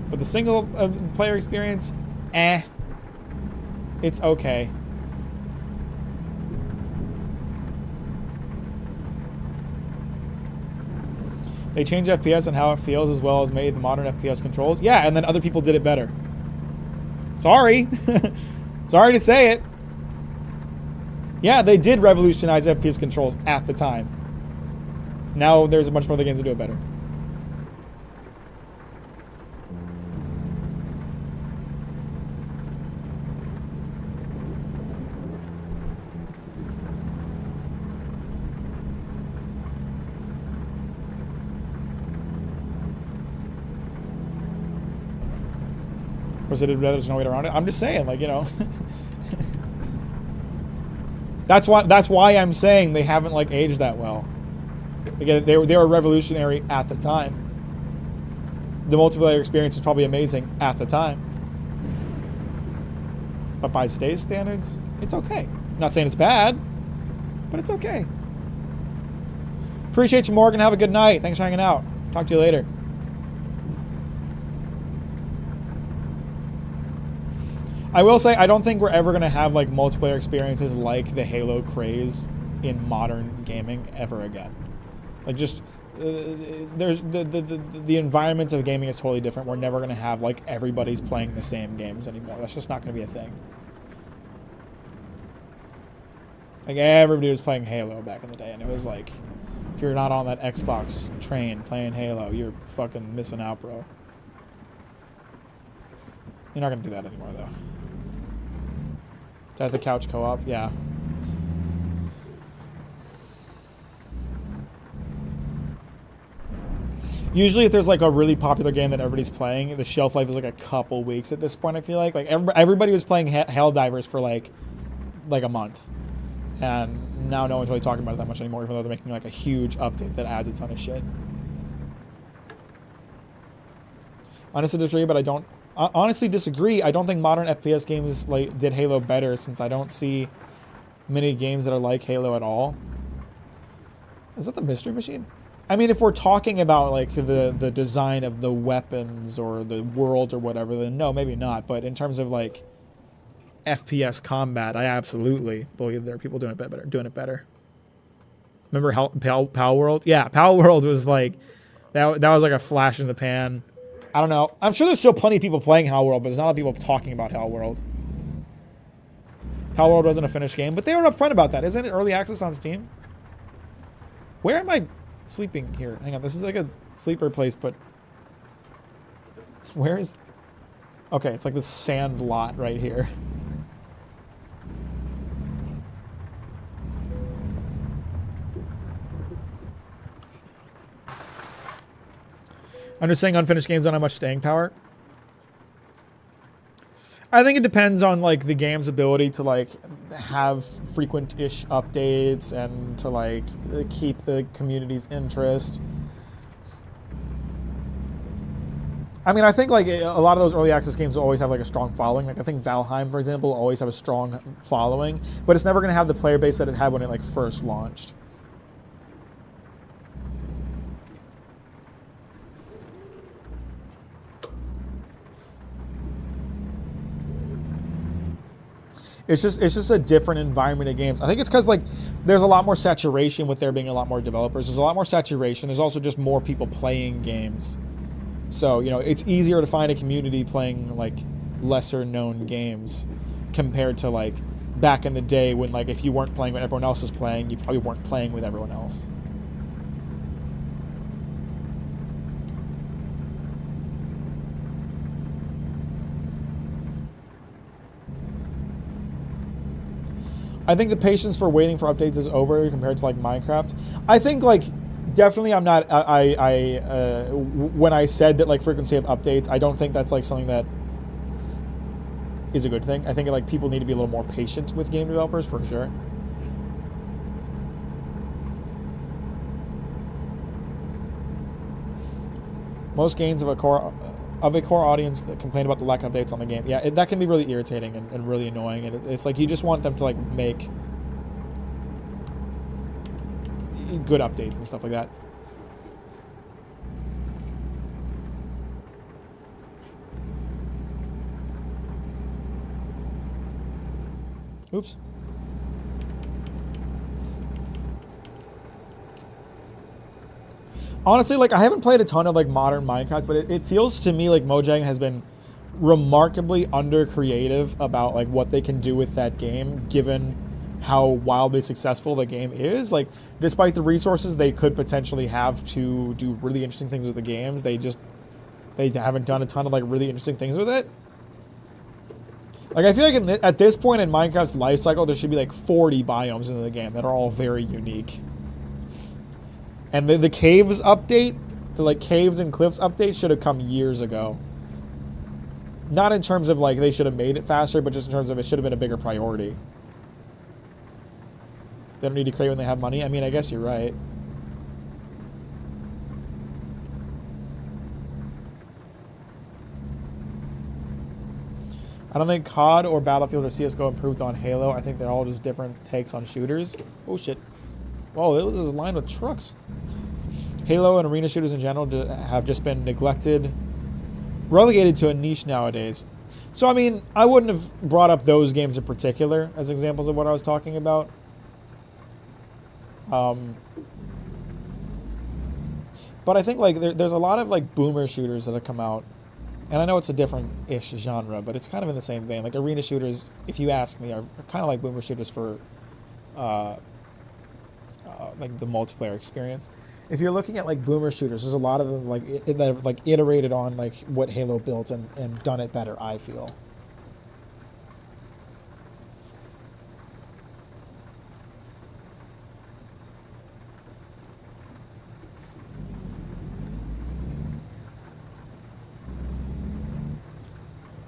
But the single player experience, it's okay. They changed FPS and how it feels as well as made the modern FPS controls. Yeah, and then other people did it better. Sorry. Sorry to say it. Yeah, they did revolutionize FPS controls at the time. Now there's a bunch of other games that do it better. Of course, they did better. There's no way around it. I'm just saying, like, you know. That's why I'm saying they haven't like aged that well. Again, they were revolutionary at the time. The multiplayer experience is probably amazing at the time. But by today's standards, it's okay. I'm not saying it's bad, but it's okay. Appreciate you, Morgan. Have a good night. Thanks for hanging out. Talk to you later. I will say, I don't think we're ever going to have like multiplayer experiences like the Halo craze in modern gaming ever again. Like just, there's the environment of gaming is totally different. We're never going to have like everybody's playing the same games anymore. That's just not going to be a thing. Like everybody was playing Halo back in the day, and it was like, if you're not on that Xbox train playing Halo, you're fucking missing out, bro. You're not going to do that anymore, though. Is that the couch co-op? Yeah. Usually, if there's like a really popular game that everybody's playing, the shelf life is like a couple weeks at this point. I feel like everybody was playing Helldivers for like a month, and now no one's really talking about it that much anymore. Even though they're making like a huge update that adds a ton of shit. Honestly disagree, but I don't honestly disagree. I don't think modern FPS games like did Halo better, since I don't see many games that are like Halo at all. Is that the mystery machine? I mean, if we're talking about like the design of the weapons or the world or whatever, then no, maybe not. But in terms of like FPS combat, I absolutely believe there are people doing it better. Remember how Pal World? Yeah, Pal World was like that was like a flash in the pan. I don't know. I'm sure there's still plenty of people playing Hell World, but there's not a lot of people talking about Hell World. Hell World wasn't a finished game, but they were upfront about that. Isn't it early access on Steam? Where am I sleeping here? Hang on, this is like a sleeper place, but where is... Okay, it's like this sand lot right here. I'm just saying unfinished games don't have much staying power. I think it depends on like the game's ability to like have frequent-ish updates and to like keep the community's interest. I mean, I think like a lot of those early access games will always have like a strong following. Like I think Valheim, for example, will always have a strong following, but it's never going to have the player base that it had when it like first launched. It's just a different environment of games. I think it's because like there's a lot more saturation with there being a lot more developers. There's a lot more saturation. There's also just more people playing games. So, you know, it's easier to find a community playing like lesser known games compared to like back in the day when like if you weren't playing what everyone else is playing, you probably weren't playing with everyone else. I think the patience for waiting for updates is over compared to like Minecraft. I think like definitely I'm not when I said that like frequency of updates, I don't think that's like something that is a good thing. I think like people need to be a little more patient with game developers for sure. Most games of a core audience that complain about the lack of updates on the game. Yeah, that can be really irritating and really annoying. And it's like you just want them to like make good updates and stuff like that. Oops. Honestly, like, I haven't played a ton of, like, modern Minecraft, but it feels to me like Mojang has been remarkably under-creative about, like, what they can do with that game, given how wildly successful the game is. Like, despite the resources they could potentially have to do really interesting things with the games, they haven't done a ton of, like, really interesting things with it. Like, I feel like at this point in Minecraft's life cycle, there should be, like, 40 biomes in the game that are all very unique. And the caves update, the like caves and cliffs update should have come years ago. Not in terms of like they should have made it faster, but just in terms of it should have been a bigger priority. They don't need to create when they have money. I mean, I guess you're right. I don't think COD or Battlefield or CSGO improved on Halo. I think they're all just different takes on shooters. Oh shit. Whoa, it was this line with trucks. Halo and arena shooters in general have just been neglected, relegated to a niche nowadays. So, I mean, I wouldn't have brought up those games in particular as examples of what I was talking about. But I think, like, there's a lot of, like, boomer shooters that have come out. And I know it's a different-ish genre, but it's kind of in the same vein. Like, arena shooters, if you ask me, are kind of like boomer shooters for... like the multiplayer experience. If you're looking at like boomer shooters, there's a lot of them like that have like iterated on like what Halo built and done it better, I feel.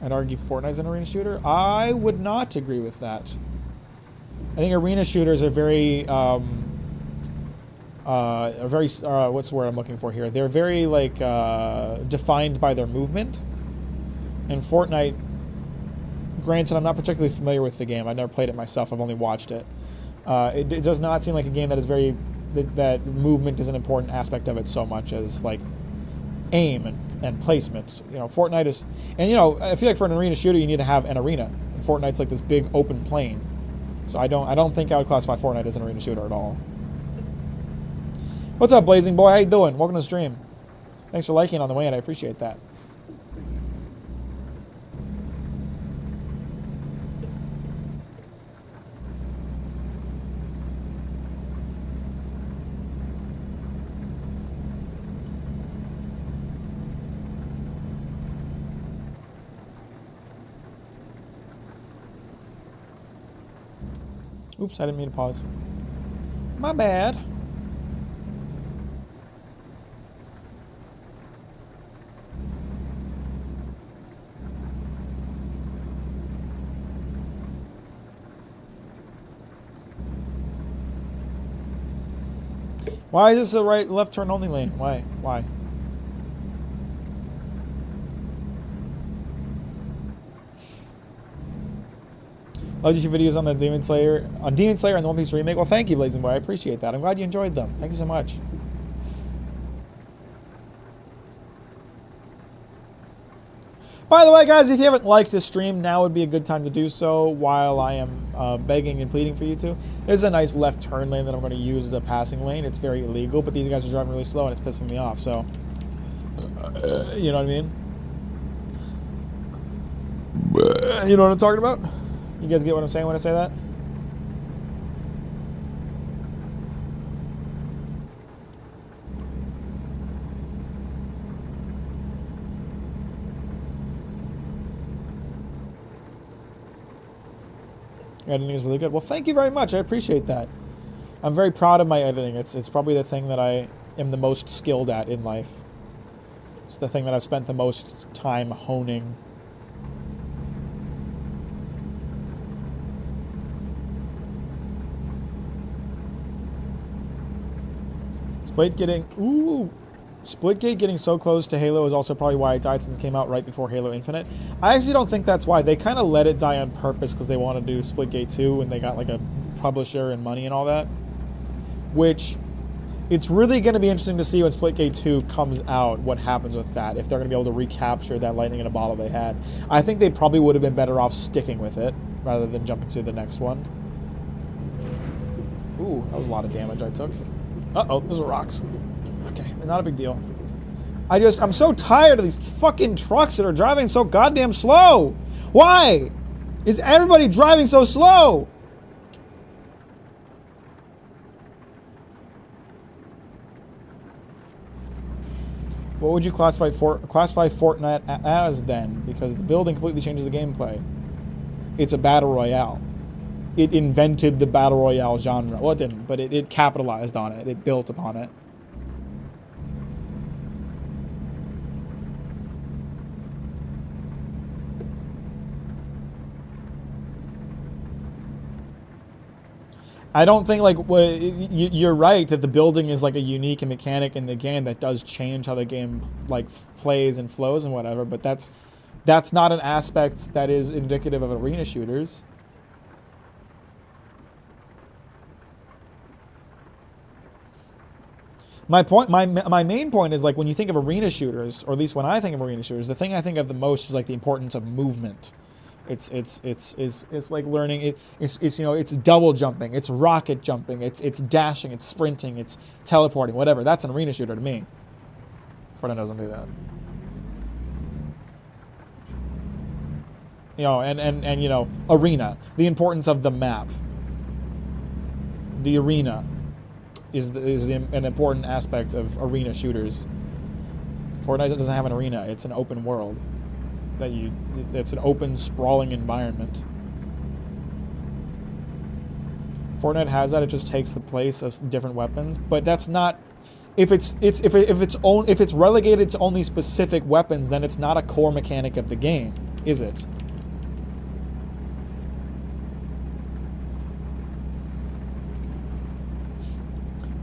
I'd argue Fortnite's an arena shooter. I would not agree with that. I think arena shooters are very, what's the word I'm looking for here? They're very, like, defined by their movement. And Fortnite, granted, I'm not particularly familiar with the game. I've never played it myself. I've only watched it. It does not seem like a game that is very, that movement is an important aspect of it so much as, like, aim and placement. You know, Fortnite is, and you know, I feel like for an arena shooter, you need to have an arena. And Fortnite's like this big open plain. So I don't think I would classify Fortnite as an arena shooter at all. What's up, Blazing Boy? How you doing? Welcome to the stream. Thanks for liking on the way in. I appreciate that. Oops, I didn't mean to pause. My bad. Why is this a right left turn only lane? Why? Why? Loved your videos on the Demon Slayer and the One Piece remake. Well, thank you, Blazing Boy. I appreciate that. I'm glad you enjoyed them. Thank you so much. By the way, guys, if you haven't liked this stream, now would be a good time to do so while I am begging and pleading for you to. There's a nice left turn lane that I'm going to use as a passing lane. It's very illegal, but these guys are driving really slow and it's pissing me off, so... you know what I mean? You know what I'm talking about? You guys get what I'm saying when I say that? Editing is really good. Well, thank you very much. I appreciate that. I'm very proud of my editing. It's probably the thing that I am the most skilled at in life. It's the thing that I've spent the most time honing. Splitgate getting so close to Halo is also probably why it died since it came out right before Halo Infinite. I actually don't think that's why. They kind of let it die on purpose because they want to do Splitgate 2 and they got like a publisher and money and all that. Which, it's really going to be interesting to see when Splitgate 2 comes out, what happens with that, if they're going to be able to recapture that lightning in a bottle they had. I think they probably would have been better off sticking with it rather than jumping to the next one. Ooh, that was a lot of damage I took. Uh-oh, those are rocks. Okay, not a big deal. I'm so tired of these fucking trucks that are driving so goddamn slow. Why is everybody driving so slow? What would you classify Fortnite as then? Because the building completely changes the gameplay. It's a battle royale. It invented the battle royale genre. Well, it didn't, but it capitalized on it. It built upon it. I don't think, like, you're right that the building is, like, a unique mechanic in the game that does change how the game, like, plays and flows and whatever, but that's not an aspect that is indicative of arena shooters. My main point is, like, when you think of arena shooters, or at least when I think of arena shooters, the thing I think of the most is, like, the importance of movement. It's like learning. It's you know, it's double jumping, it's rocket jumping, it's dashing, it's sprinting, it's teleporting, whatever. That's an arena shooter to me. Fortnite doesn't do that. You know, and you know, arena. The importance of the map. The arena is an important aspect of arena shooters. Fortnite doesn't have an arena. It's an open world. It's an open, sprawling environment. Fortnite has that. It just takes the place of different weapons, but that's not. If it's relegated to only specific weapons, then it's not a core mechanic of the game. is it?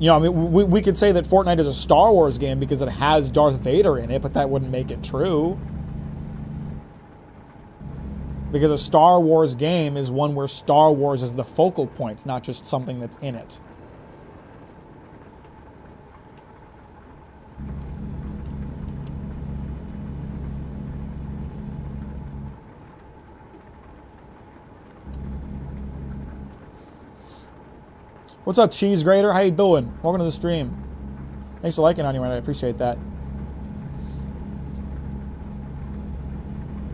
You know, I mean, we could say that Fortnite is a Star Wars game because it has Darth Vader in it, but that wouldn't make it true. Because a Star Wars game is one where Star Wars is the focal point, not just something that's in it. What's up, Cheese Grater? How you doing? Welcome to the stream. Thanks for liking on you, man. I appreciate that.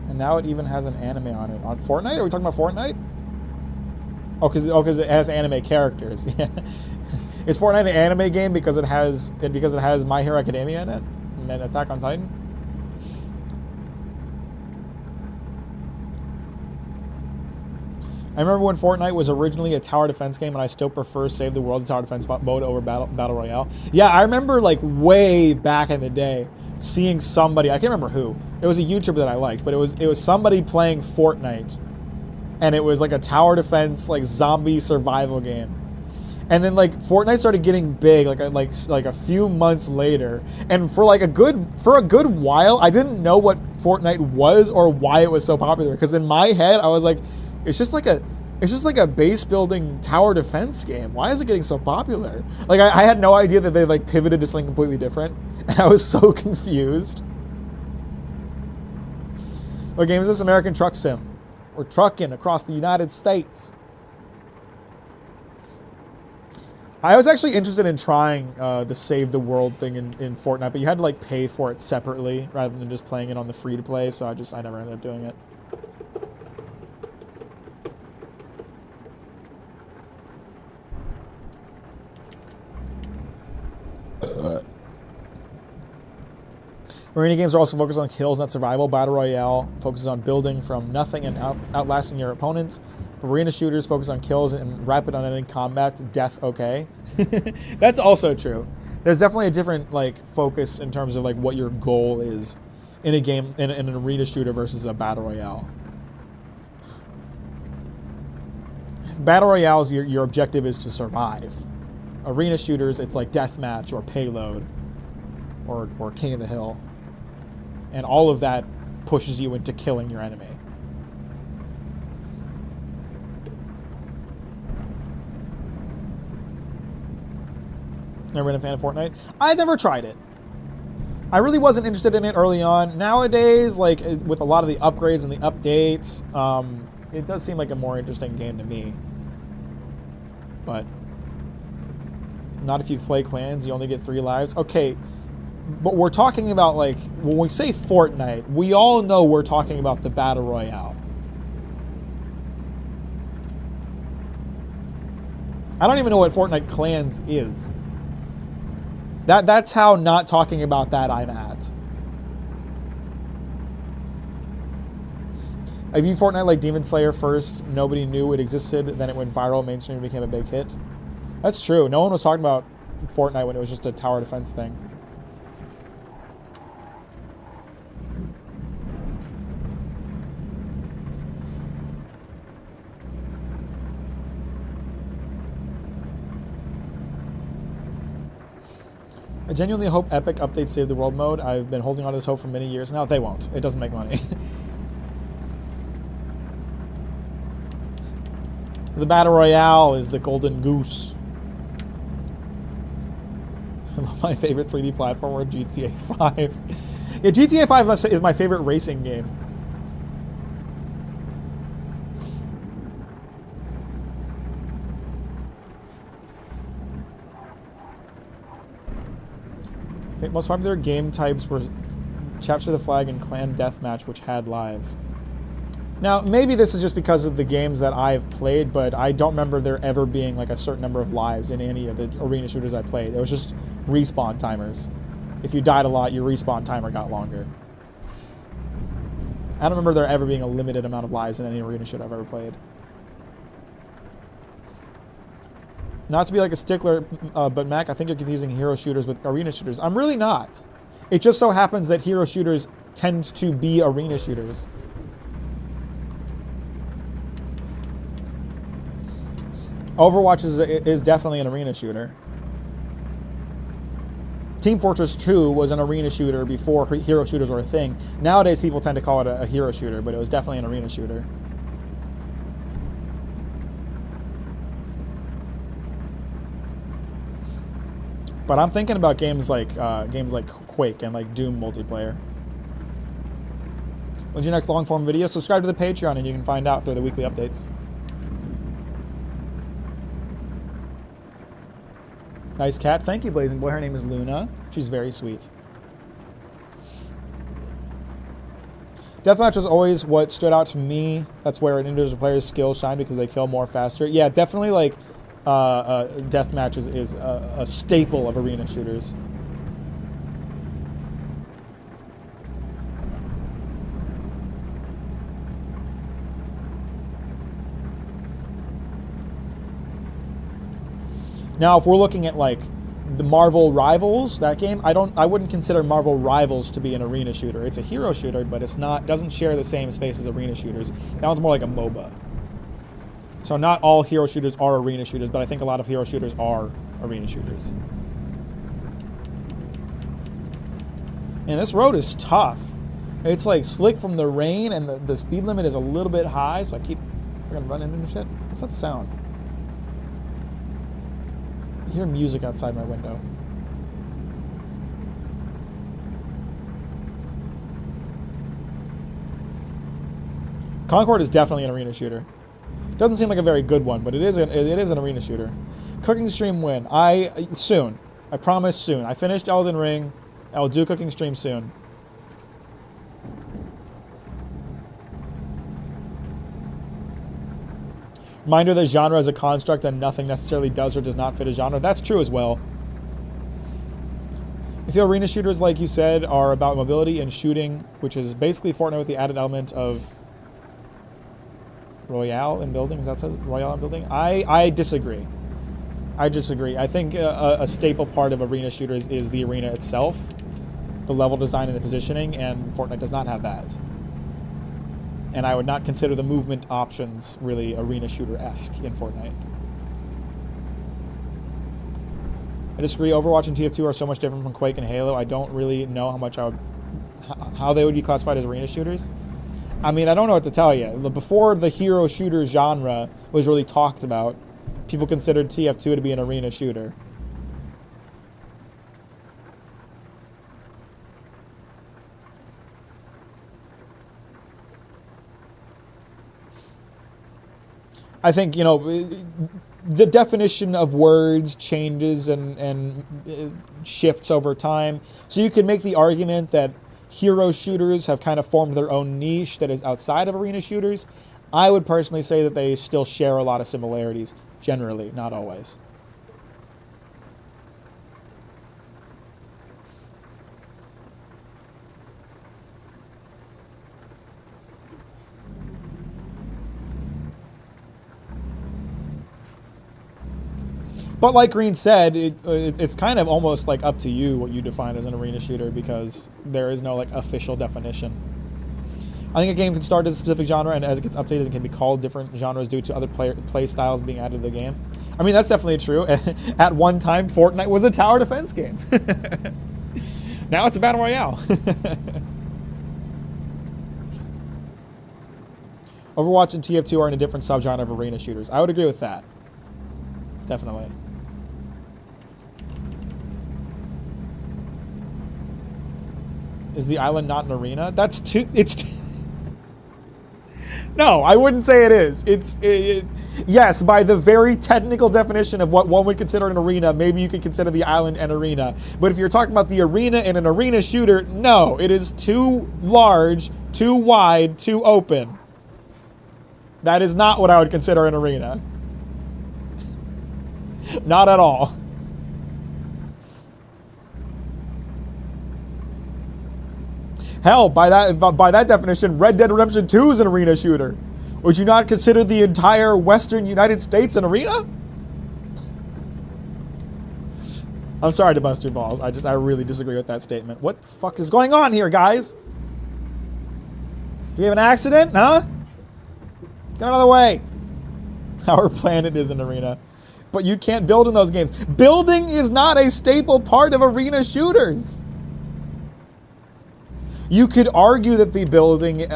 And now it even has an anime on it. On Fortnite? Are we talking about Fortnite? Oh, because it has anime characters. Yeah. Is Fortnite an anime game because it has My Hero Academia in it? And then Attack on Titan? I remember when Fortnite was originally a tower defense game, and I still prefer Save the World tower defense mode over Battle Royale. Yeah, I remember like way back in the day seeing somebody, I can't remember who. It was a YouTuber that I liked, but it was somebody playing Fortnite, and it was like a tower defense like zombie survival game. And then like Fortnite started getting big like a few months later, and for a good while I didn't know what Fortnite was or why it was so popular, because in my head I was like, it's just like a base building tower defense game. Why is it getting so popular? Like I had no idea that they like pivoted to something completely different. And I was so confused. What game is this? American Truck Sim. We're trucking across the United States. I was actually interested in trying the Save the World thing in Fortnite, but you had to like pay for it separately rather than just playing it on the free to play, so I never ended up doing it. Arena games are also focused on kills, not survival. Battle Royale focuses on building from nothing and outlasting your opponents. Arena shooters focus on kills and rapid unending combat. Death, okay. That's also true. There's definitely a different like focus in terms of like what your goal is in a game, in an arena shooter versus a Battle Royale. Battle Royales, your objective is to survive. Arena shooters, it's like deathmatch or payload or King of the Hill. And all of that pushes you into killing your enemy. Never been a fan of Fortnite? I never tried it. I really wasn't interested in it early on. Nowadays, like with a lot of the upgrades and the updates, it does seem like a more interesting game to me. But not if you play clans, you only get 3 lives. Okay. But we're talking about, like, when we say Fortnite, we all know we're talking about the Battle Royale. I don't even know what Fortnite Clans is. That's how not talking about that I'm at. I view Fortnite like Demon Slayer first. Nobody knew it existed. Then it went viral, mainstream, became a big hit. That's true. No one was talking about Fortnite when it was just a tower defense thing. I genuinely hope Epic updates Save the World mode. I've been holding on to this hope for many years now. They won't. It doesn't make money. The Battle Royale is the golden goose. My favorite 3D platformer, GTA 5. Yeah, GTA 5 is my favorite racing game. Most popular game types were Capture the Flag and Clan Deathmatch, which had lives. Now, maybe this is just because of the games that I've played, but I don't remember there ever being like a certain number of lives in any of the arena shooters I played. It was just respawn timers. If you died a lot, your respawn timer got longer. I don't remember there ever being a limited amount of lives in any arena shooter I've ever played. Not to be like a stickler, but Mac, I think you're confusing hero shooters with arena shooters. I'm really not. It just so happens that hero shooters tend to be arena shooters. Overwatch is definitely an arena shooter. Team Fortress 2 was an arena shooter before hero shooters were a thing. Nowadays, people tend to call it a hero shooter, but it was definitely an arena shooter. But I'm thinking about games like Quake and like Doom multiplayer. When's your next long form video? Subscribe to the Patreon and you can find out through the weekly updates. Nice cat. Thank you, Blazing Boy. Her name is Luna. She's very sweet. Deathmatch was always what stood out to me. That's where an individual player's skills shine because they kill more faster. Yeah, definitely like deathmatch is a staple of arena shooters. Now, if we're looking at like the Marvel Rivals, that game, I wouldn't consider Marvel Rivals to be an arena shooter. It's a hero shooter, but doesn't share the same space as arena shooters. That one's more like a MOBA. So not all hero shooters are arena shooters, but I think a lot of hero shooters are arena shooters. And this road is tough. It's like slick from the rain, and the speed limit is a little bit high, so I keep freaking running into shit. What's that sound? I hear music outside my window. Concord is definitely an arena shooter. Doesn't seem like a very good one, but it is an arena shooter. Cooking stream win. Soon. I promise soon. I finished Elden Ring. I will do cooking stream soon. Reminder that genre is a construct and nothing necessarily does or does not fit a genre. That's true as well. I feel arena shooters, like you said, are about mobility and shooting, which is basically Fortnite with the added element of Royale in building. Is that said? Royale in building? I disagree. I disagree. I think a staple part of arena shooters is the arena itself, the level design and the positioning, and Fortnite does not have that. And I would not consider the movement options really arena shooter-esque in Fortnite. I disagree. Overwatch and TF2 are so much different from Quake and Halo. I don't really know how they would be classified as arena shooters. I mean, I don't know what to tell you. Before the hero shooter genre was really talked about, people considered TF2 to be an arena shooter. I think, the definition of words changes and shifts over time. So you could make the argument that hero shooters have kind of formed their own niche that is outside of arena shooters. I would personally say that they still share a lot of similarities, generally, not always. But like Green said, it's kind of almost like up to you what you define as an arena shooter because there is no like official definition. I think a game can start as a specific genre, and as it gets updated, it can be called different genres due to other play styles being added to the game. I mean, that's definitely true. At one time, Fortnite was a tower defense game. Now it's a battle royale. Overwatch and TF2 are in a different subgenre of arena shooters. I would agree with that. Definitely. Is the island not an arena? That's too... No, I wouldn't say it is. Yes, by the very technical definition of what one would consider an arena, maybe you could consider the island an arena. But if you're talking about the arena in an arena shooter, no, it is too large, too wide, too open. That is not what I would consider an arena. Not at all. Hell, by that definition, Red Dead Redemption 2 is an arena shooter. Would you not consider the entire Western United States an arena? I'm sorry to bust your balls. I really disagree with that statement. What the fuck is going on here, guys? Do we have an accident, huh? Get out of the way. Our planet is an arena. But you can't build in those games. Building is not a staple part of arena shooters. You could argue that the building,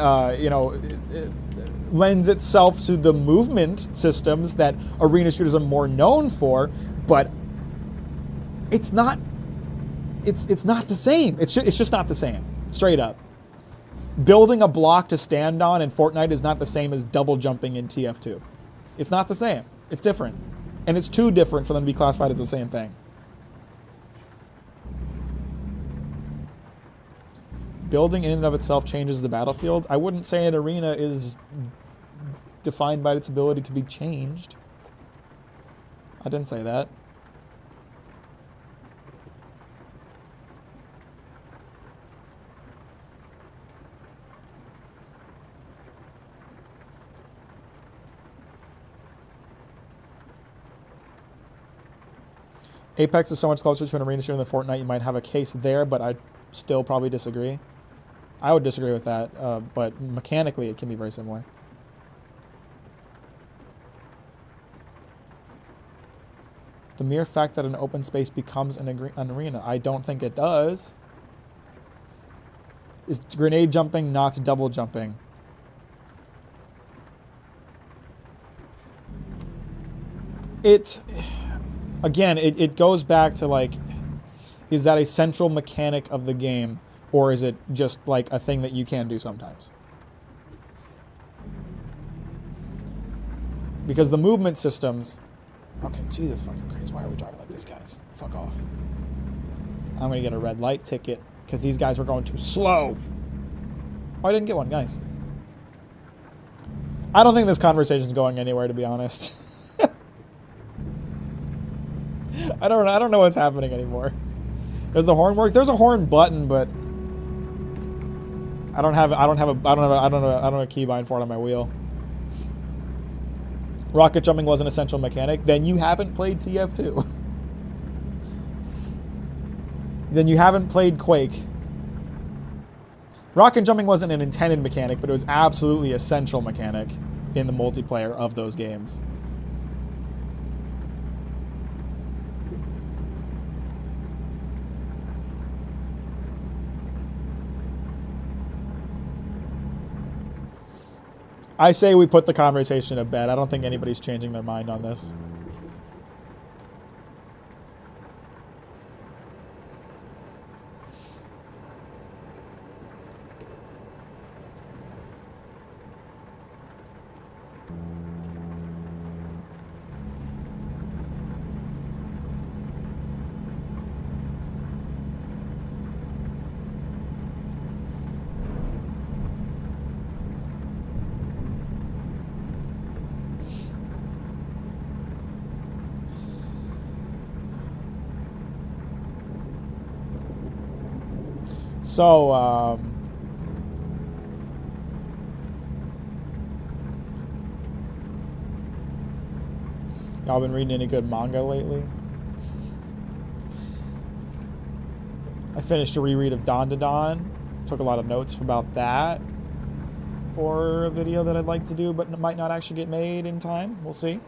lends itself to the movement systems that arena shooters are more known for, but it's not. It's not the same. It's just not the same. Straight up. Building a block to stand on in Fortnite is not the same as double jumping in TF2. It's not the same. It's different. And it's too different for them to be classified as the same thing. Building in and of itself changes the battlefield. I wouldn't say an arena is defined by its ability to be changed. I didn't say that. Apex is so much closer to an arena shooter than Fortnite. You might have a case there, but I'd still probably disagree. I would disagree with that, but mechanically it can be very similar. The mere fact that an open space becomes an arena, I don't think it does. Is grenade jumping not double jumping? Again, it goes back to, like, is that a central mechanic of the game, or is it just like a thing that you can do sometimes? Because the movement systems... Okay, Jesus fucking Christ, why are we driving like this, guys? Fuck off. I'm gonna get a red light ticket, because these guys were going too slow. Oh, I didn't get one, guys. I don't think this conversation's going anywhere, to be honest. I don't know what's happening anymore. Does the horn work? There's a horn button, but I don't have a keybind for it on my wheel. Rocket jumping was an essential mechanic. Then you haven't played TF2. Then you haven't played Quake. Rocket jumping wasn't an intended mechanic, but it was absolutely essential mechanic in the multiplayer of those games. I say we put the conversation to bed. I don't think anybody's changing their mind on this. So, y'all been reading any good manga lately? I finished a reread of Don to Don. Took a lot of notes about that for a video that I'd like to do, but it might not actually get made in time. We'll see.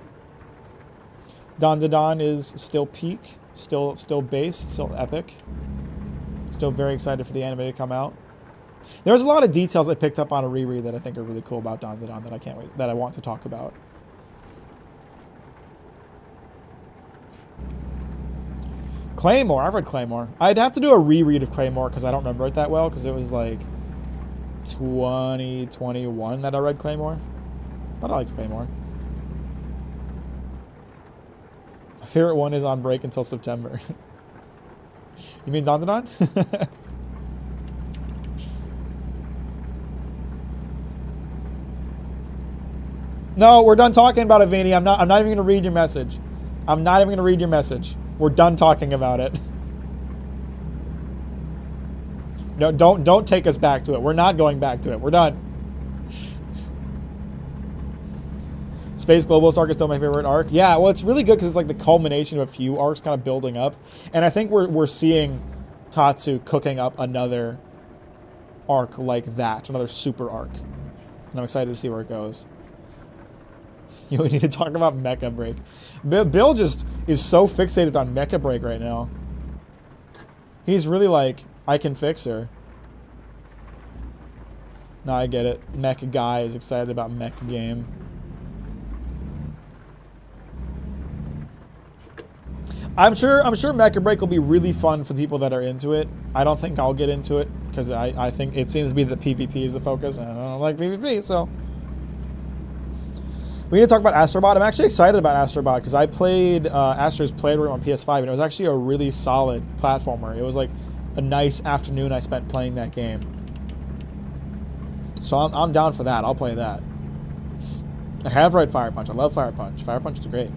Don to Don is still peak, still based, still epic. Still very excited for the anime to come out. There's a lot of details I picked up on a reread that I think are really cool about Don to Don that I can't wait, that I want to talk about. Claymore, I've read Claymore. I'd have to do a reread of Claymore because I don't remember it that well because it was like 2021 that I read Claymore. But I liked Claymore. My favorite one is On Break until September. You mean Don to Don? No, we're done talking about it, Vinny. I'm not even gonna read your message. I'm not even gonna read your message. We're done talking about it. No, don't take us back to it. We're not going back to it. We're done. Space Globalist arc is still my favorite arc. Yeah, well, it's really good because it's like the culmination of a few arcs kind of building up. And I think we're seeing Tatsu cooking up another arc like that, another super arc. And I'm excited to see where it goes. We need to talk about Mecha Break. Bill just is so fixated on Mecha Break right now. He's really like, I can fix her. No, I get it. Mecha guy is excited about Mecha game. I'm sure Mecha Break will be really fun for the people that are into it. I don't think I'll get into it because I think it seems to be that PvP is the focus, and I don't like PvP, so. We need to talk about Astrobot. I'm actually excited about Astrobot because I played Astro's Playroom on PS5, and it was actually a really solid platformer. It was like a nice afternoon I spent playing that game. So I'm down for that. I'll play that. I have read Fire Punch. I love Fire Punch. Fire Punch is great.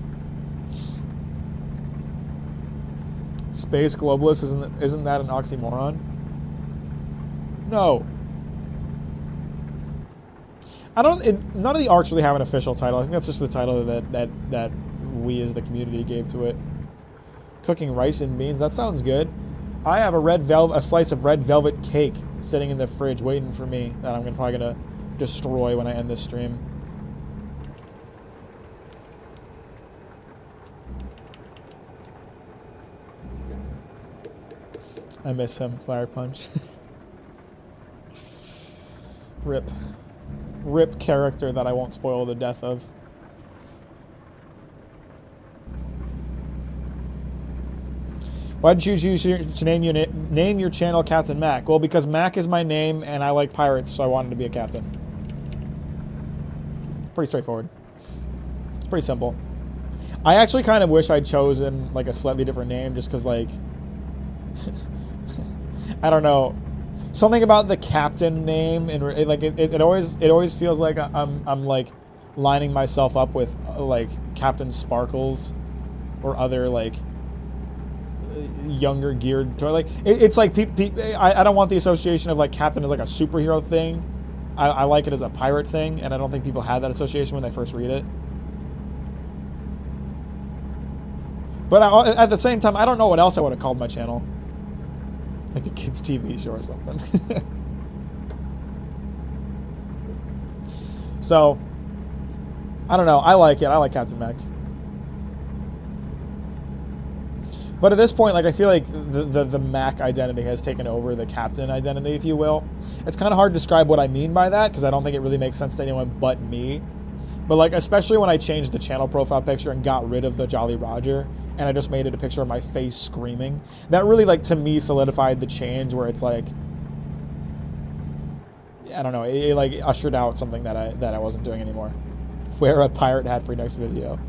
Space Globalist, isn't that an oxymoron? No. None of the arcs really have an official title. I think that's just the title that we as the community gave to it. Cooking rice and beans. That sounds good. I have a slice of red velvet cake sitting in the fridge waiting for me that I'm probably gonna destroy when I end this stream. I miss him, Fire Punch. Rip. Rip character that I won't spoil the death of. Why did you choose to name your channel Captain Mack? Well, because Mack is my name and I like pirates, so I wanted to be a captain. Pretty straightforward. It's pretty simple. I actually kind of wish I'd chosen like a slightly different name just because like I don't know. Something about the captain name and it always feels like I'm like lining myself up with like Captain Sparkles or other like younger geared toy. Like it's like I don't want the association of like captain as like a superhero thing. I like it as a pirate thing, and I don't think people had that association when they first read it. But at the same time, I don't know what else I would have called my channel. Like a kid's TV show or something. So, I don't know. I like it. I like Captain Mack. But at this point, like I feel like the Mack identity has taken over the Captain identity, if you will. It's kind of hard to describe what I mean by that because I don't think it really makes sense to anyone but me. But like, especially when I changed the channel profile picture and got rid of the Jolly Roger, and I just made it a picture of my face screaming. That really, like, to me, solidified the change where it's like, I don't know, it like ushered out something that I wasn't doing anymore. Wear a pirate hat for your next video.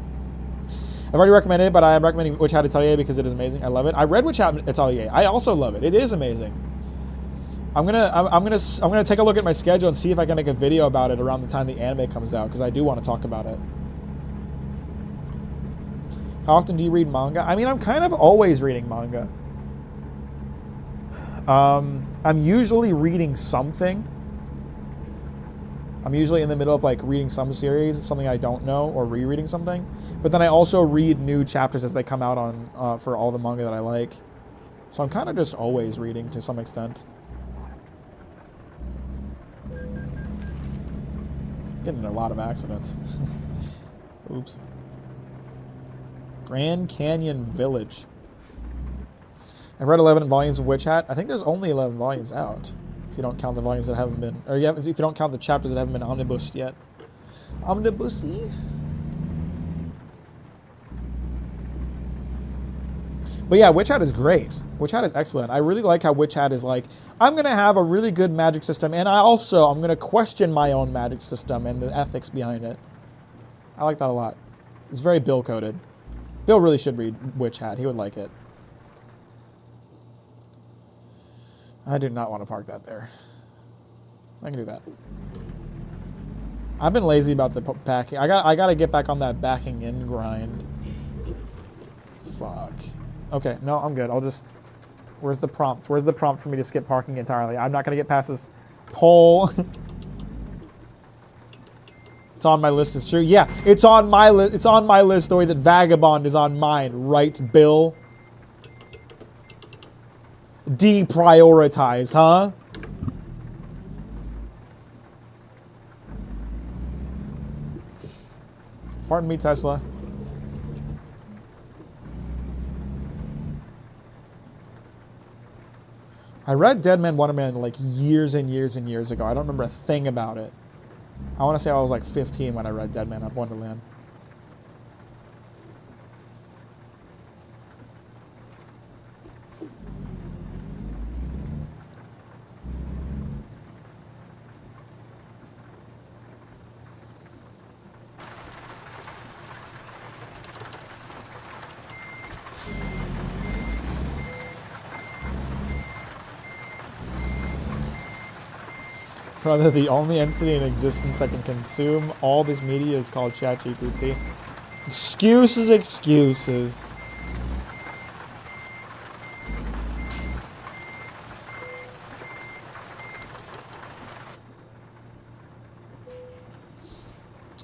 I've already recommended it, but I am recommending Witch Hat Atelier because it is amazing. I love it. I read Witch Hat Atelier. I also love it. It is amazing. I'm gonna take a look at my schedule and see if I can make a video about it around the time the anime comes out because I do want to talk about it. How often do you read manga? I mean, I'm kind of always reading manga. I'm usually reading something. I'm usually in the middle of like reading some series, something I don't know, or rereading something. But then I also read new chapters as they come out on for all the manga that I like. So I'm kind of just always reading to some extent. Getting in a lot of accidents. Oops. Grand Canyon Village. I've read 11 volumes of Witch Hat. I think there's only 11 volumes out. If you don't count the volumes that haven't been... Or yeah, if you don't count the chapters that haven't been omnibused yet. Omnibusy? But yeah, Witch Hat is great. Witch Hat is excellent. I really like how Witch Hat is like, I'm going to have a really good magic system, and I'm going to question my own magic system and the ethics behind it. I like that a lot. It's very Bill-coded. Bill really should read Witch Hat. He would like it. I do not want to park that there. I can do that. I've been lazy about the backing. I got to get back on that backing in grind. Fuck. Okay, no, I'm good. I'll just... Where's the prompt? Where's the prompt for me to skip parking entirely? I'm not going to get past this pole. It's on my list. It's true. Yeah, it's on my list. It's on my list the way that Vagabond is on mine. Right, Bill? Deprioritized, huh? Pardon me, Tesla. I read Dead Man Waterman like years and years and years ago. I don't remember a thing about it. I want to say I was like 15 when I read Dead Man Wonderland. Brother, the only entity in existence that can consume all this media is called ChatGPT. Excuses, excuses.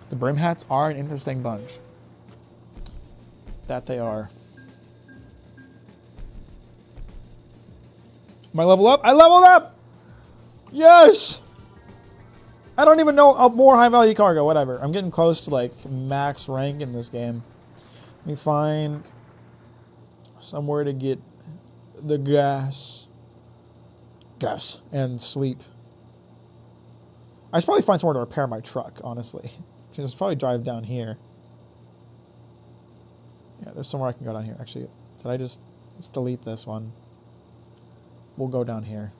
The Brim Hats are an interesting bunch. That they are. Am I level up? I leveled up! Yes! I don't even know a more high value cargo, whatever. I'm getting close to like max rank in this game. Let me find somewhere to get the gas and sleep. I should probably find somewhere to repair my truck, honestly. Just probably drive down here. Yeah, there's somewhere I can go down here. Actually, let's delete this one. We'll go down here.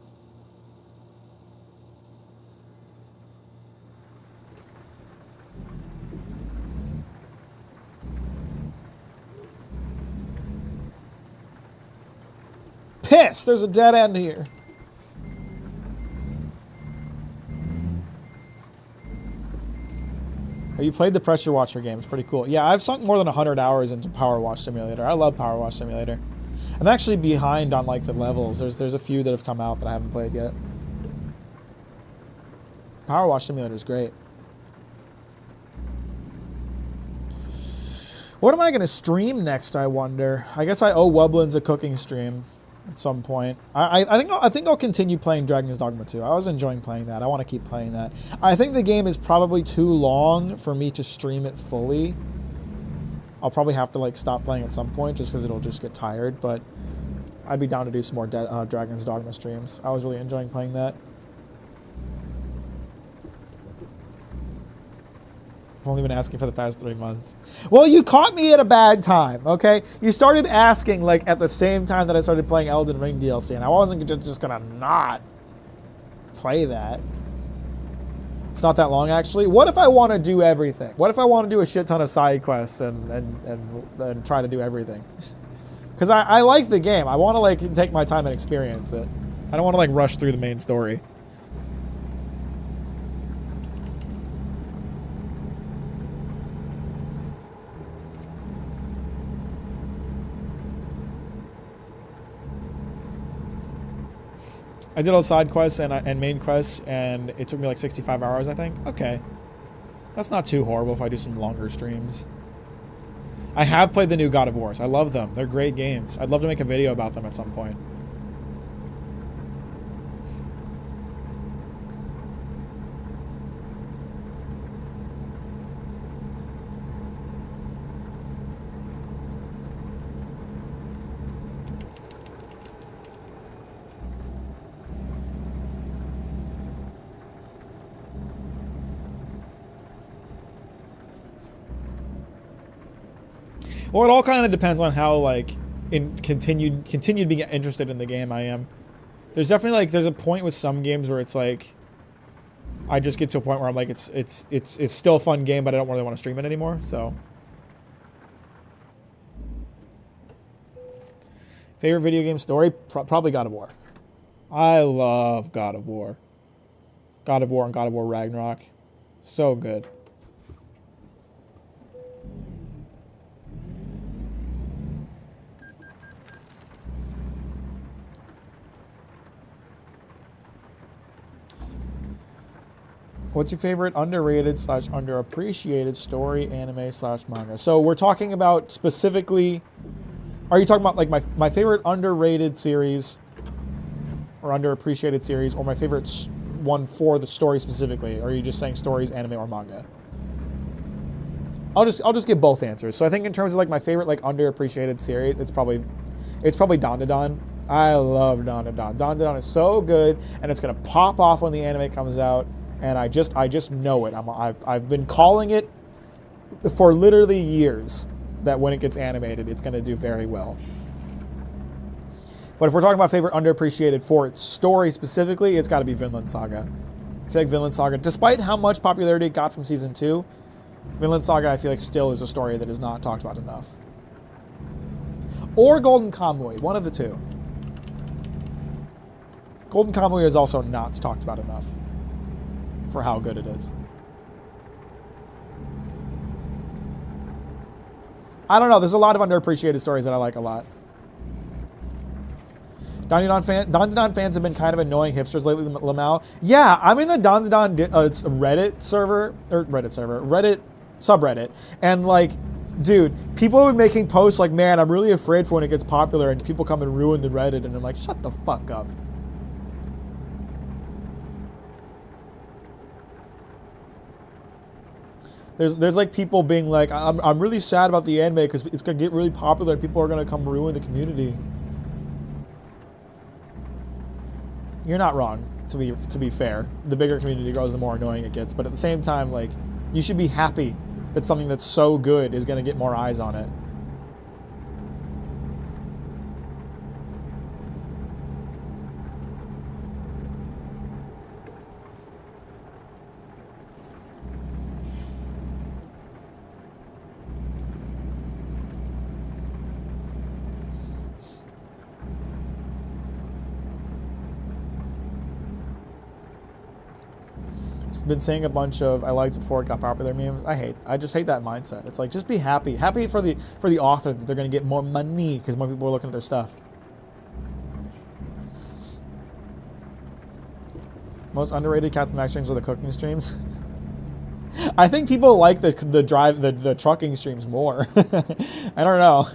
Piss! There's a dead end here. Have you played the Pressure Washer game? It's pretty cool. Yeah, I've sunk more than 100 hours into Power Wash Simulator. I love Power Wash Simulator. I'm actually behind on like the levels. There's a few that have come out that I haven't played yet. Power Wash Simulator is great. What am I going to stream next, I wonder? I guess I owe Wublins a cooking stream at some point. I think I'll continue playing Dragon's Dogma 2. I was enjoying playing that. I want to keep playing that. I think the game is probably too long for me to stream it fully. I'll probably have to like stop playing at some point just because it'll just get tired, but I'd be down to do some more Dragon's Dogma streams. I was really enjoying playing that. I've only been asking for the past 3 months. Well, you caught me at a bad time, okay? You started asking like at the same time that I started playing Elden Ring DLC, and I wasn't just gonna not play that. It's not that long, actually. What if I want to do everything? What if I want to do a shit ton of side quests and try to do everything? Because I like the game. I want to like take my time and experience it. I don't want to like rush through the main story. I did all side quests and main quests, and it took me like 65 hours, I think. Okay. That's not too horrible if I do some longer streams. I have played the new God of Wars. I love them. They're great games. I'd love to make a video about them at some point. Well, it all kind of depends on how like continued being interested in the game I am. There's definitely like there's a point with some games where it's like I just get to a point where I'm like it's still a fun game, but I don't really want to stream it anymore. So favorite video game story? Probably God of War. I love God of War. God of War and God of War Ragnarok. So good. What's your favorite underrated / underappreciated story, anime / manga? So we're talking about specifically, are you talking about like my favorite underrated series or underappreciated series, or my favorite one for the story specifically? Or are you just saying stories, anime, or manga? I'll just give both answers. So I think in terms of like my favorite like underappreciated series, it's probably Dandadan. I love Dandadan. Dandadan is so good, and it's gonna pop off when the anime comes out, and I just know it. I've been calling it for literally years that when it gets animated, it's gonna do very well. But if we're talking about favorite underappreciated for its story specifically, it's got to be Vinland Saga. I feel like Vinland Saga, despite how much popularity it got from season 2, Vinland Saga I feel like still is a story that is not talked about enough. Or Golden Kamuy, one of the two. Golden Kamuy is also not talked about enough for how good it is. I don't know, there's a lot of underappreciated stories that I like a lot. Dandadan fans have been kind of annoying hipsters lately, Lamau. Yeah, I'm in the Dandadan Reddit subreddit, and like, dude, people have been making posts like, man, I'm really afraid for when it gets popular and people come and ruin the Reddit, and I'm like, shut the fuck up. There's like people being like, I'm really sad about the anime because it's gonna get really popular and people are gonna come ruin the community. You're not wrong, to be fair. The bigger community grows, the more annoying it gets. But at the same time, like, you should be happy that something that's so good is going to get more eyes on it. Been saying a bunch of I liked it before it got popular memes. I just hate that mindset. It's like, just be happy for the author that they're going to get more money because more people are looking at their stuff. Most underrated Cats and Max streams are the cooking streams. I think people like the trucking streams more. I don't know.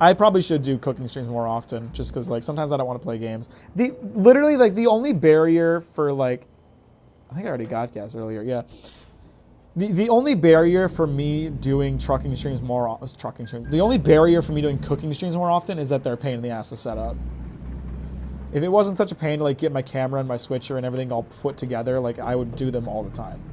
I probably should do cooking streams more often, just because like sometimes I don't want to play games. Literally like the only barrier for like, I think I already got gas earlier. Yeah. The only barrier for me doing trucking streams the only barrier for me doing cooking streams more often is that they're a pain in the ass to set up. If it wasn't such a pain to like get my camera and my switcher and everything all put together, like I would do them all the time.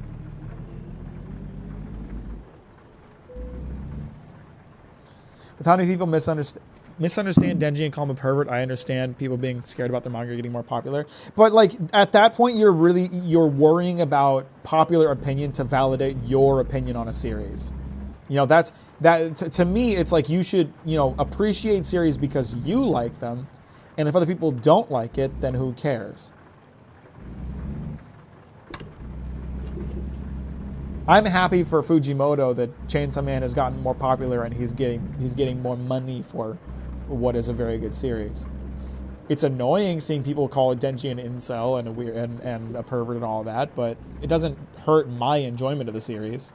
With how many people misunderstand Denji and call him a pervert, I understand people being scared about their manga getting more popular. But like at that point, you're worrying about popular opinion to validate your opinion on a series. You know, to me, it's like you should, appreciate series because you like them, and if other people don't like it, then who cares? I'm happy for Fujimoto that Chainsaw Man has gotten more popular and he's getting more money for what is a very good series. It's annoying seeing people call Denji an incel and a weird and a pervert and all that, but it doesn't hurt my enjoyment of the series.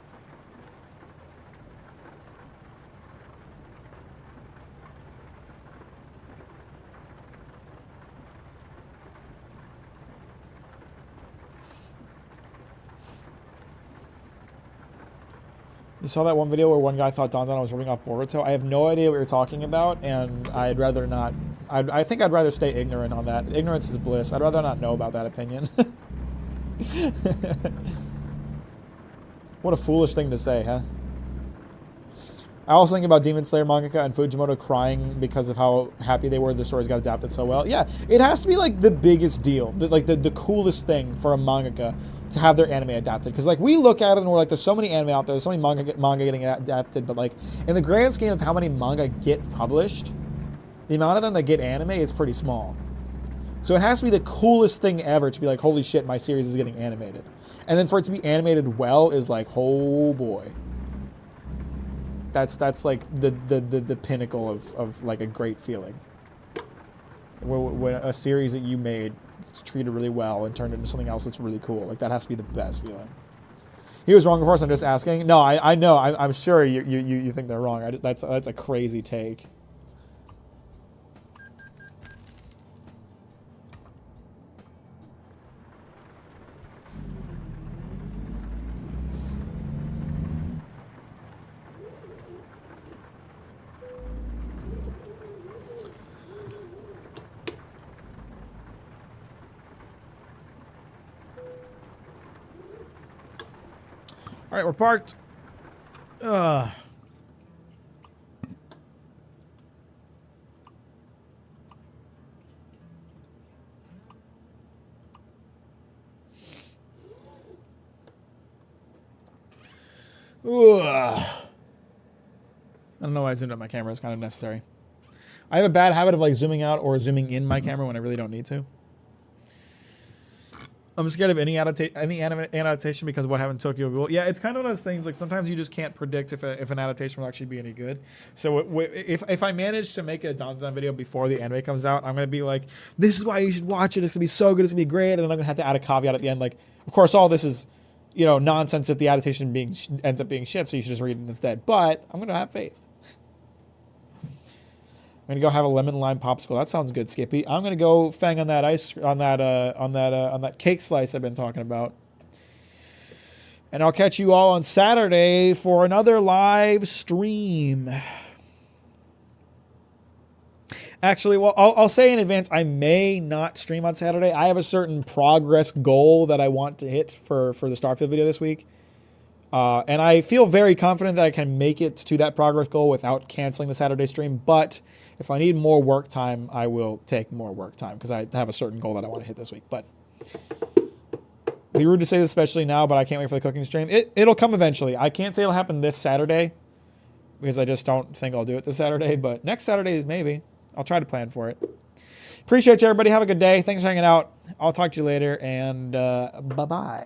You saw that one video where one guy thought Dandadan was ripping off Boruto? I have no idea what you're talking about, and I'd rather not. I think I'd rather stay ignorant on that. Ignorance is bliss. I'd rather not know about that opinion. What a foolish thing to say, huh? I also think about Demon Slayer mangaka and Fujimoto crying because of how happy they were the stories got adapted so well. Yeah, it has to be like the biggest deal, the coolest thing for a mangaka to have their anime adapted, because like we look at it and we're like, there's so many anime out there, there's so many manga getting adapted, but like in the grand scheme of how many manga get published, the amount of them that get anime is pretty small. So it has to be the coolest thing ever to be like, holy shit, my series is getting animated, and then for it to be animated well is like, oh boy, that's like the pinnacle of like a great feeling. When a series that you made it's treated really well and turned into something else that's really cool. Like, that has to be the best feeling. He was wrong, of course. I'm just asking. No, I know. I'm sure you think they're wrong. That's a crazy take. All right, we're parked. Ugh. Ugh. I don't know why I zoomed up my camera. It's kind of necessary. I have a bad habit of like zooming out or zooming in my camera when I really don't need to. I'm scared of any adaptation because of what happened in Tokyo Ghoul. Yeah, it's kind of one of those things. Like sometimes you just can't predict if an adaptation will actually be any good. So if I manage to make a Danzan video before the anime comes out, I'm gonna be like, this is why you should watch it. It's gonna be so good. It's gonna be great. And then I'm gonna have to add a caveat at the end, like, of course, all this is, you know, nonsense if the adaptation ends up being shit. So you should just read it instead. But I'm gonna have faith. I'm gonna go have a lemon lime popsicle. That sounds good, Skippy. I'm gonna go fang on that on that cake slice I've been talking about. And I'll catch you all on Saturday for another live stream. Actually, well, I'll say in advance, I may not stream on Saturday. I have a certain progress goal that I want to hit for the Starfield video this week. And I feel very confident that I can make it to that progress goal without canceling the Saturday stream. But if I need more work time, I will take more work time because I have a certain goal that I want to hit this week. But be rude to say this especially now, but I can't wait for the cooking stream. It'll come eventually. I can't say it'll happen this Saturday because I just don't think I'll do it this Saturday. But next Saturday, maybe. I'll try to plan for it. Appreciate you, everybody. Have a good day. Thanks for hanging out. I'll talk to you later, and bye-bye.